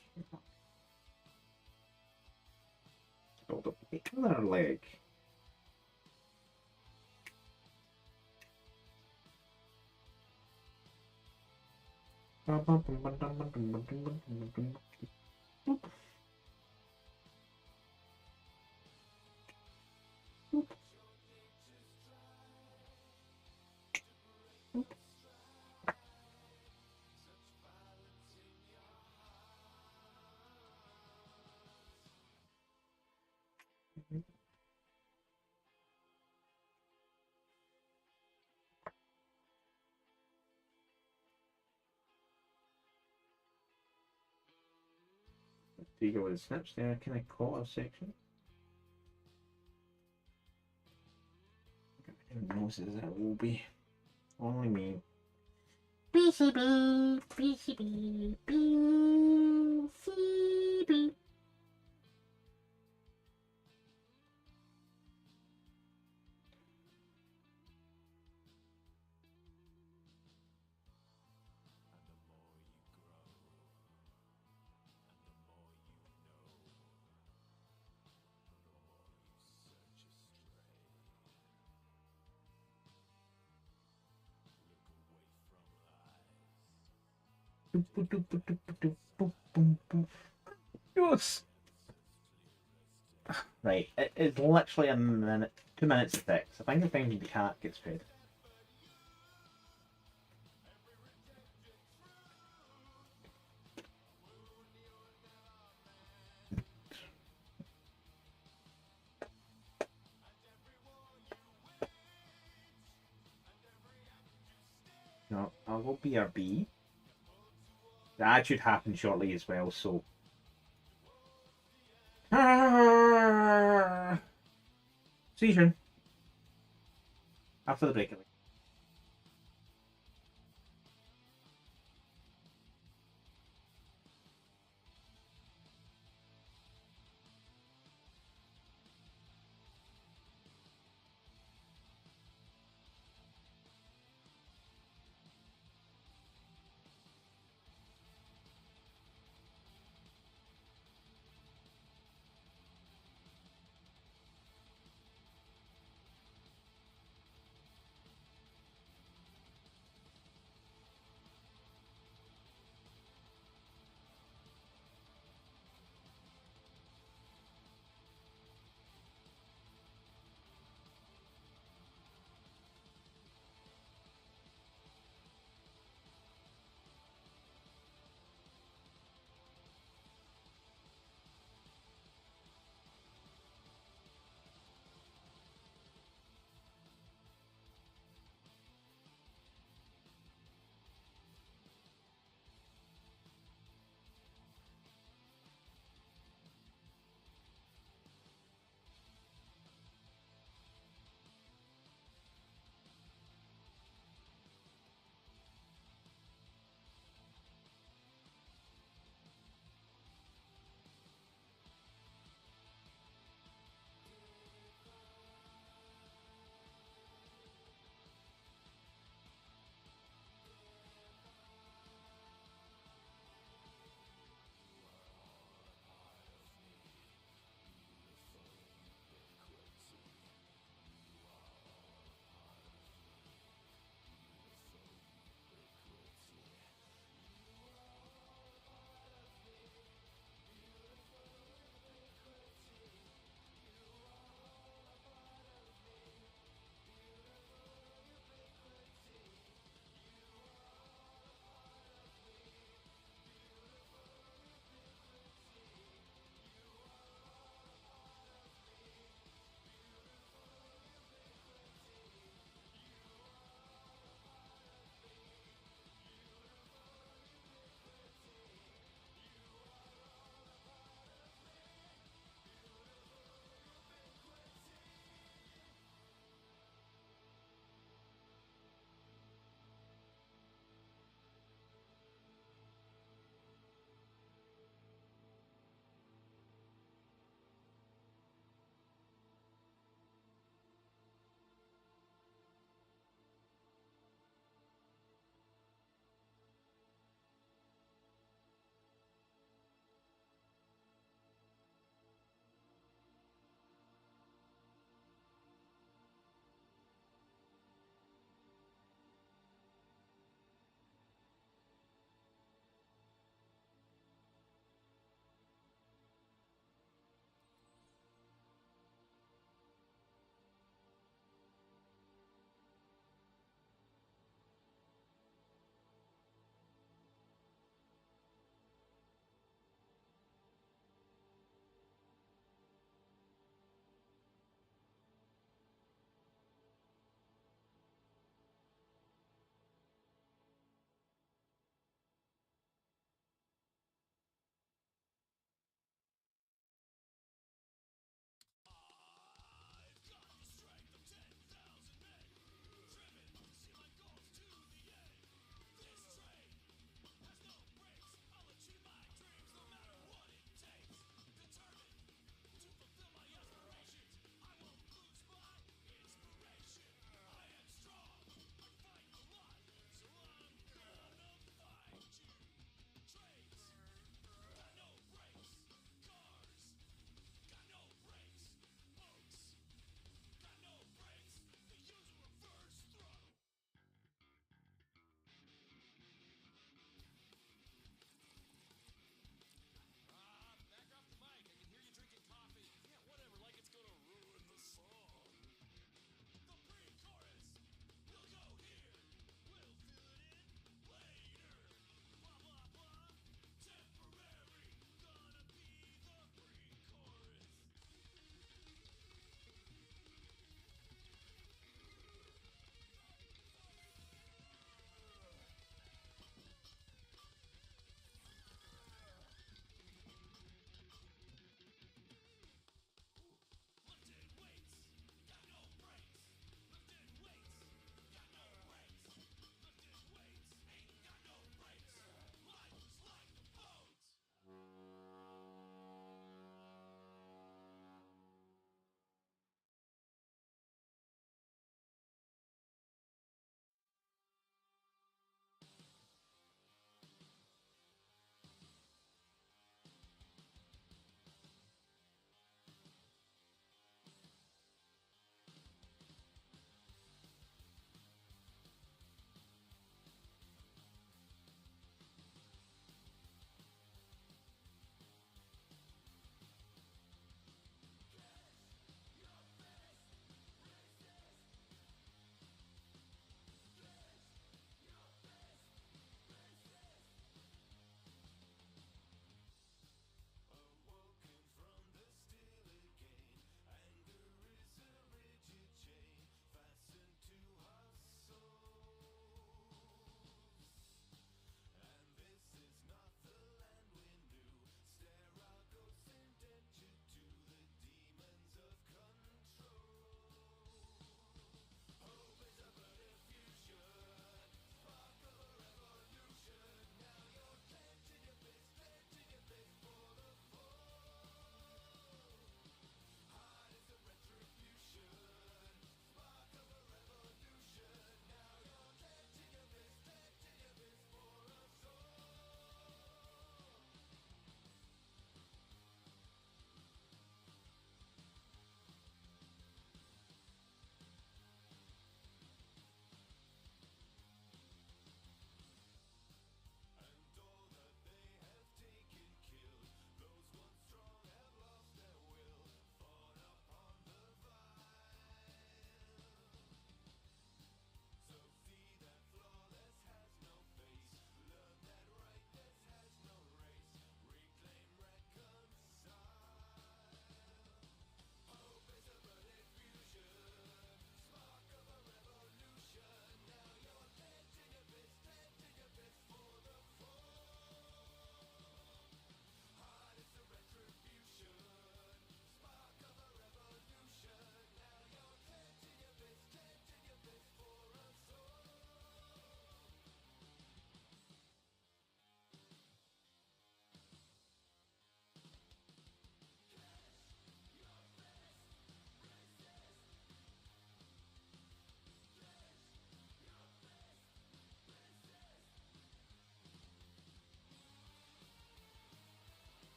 Build up another leg. Do you go with the snips there? Can I call a section? Who knows that will be? Only me. PCB, PCB, PCB. Yes. Right, it's literally a minute, 2 minutes to fix. I think the thing the cat gets fed. No, I'll go BRB. That should happen shortly as well, so. See you soon. After the break.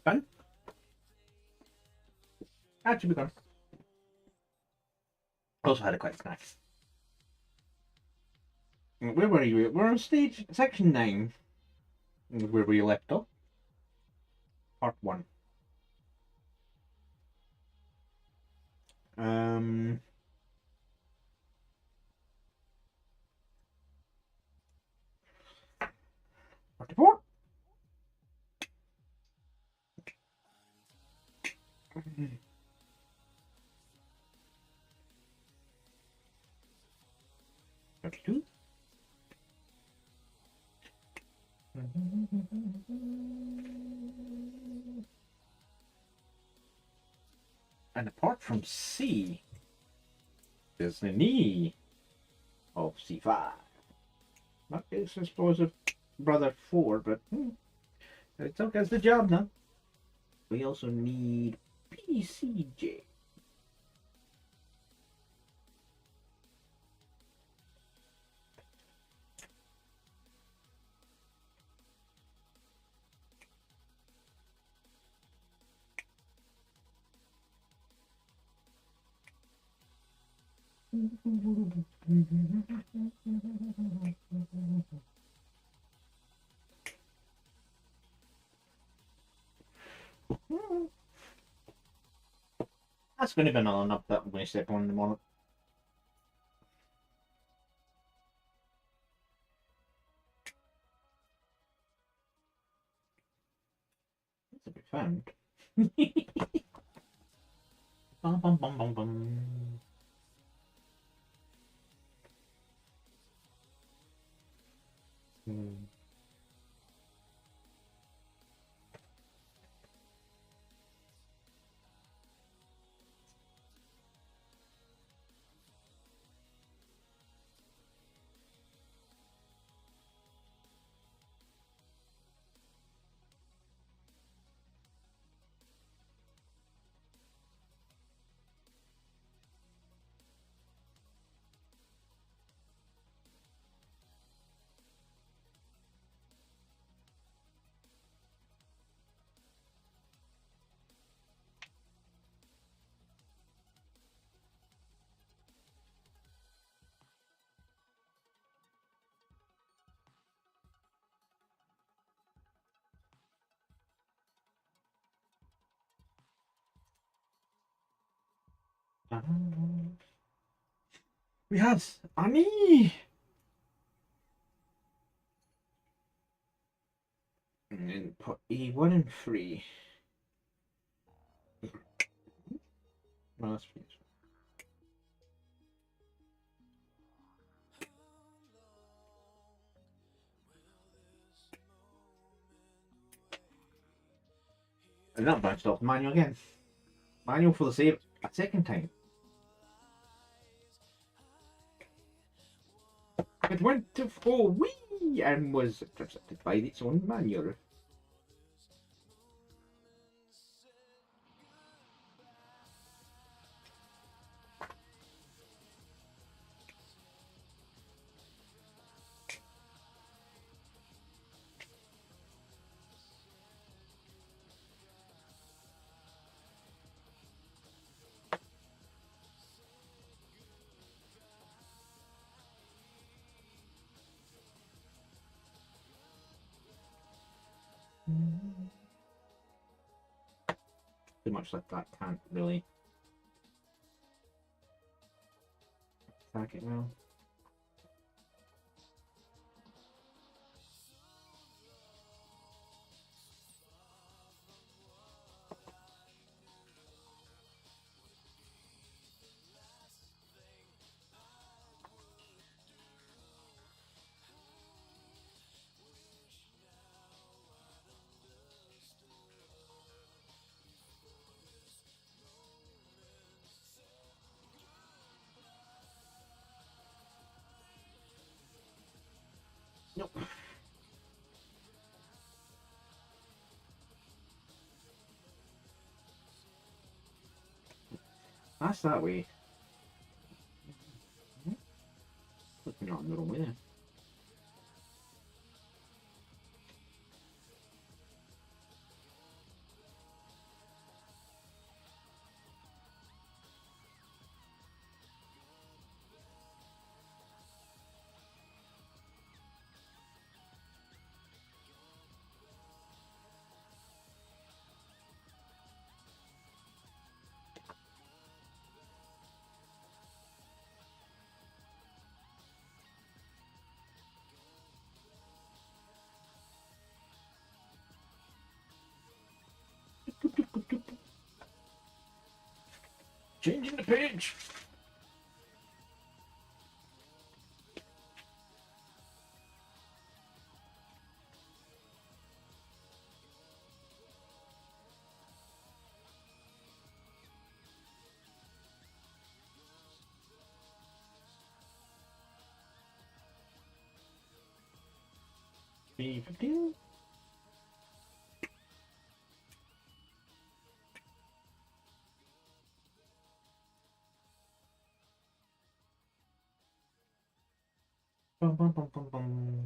Done. That should be done. Also had a quick snack. Where were you? We're on stage section 9. Where we left off. Part 1. Um. 44. Two. And apart from C, there's the knee of C5. That is, I suppose, a brother 4, but it still gets the job now. We also need PCJ. That's going to be another nub that I'm going to step on in the morning. That's a bit found. Bum, bum, bum, bum, bum. We have Annie. And then put E1 and 3. Well, that's fine. And that bounced off manual again. Manual for the save a second time. It went to 4 wee and was intercepted by its own manual. Too much like that can't really attack it well. Nope. That's that way. Looking not in the wrong way there. Changing the page. B15. Bum, bum, bum, bum, bum.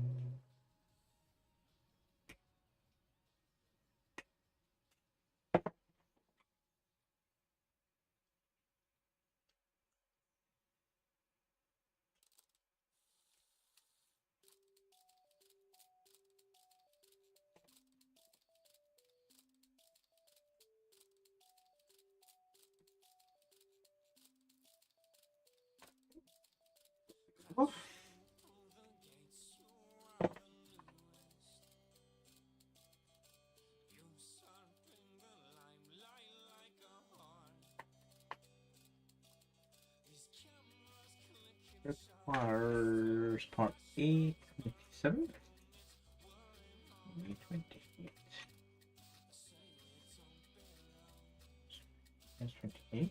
Oh. Requires part A27. A28. That's 28.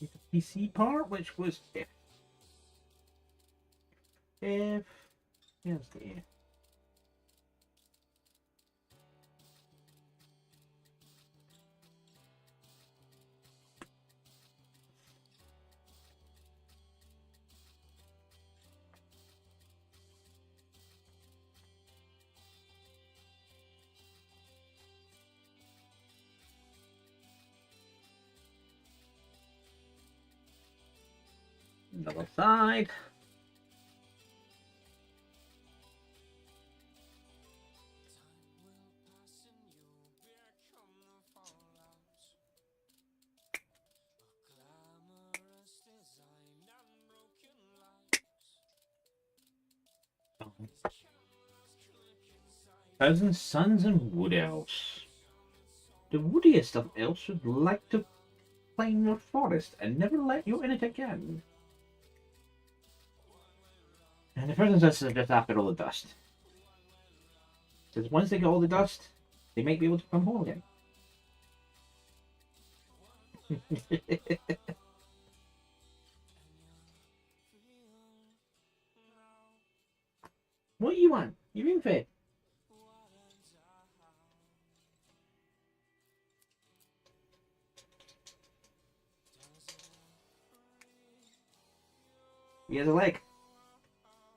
The PC part, which was F. Here's the F. Double side. Thousand Suns and Wood Elves. The woodiest of elves would like to claim your forest and never let you in it again. And the person says they're just after all the dust. Because once they get all the dust, they might be able to come home again. What do you want? You're in fit. He has a leg.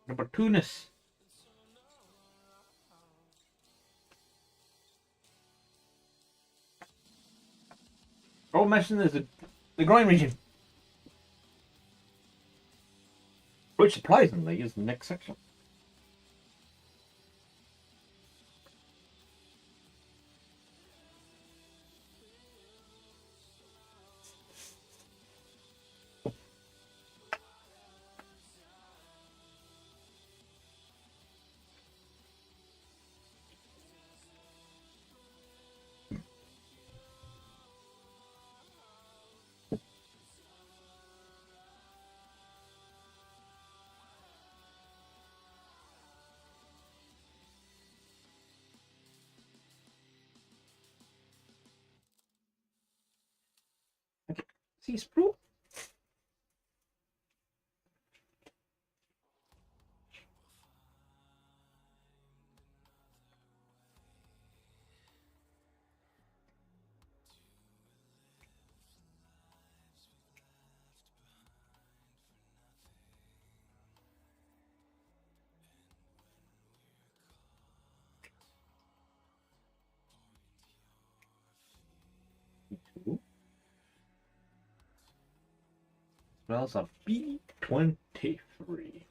An opportunist. All mentioned is the groin region. Which surprisingly is the next section. Axis Pro. Smells of B-23.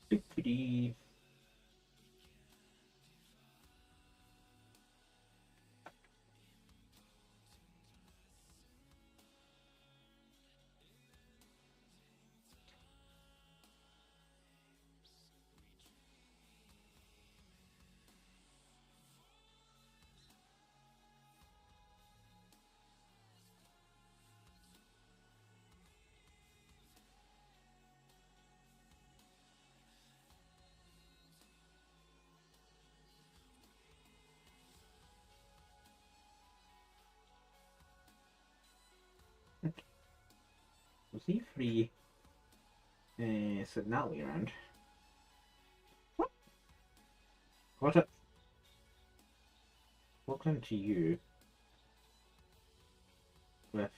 Doopity. Was he free? Sitting that way around. What? What up? Walked into you with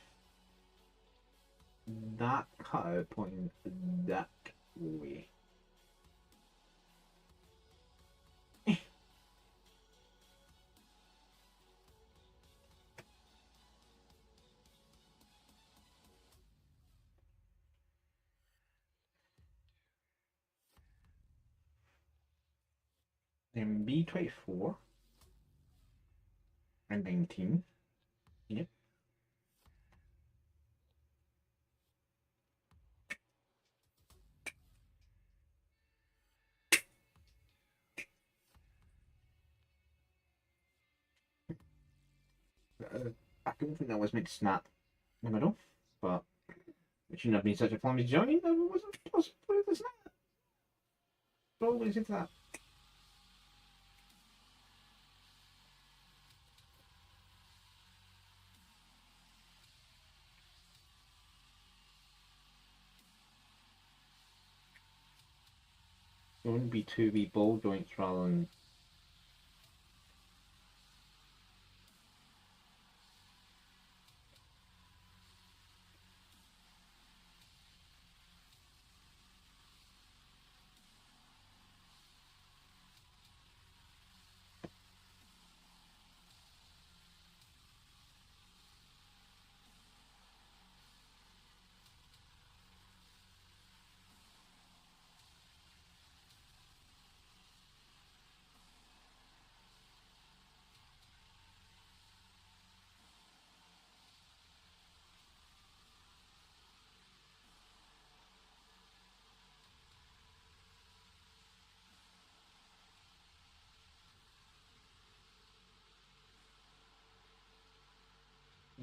that cutout pointing that way. Then B-24 and 19. Yep. I don't think that was meant to snap in the middle, but it shouldn't have been such a clumsy joint. It wasn't possible to snap. Always into that. It wouldn't be two wee ball joints rather than.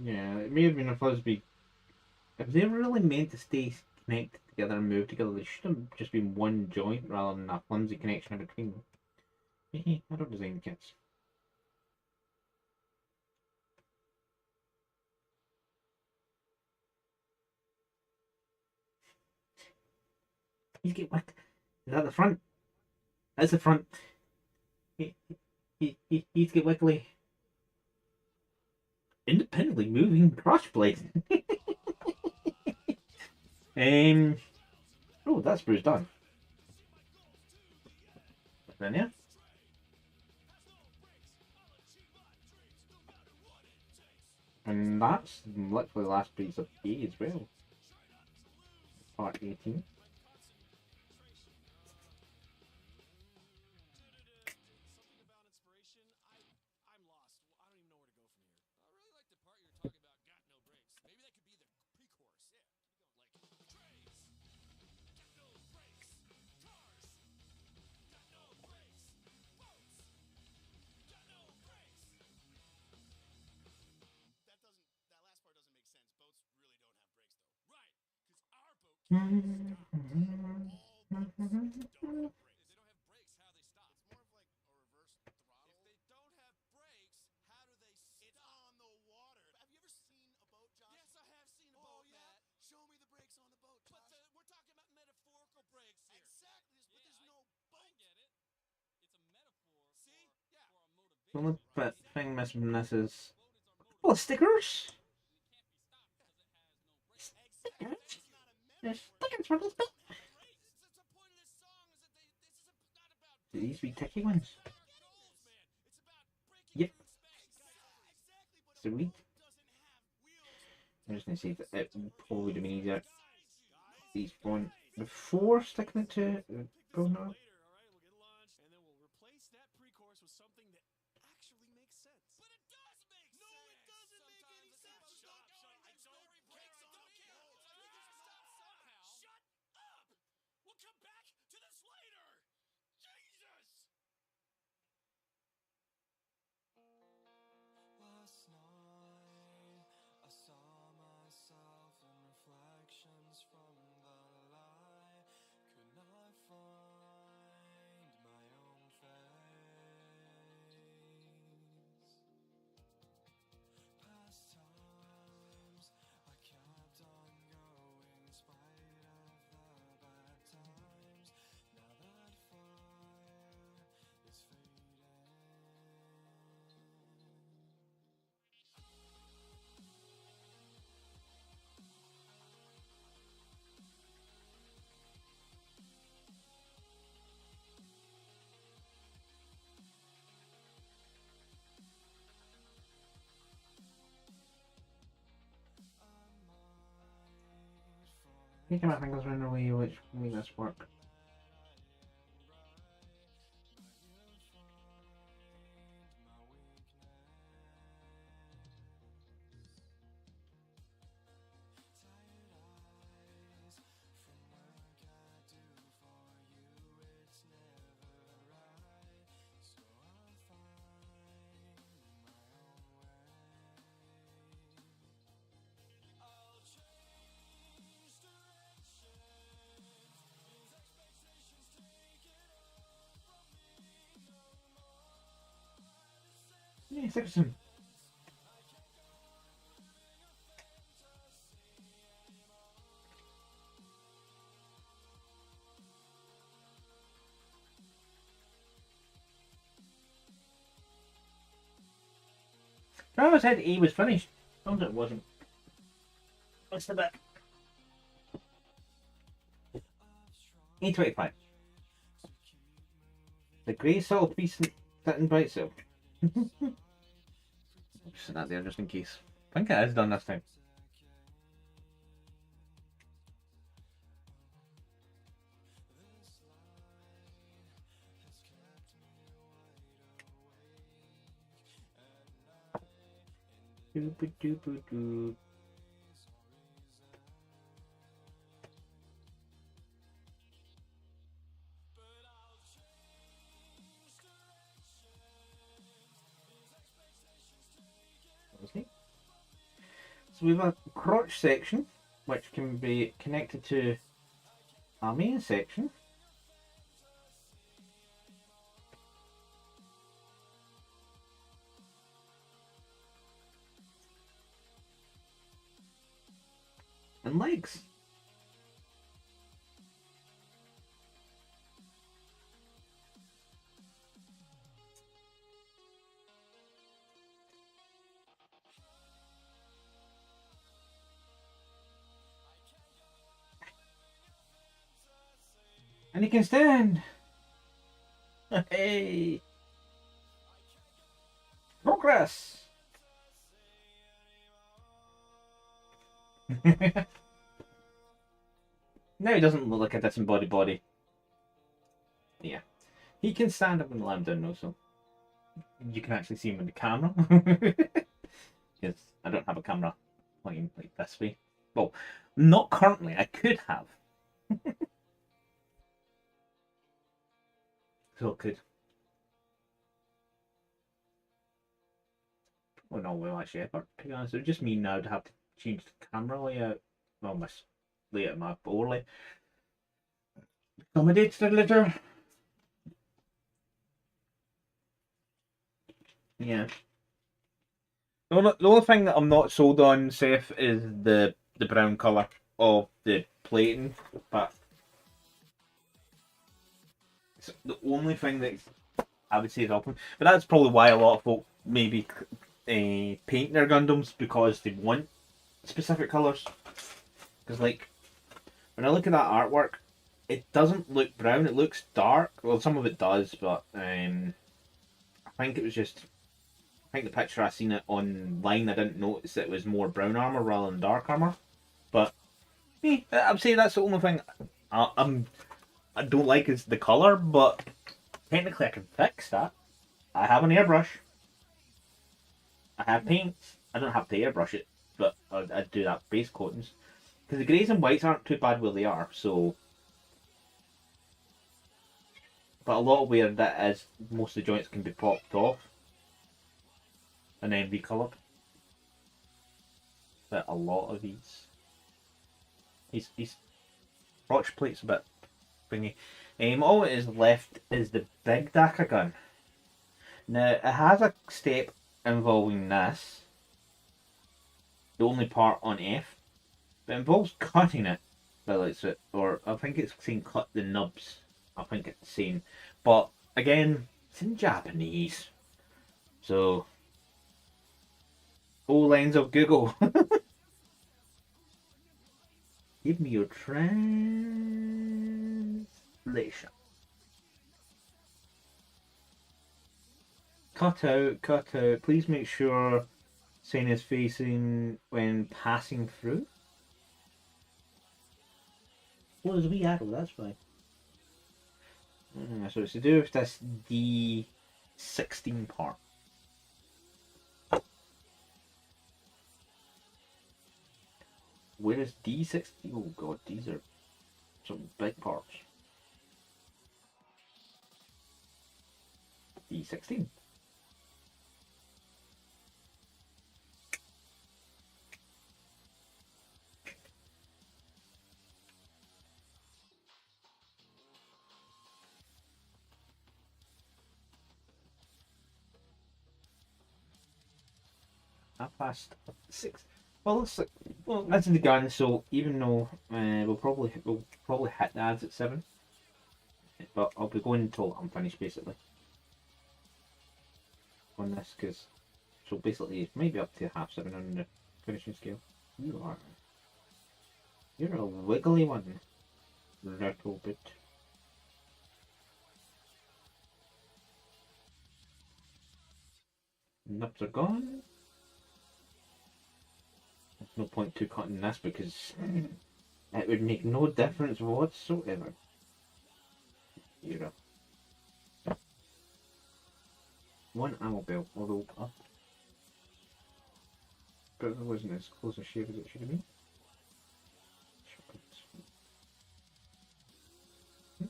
Yeah, it may have been a fuzzy. If they were really meant to stay connected together and move together, they should have just been one joint rather than a flimsy connection in between them. I don't design kits. He's get whacked. Is that the front? That's the front. He's get wiggly. Independently moving brush blade. Oh, that's Bruce done. Then yeah. And that's literally the last piece of A as well. Part 18. The only thing missing from this is stickers. Stickers. There's stickers for this bit. Do these be ticky ones? Yep. Sweet. I'm just gonna see if it probably would have been easier. These one before sticking it to go now. Making my fingers run away, which will make this work. Yeah, 6. I always said E was finished. Turns out it wasn't. What's the bit? E25. The grey salt piece sitting bright silk. Just that there just in case. I think it is done this time. Doop doop doop. Okay. So we have a crotch section, which can be connected to our main section. And legs. And he can stand. Hey. Progress. Now he doesn't look like a disembodied body. Yeah. He can stand up and lie down though, so you can actually see him in the camera. Because I don't have a camera pointing like this way. Well, not currently. I could have. So it could. Oh no, well actually, to be honest, it would just mean now to have to change the camera layout. Well, miss. later in my overlay. Accommodates the litter. Yeah. The only thing that I'm not sold on, Seth, is the brown colour of the plating. But it's the only thing that I would say is open. But that's probably why a lot of folk maybe paint their Gundams, because they want specific colours. Because like when I look at that artwork, it doesn't look brown. It looks dark. Well, some of it does, but I think it was just. I think the picture I seen it online, I didn't notice that it was more brown armor rather than dark armor. But I'm saying that's the only thing I don't like is the color. But technically, I can fix that. I have an airbrush. I have paint. I don't have to airbrush it, but I'd do that base coatings because the greys and whites aren't too bad where they are. So, but a lot of where that is, most of the joints can be popped off and then recoloured. But a lot of these crotch plates a bit thingy. All it is left is the big Daka gun. Now it has a step involving this, the only part on F, but it involves cutting it. Or I think it's saying cut the nubs. I think it's saying, but again, it's in Japanese, so all lines of Google. Give me your translation. Cut out, cut out. Please make sure sign is facing when passing through. Well, there's a wee arrow, that's fine. So it's to do with this D16 part. Where is D16? Oh god, these are some big parts. D16. Past 6. Well, this is the gun. So even though we'll probably hit the ads at 7, but I'll be going until I'm finished basically on this, because so basically maybe up to half 7 on the finishing scale. You're a wiggly one, little bit. Nubs are gone. There's no point to cutting this because it would make no difference whatsoever. You're a one ammo belt, although up. But it wasn't as close a shave as it should have been.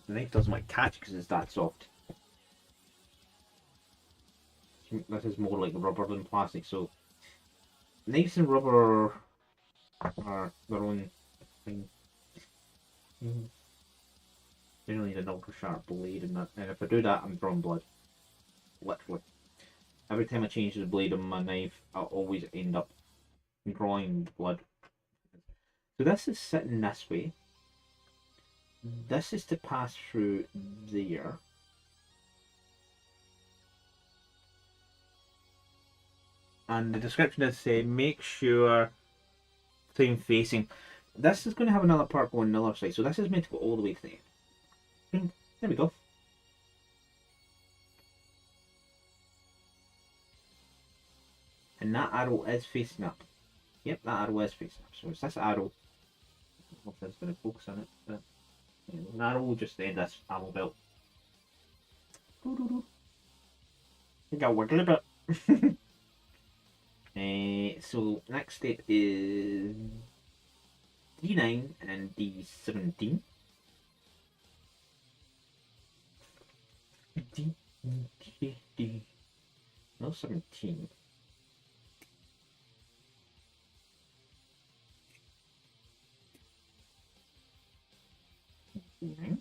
The knife doesn't like catch because it's that soft. This is more like rubber than plastic, so knives and rubber are their own thing. You really need an ultra sharp blade in that, and if I do that, I'm drawing blood. Literally. Every time I change the blade on my knife, I'll always end up drawing blood. So this is sitting this way. This is to pass through there. And the description does say, make sure same facing. This is going to have another part going on the other side, so this is meant to go all the way to the end. There we go. And that arrow is facing up. Yep, that arrow is facing up. So it's this arrow. I don't know if that's going to focus on it, but an arrow will just end this ammo belt. I think I'll wiggle a bit. So next step is D9 and D17. No, 17. Nine.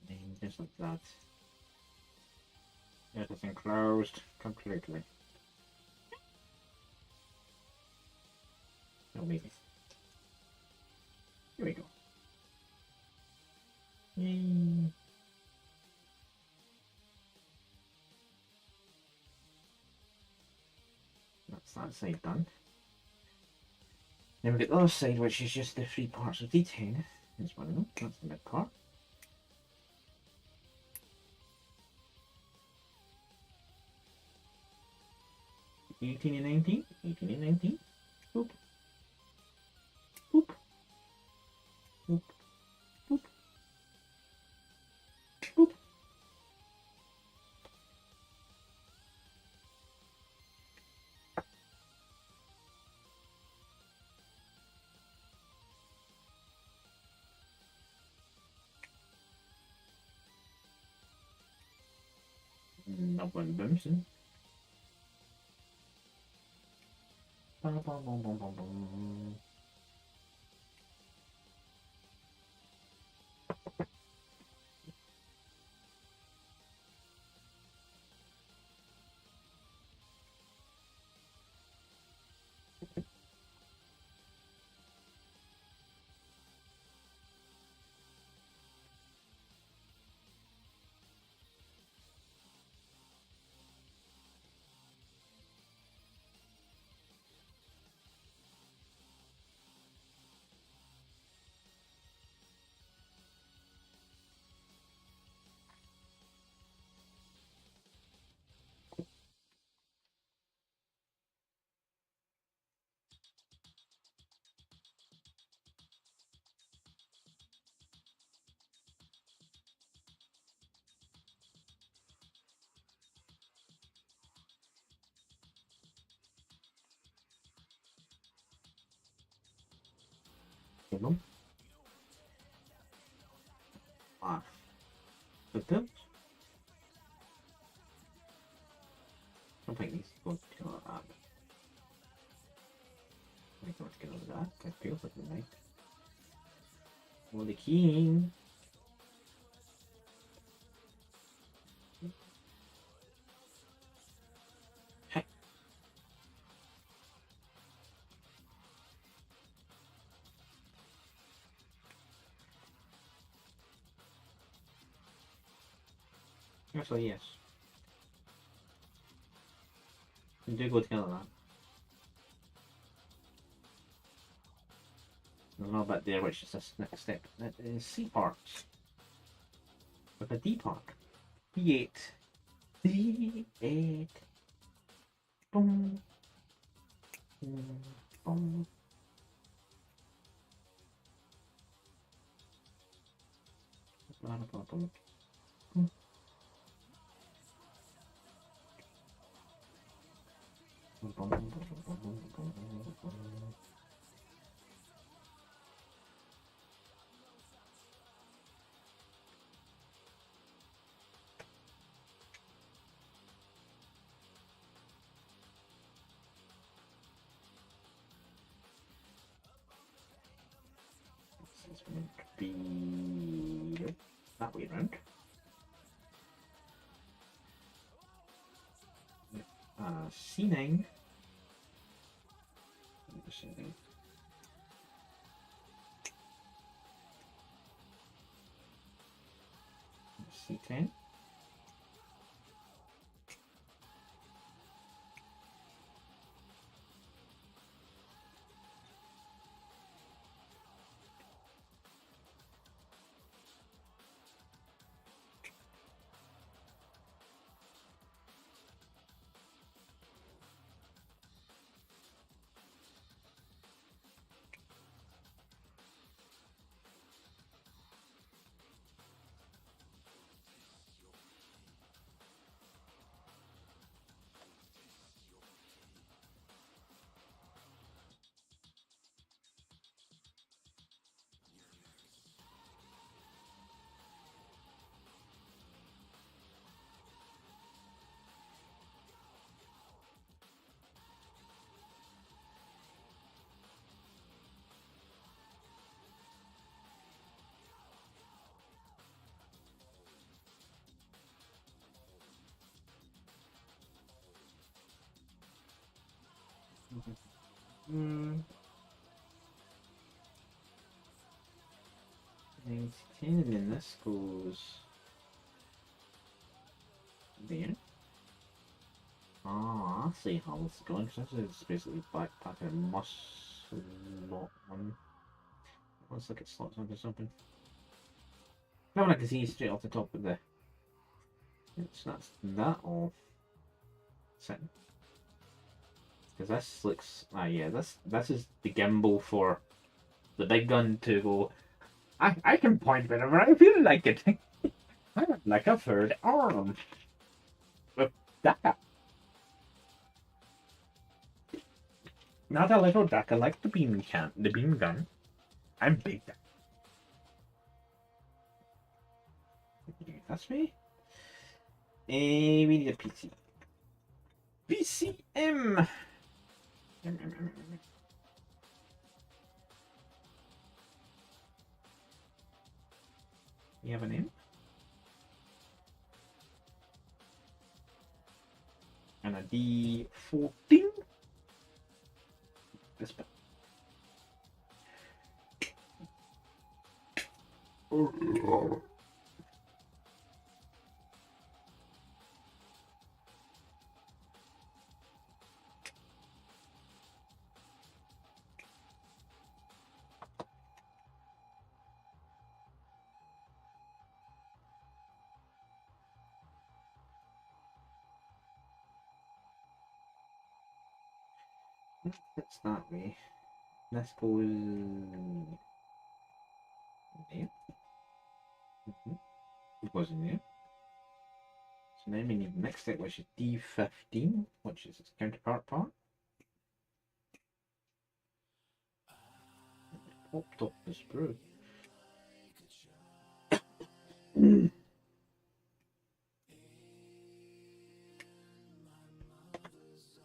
And just like that. Everything closed completely. Oh, maybe. Here we go. Yay. That's that side done. Then we get the other side, which is just the 3 parts of D10. There's one of them. That's the mid part. Eighteen and 19. 18 and 19. Boop. Boop. Boop. Boop. Boop. Not one bouncing. Bum, bum, bum, bum, bum, bum. Kill them. Off. The tilt. I don't think these go to that. I think let's get over that. That feels like the night. Well, the king. Hey. Actually, yes. We do go together that. There's a little bit there, which is this next step. That is C parts. With a D part. D8. D8. Boom. Boom. Boom. Blah, blah, blah, blah. This is meant to be that way around. C9. C10. Hmm. And then this goes there. Ah, I see how this is going. This is basically backpacking muscle lot one. Looks like it slots onto something. No one I can see straight off the top of the. That's that all. Sitting. Because this looks. Ah, yeah, this is the gimbal for the big gun to go. I can point whenever I feel like it. I'm like a third arm. With that. Not a little duck. I like the beam gun. I'm big duck. That's me. We need a PC. PCM. You have a name? And a D14. This bit. That's that way. This goes there. It goes in there. So then we need the next step, which is D15, which is its counterpart part. Popped up the sprue.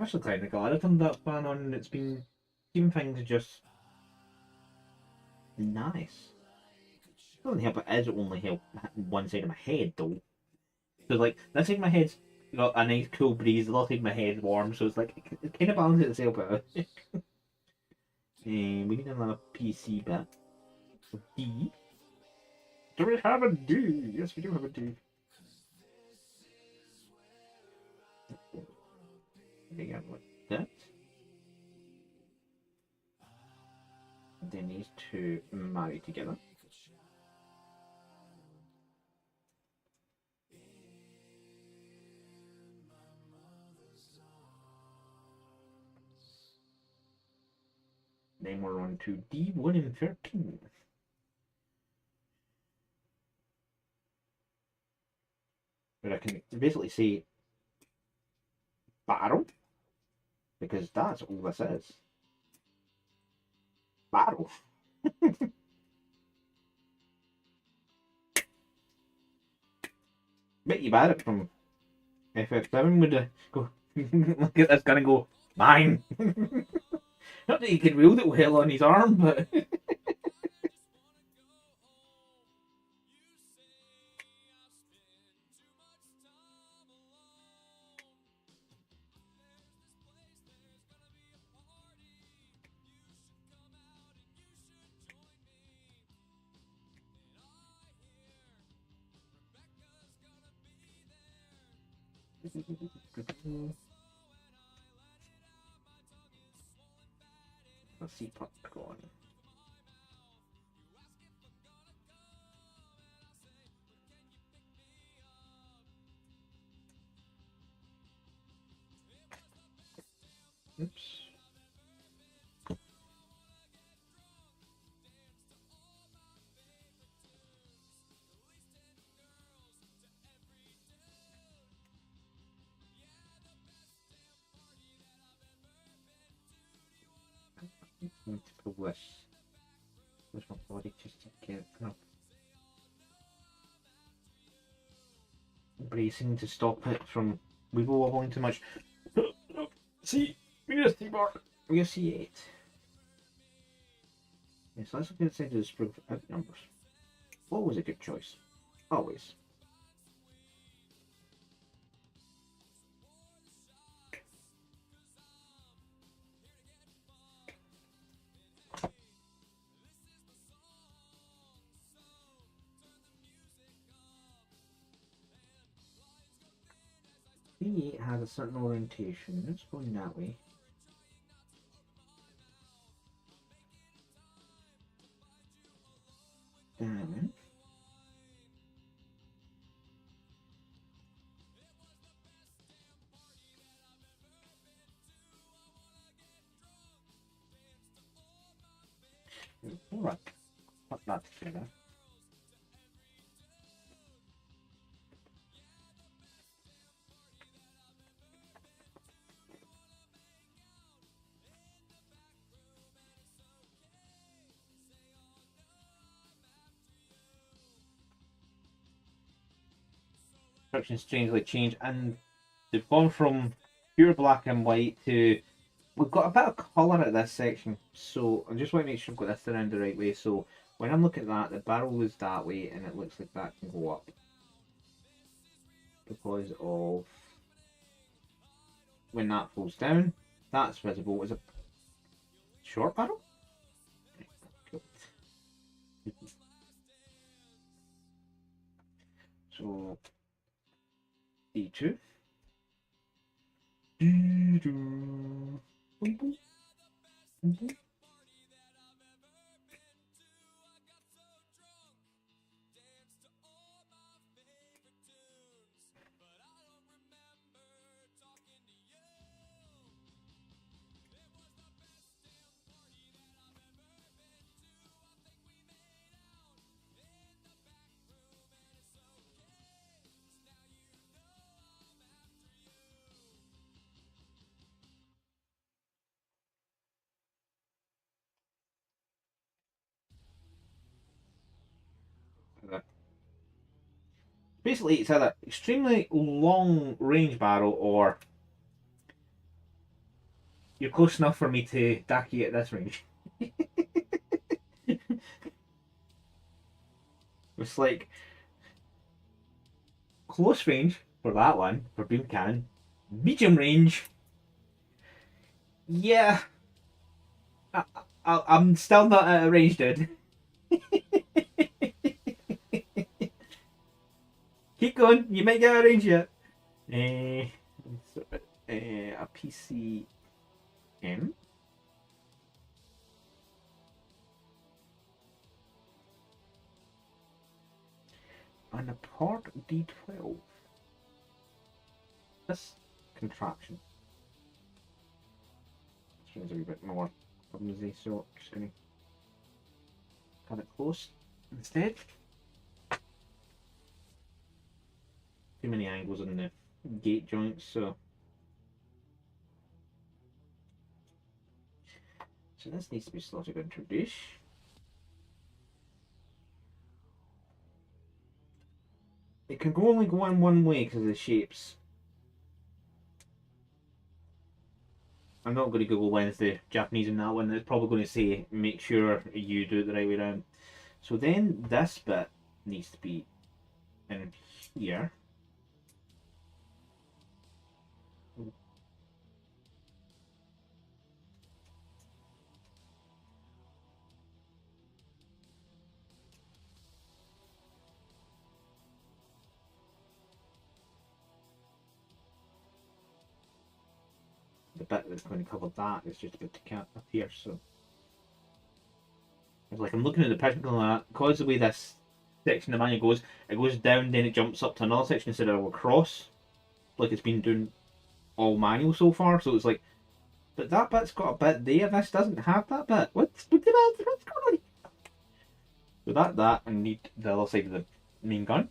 Actually, technical. I turned that fan on and it's been keeping things just nice. Doesn't help it is only help one side of my head though. So like that side of my head's got a nice cool breeze, the other side of my head's warm, so it's like it kind of balances itself out. And we need another PC bit. D. Do we have a D? Yes, we do have a D. They got like that. They need to marry together. Then we're on to D1 and 13. But I can basically say battle, because that's all this is. Battle. Bet you bad it from FF7 would go look at this gun and go, mine. Not that he could wield it well on his arm, but Let's see pop going. Oops. Need to pull this. Where's my body just to get up? Bracing to stop it from wiggle wobbling too much. See, we need a C-bar. We have C8. Yes, let's look inside the spring out numbers. Always a good choice. Always. B8 has a certain orientation. It's going that way. Damn. Alright. Put that together. Instructions strangely change, and they've gone from pure black and white to we've got a bit of colour at this section, so I just want to make sure I've got this around the right way. So when I'm looking at that, the barrel is that way, and it looks like that can go up because of when that falls down, that's visible as a short barrel. So D2. Basically, it's either extremely long range barrel or you're close enough for me to Daki at this range. It's like close range for that one, for beam cannon. Medium range. Yeah. I'm still not at a range, dude. Keep going, you might get a range yet. A PCM. And a port D12. This contraption. This one's a wee bit more clumsy, so I'm just going to cut it close instead. Too many angles in the gate joints, so this needs to be slotted into a dish. It can only go in one way because of the shapes. I'm not going to Google when's the Japanese in that one. It's probably going to say make sure you do it the right way around. So then this bit needs to be in here. the bit that's going to cover that is just about to cap up here. So it's like I'm looking at the picture going like that, because the way this section of the manual goes, it goes down, then it jumps up to another section instead of across, like it's been doing all manual so far. So it's like, but that bit's got a bit there, this doesn't have that bit. What's going on? So that, and need the other side of the main gun.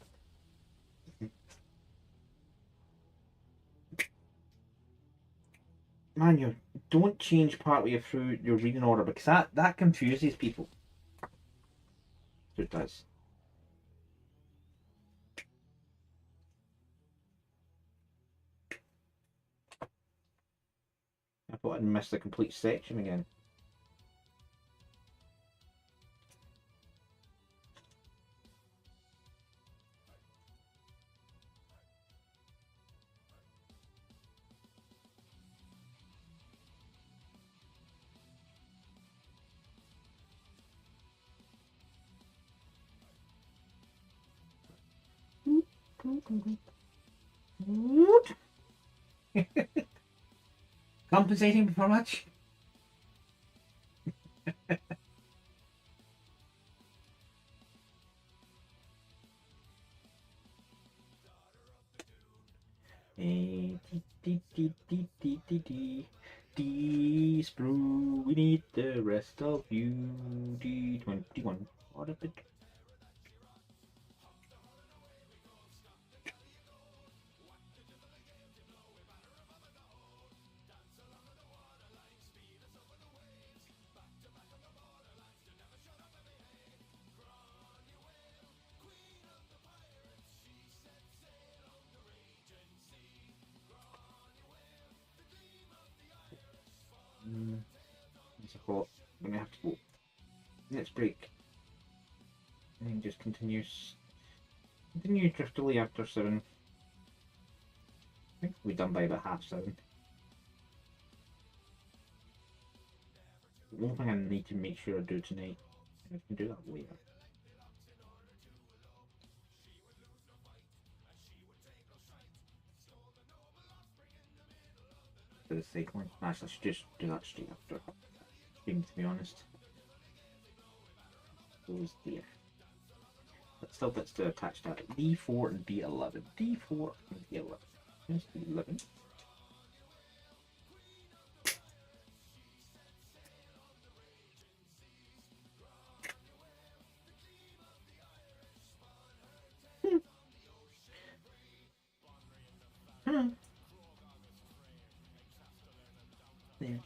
Man, you don't change partway through your reading order, because that confuses people. So it does. I thought I'd missed a complete section again. Compensating for much? D sprue, we need the rest of you. D21. What a bit. It's a hot. I'm gonna have to go. Let's break. And then just continues. Continue driftily after 7. I think we'll be done by about 7:30. The one thing I need to make sure I do tonight, and I can do that later. To the cycling. Actually, I should just do that straight after stream, to be honest. Goes there. But still bits to attach that. D4 and D11. D4 and D11. Here's D11. There,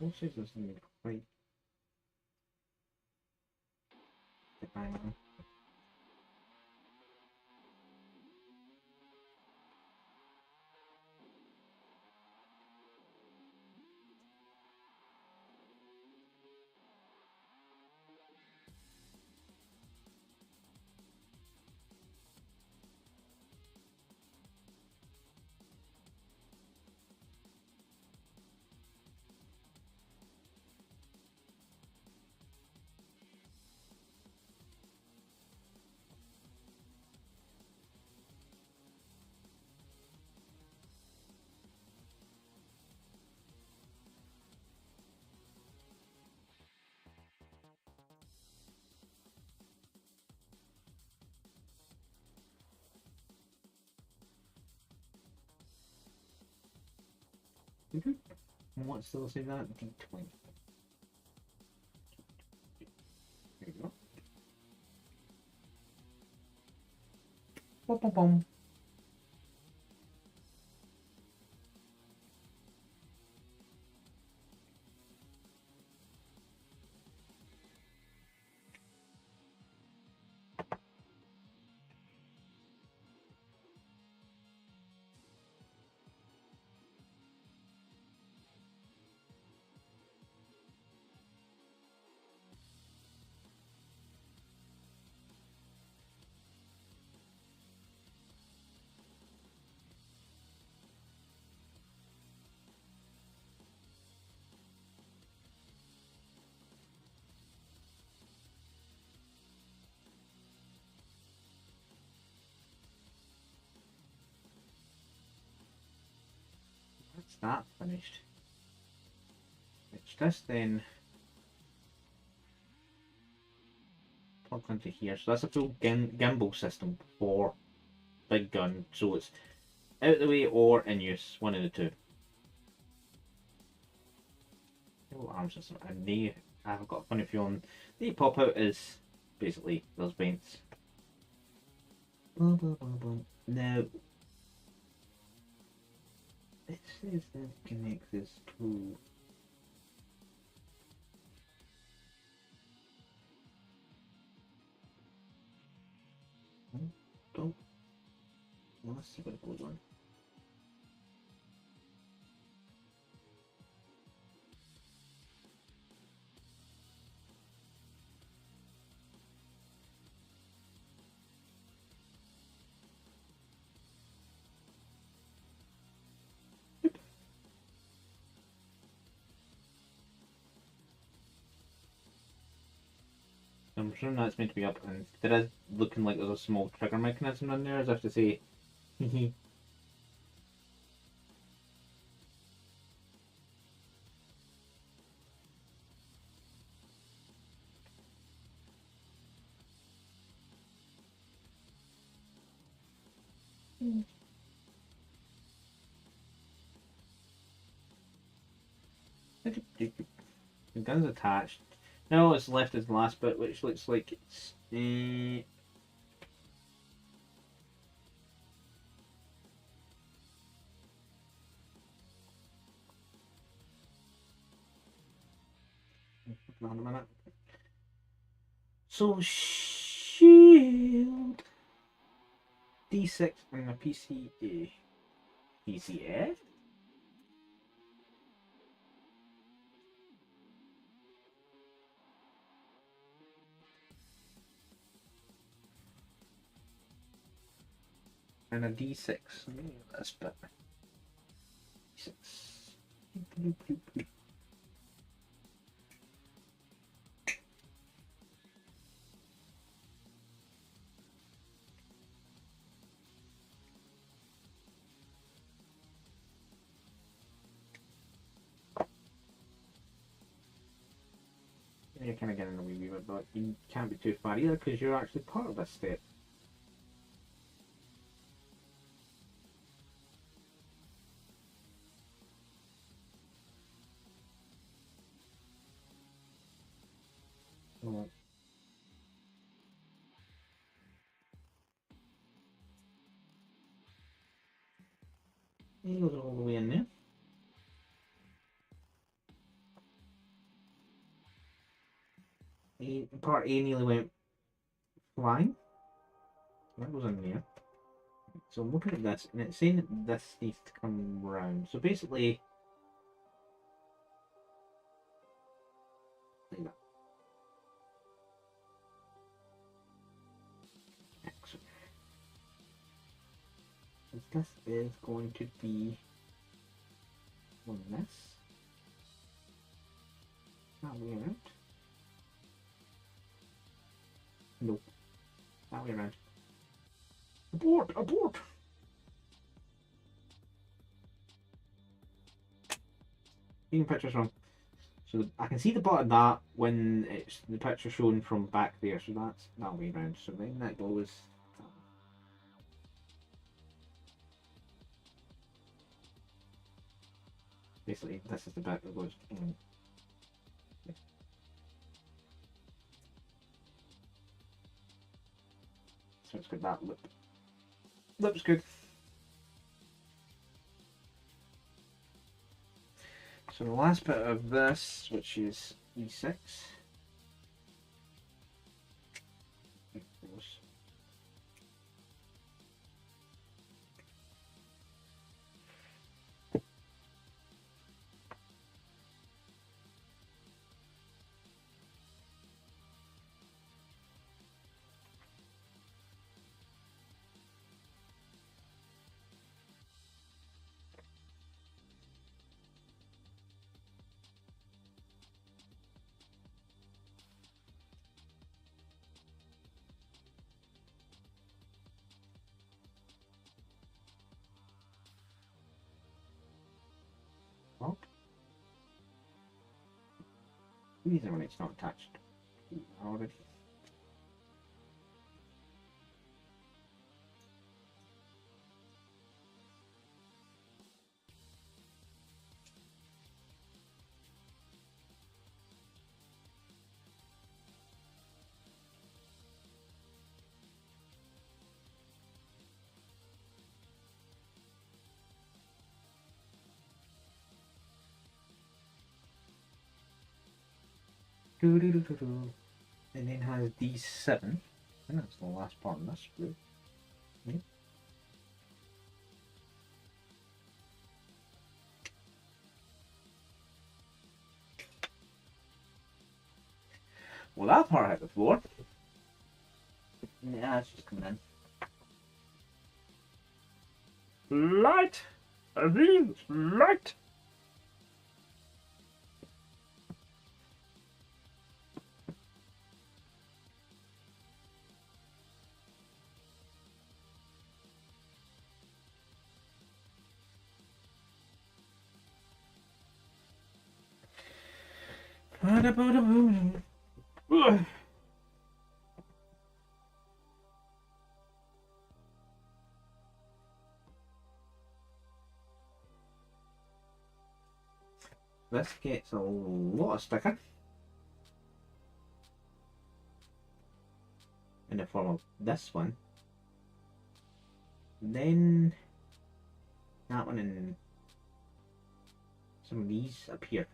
also doesn't quite define. And what's the say that? D20. There you go. Boom, boom, boom. That's that finished. Which this then plugs into here. So that's a full gimbal system for big gun. So it's out the way or in use, one of the two. Arm system, and I've got a funny feeling they pop out as basically those vents. Now it says that connects this to don't let's see what it goes on. I'm assuming that's meant to be up, and there is looking like there's a small trigger mechanism in there, as if to say, hehe. The gun's attached. Now all that's left is the last bit, which looks like it's hold on a minute. So shield D6 and a PCA. PCA? And a D6. This bit. D6. You're kind of getting a wee bit, but you can't be too far either because you're actually part of this step. Oh. He goes all the way in there. Part A nearly went flying. That goes in there. So I'm looking at this, and it's saying that this needs to come round. So basically, like that. Excellent. This is going to be on this. That way around. Nope. That way around. Abort! Abort! Reading picture's wrong. So I can see the bottom of that when it's the picture shown from back there. So that's that way around. So then that goes. Basically, this is the bit that goes in. So it's got that lip. Lip's good. So the last bit of this, which is E6. Oh. These are when it's not touched already. And then has D7. And that's the last part of this group. Yeah. Well, that part hit the floor. Yeah, it's just coming in. Light! Please, light! This gets a lot of sticker in the form of this one. Then that one and some of these appear.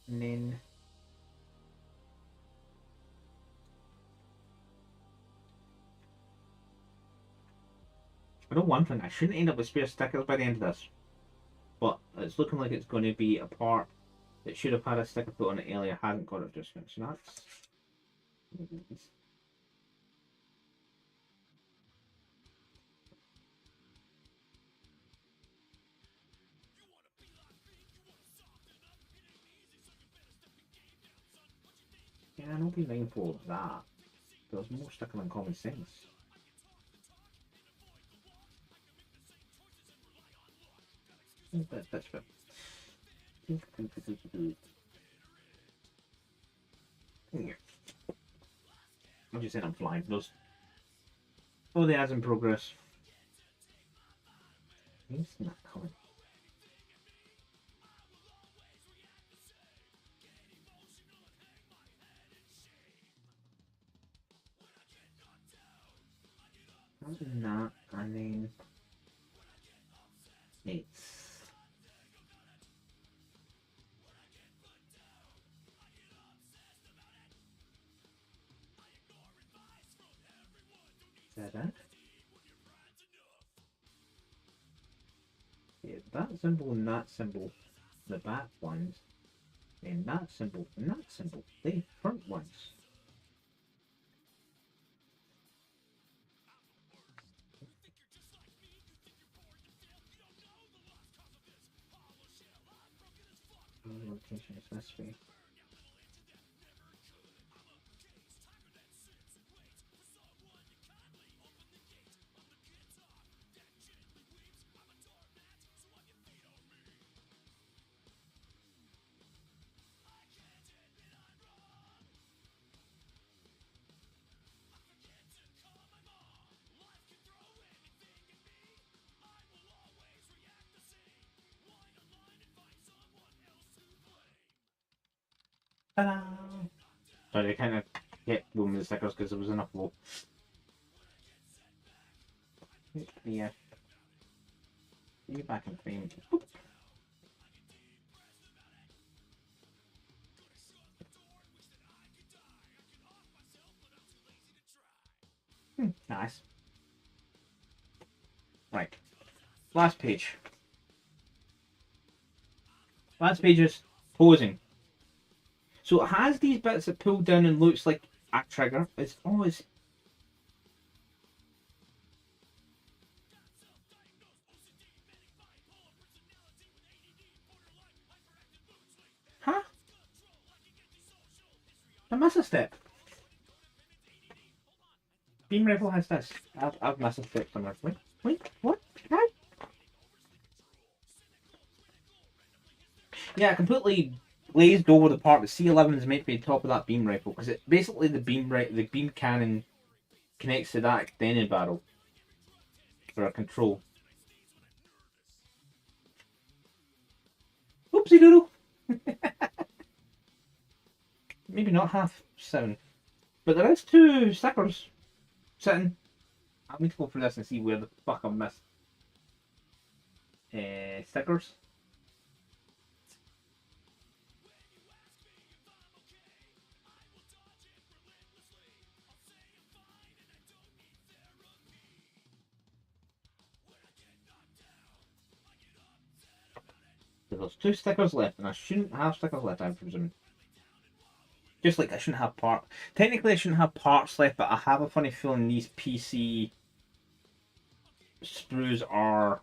And then I know one thing, I shouldn't end up with spare stickers by the end of this. But it's looking like it's going to be a part that should have had a sticker put on it earlier, hasn't got it just now. So that's... Yeah, I'll be mindful of that. There's more sticker than common sense. That's fair. I'm just saying I'm flying for those. Oh, the ads in progress. Where's that coming? That, and then it's that. Yeah, that symbol and that symbol, the back ones, and that symbol and that symbol, the front ones. Location is this way. Ta-da! Sorry, I kind of kept going with the stickers because there was enough low. Yeah. You back in frame. Nice. Right. Last page. Last page is posing. So it has these bits that pull down and looks like a trigger. It's always... Huh? I missed a step. Beam rifle has this. I've missed a step somewhere. Wait, what? How? Yeah, I completely glazed over the part that C11 is meant to be top of that beam rifle because it basically the beam cannon connects to that extended barrel for a control. Oopsie doodle. Maybe not half 7, but there is 2 stickers sitting. I need to go through this and see where the fuck I missed stickers. So there's 2 stickers left, and I shouldn't have stickers left, I'm presuming. Just like I shouldn't have parts. Technically, I shouldn't have parts left, but I have a funny feeling these PC sprues are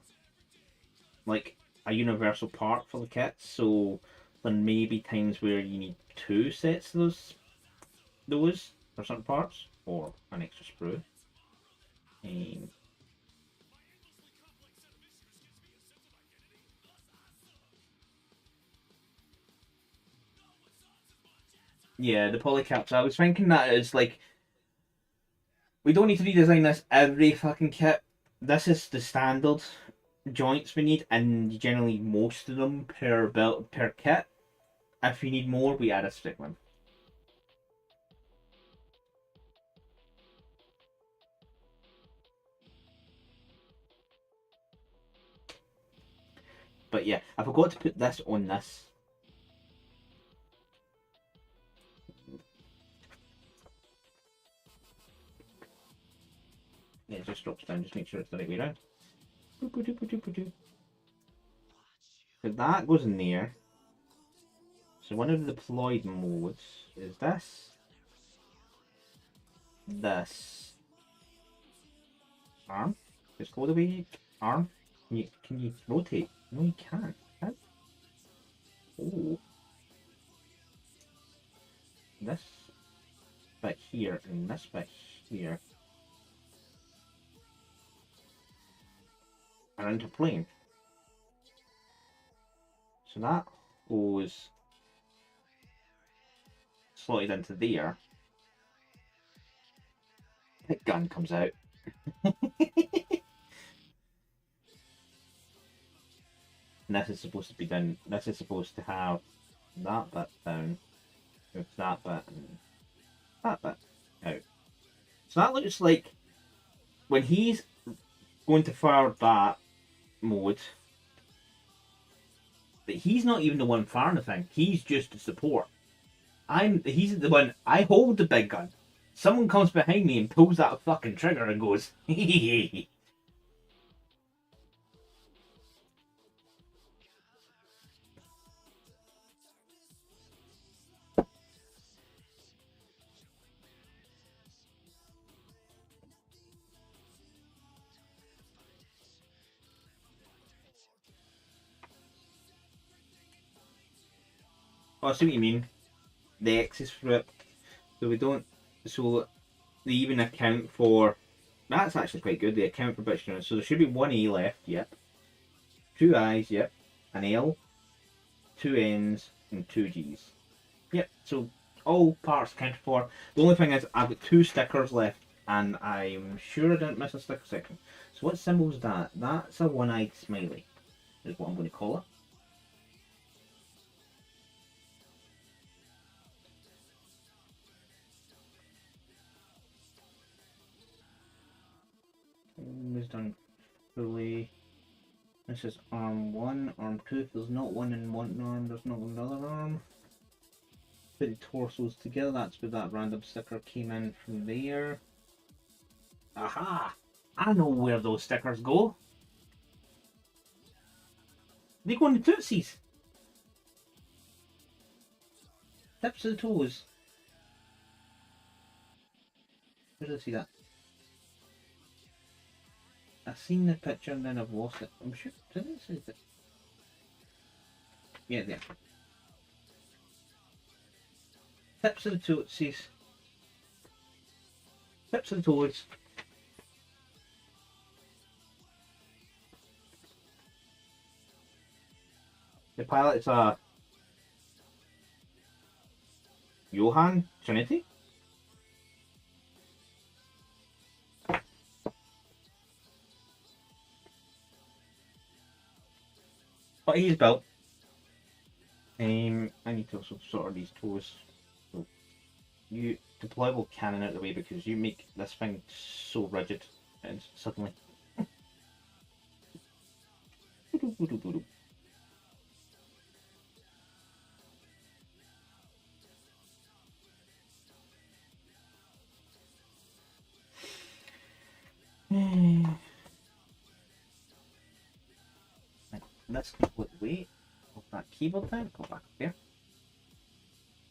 like a universal part for the kits, so there may be times where you need 2 sets of those for certain parts, or an extra sprue. Yeah, the polycaps. I was thinking that it's like we don't need to redesign this every fucking kit. This is the standard joints we need, and generally most of them per belt per kit. If we need more, we add a stick one. But yeah, I forgot to put this on this. Yeah, it just drops down. Just make sure it's the right way around. So that goes in there. So one of the deployed modes is this. This. Arm. Just go the way. Arm. Can you rotate? No, you can't. Can? Oh. This bit here and this bit here are interplaned. So that goes slotted into there. The gun comes out. And this is supposed to be done. This is supposed to have that bit down with that bit and that bit out. So that looks like when he's going to fire that mode, that he's not even the one firing the thing. He's just the support. He's the one. I hold the big gun. Someone comes behind me and pulls that fucking trigger and goes, hehehe. Oh, I see what you mean. The X is flipped. So we don't. So they even account for. That's actually quite good. They account for bits. So there should be 1 A left. Yep. 2 I's. Yep. An L. 2 N's and 2 G's. Yep. So all parts accounted for. The only thing is I've got 2 stickers left, and I'm sure I didn't miss a sticker section. So what symbol is that? That's a one-eyed smiley. Is what I'm going to call it. This is arm 1, arm 2. If there's not one in one arm, there's not another arm. Put the torsos together, that's where that random sticker came in from there. Aha! I know where those stickers go. They go on the tootsies. Tips of the toes. Where did I see that? I've seen the picture and then I've lost it. I'm sure. Did I see it? Yeah, there. Tips of the tootsies. Tips of the toes. The pilot's a Johan Trinity. But he's built. I need to also sort these toes. So you deployable cannon out of the way because you make this thing so rigid and suddenly. Let's complete weight of that keyboard thing. Go back up there.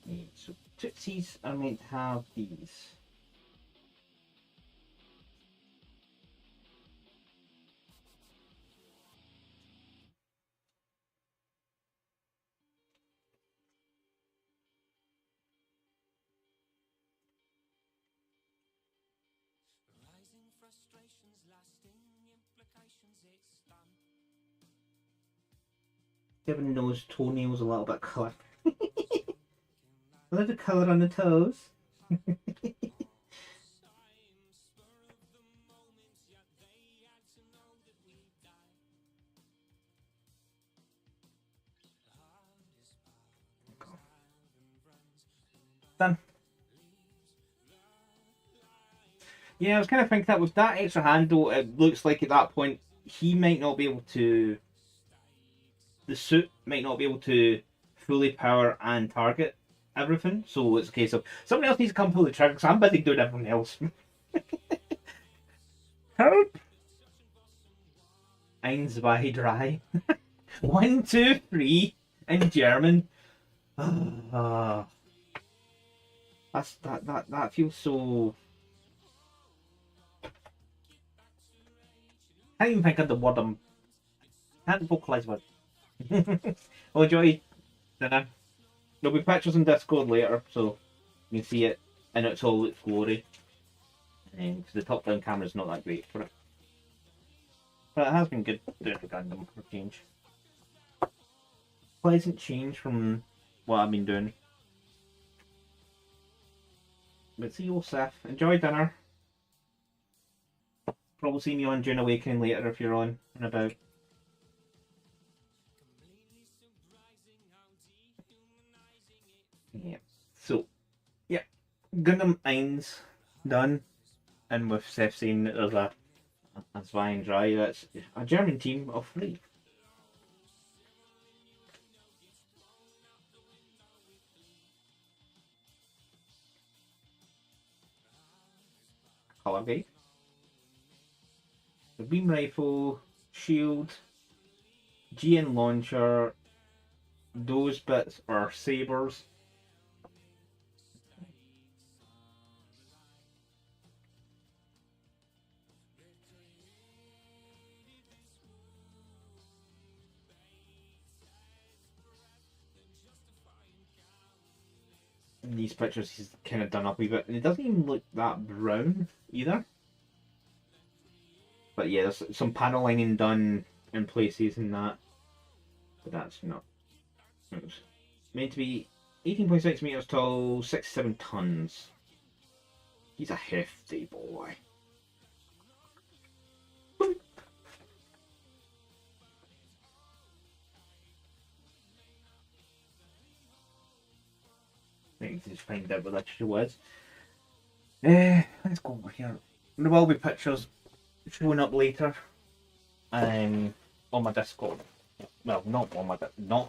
Yeah, so tootsies are meant to have these. Giving those toenails a little bit of colour. A little colour on the toes. Done. Yeah, I was kind of thinking that with that extra handle, it looks like at that point he might not be able to. The suit might not be able to fully power and target everything, so it's a case of somebody else needs to come pull the trigger because I'm busy doing everything else. Help! Eins, zwei, drei. 1, 2, 3 in German. That feels so. I can't even think of the word. Can't vocalize word. Well, enjoy dinner. There'll be pictures in Discord later, so you can see it in its all its glory. And the top-down camera's not that great for it, but it has been good doing the Gundam for a change. Pleasant change from what I've been doing. But see you all, Seth. Enjoy dinner. Probably see me on Dune Awakening later if you're on and about. Yeah. So, yeah. Gundam 9's done. And with Seth saying that there's a Svein Dry, that's a German team of 3. Colour guide. The beam rifle, shield, GN launcher, those bits are sabers. In these pictures he's kind of done up a wee bit, and it doesn't even look that brown either. But yeah, there's some panel lining done in places and that, but that's not. It's meant to be 18.6 meters tall, 67 tons. He's a hefty boy. I need to just find out what that show was. Let's go over here. There will be pictures showing up later. on my Discord. Well, not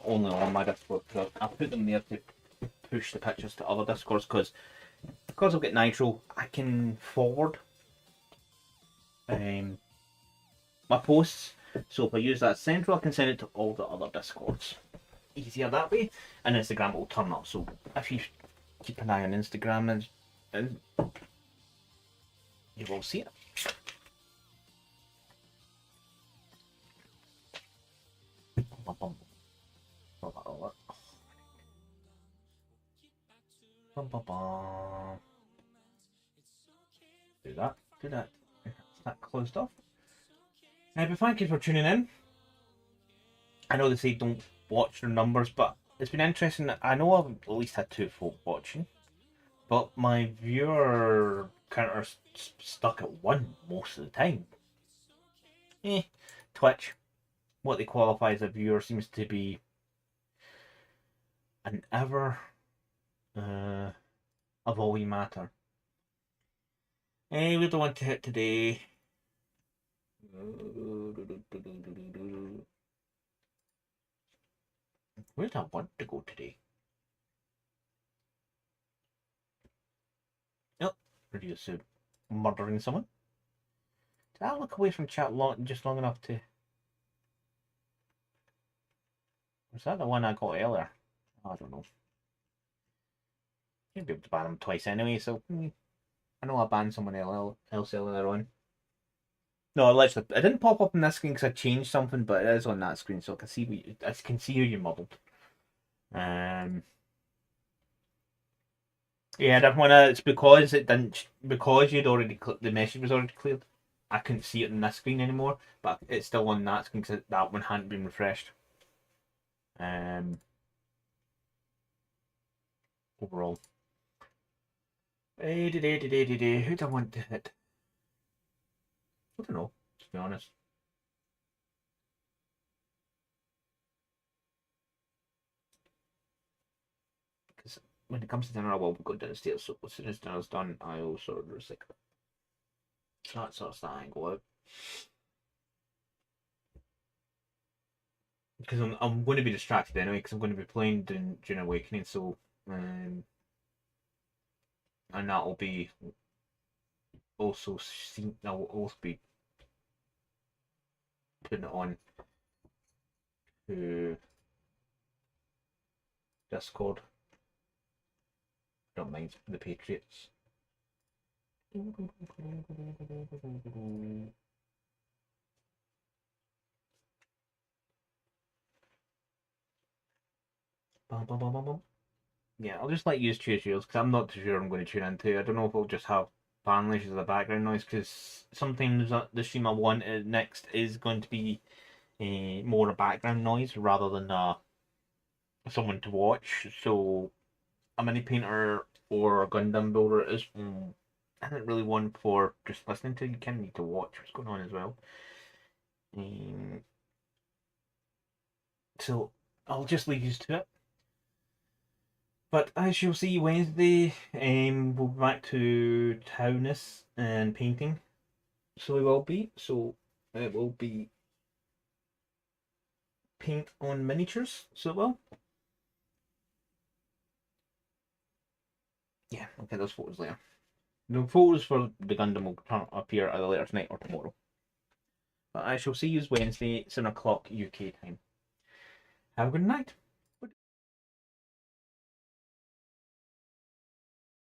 only on my Discord, because I put them there to push the pictures to other Discords, because I've got Nitro, I can forward my posts. So if I use that central, I can send it to all the other Discords. Easier that way, and Instagram will turn up. So if you keep an eye on Instagram, and you will see it. Do that. It's not closed off. But thank you for tuning in. I know they say don't watch their numbers, but it's been interesting. I know I've at least had 2 folk watching, but my viewer counter's stuck at 1 most of the time. Twitch, what they qualify as a viewer seems to be an ever evolving matter. We don't want to hit today. Where do I want to go today? Oh, ready to murdering someone. Did I look away from chat just long enough to... Was that the one I got earlier? I don't know. You'd be able to ban him twice anyway, so... I know I banned someone else earlier on. No, literally, it didn't pop up on this screen because I changed something, but it is on that screen, so I can see who you muddled. Yeah, everyone. It's because it didn't. Because you'd already the message was already cleared. I couldn't see it on this screen anymore, but it's still on that screen because that one hadn't been refreshed. Overall. Who do I want to hit? I don't know, to be honest. Because when it comes to dinner, I will go downstairs, so as soon as dinner's done, I'll sort of recycle. So that sorts that angle out. Because I'm going to be distracted anyway, because I'm going to be playing Dune Awakening, so... and that'll be also seen. I will also be putting it on to Discord. Don't mind the Patriots. Yeah, I'll just let you choose yours because I'm not too sure I'm going to tune into. I don't know if I'll just have Burnley as a background noise because sometimes the stream I want next is going to be more a background noise rather than someone to watch. So a mini painter or a Gundam builder is I don't really want for just listening to. You kind of need to watch what's going on as well. So I'll just leave you to it. But as you'll see Wednesday, we'll be back to Taunus and painting. So it will be. So it will be paint on miniatures. So it will. Yeah, I'll get those photos later. The photos for the Gundam will appear either later tonight or tomorrow. But I shall see you Wednesday, 7 o'clock UK time. Have a good night.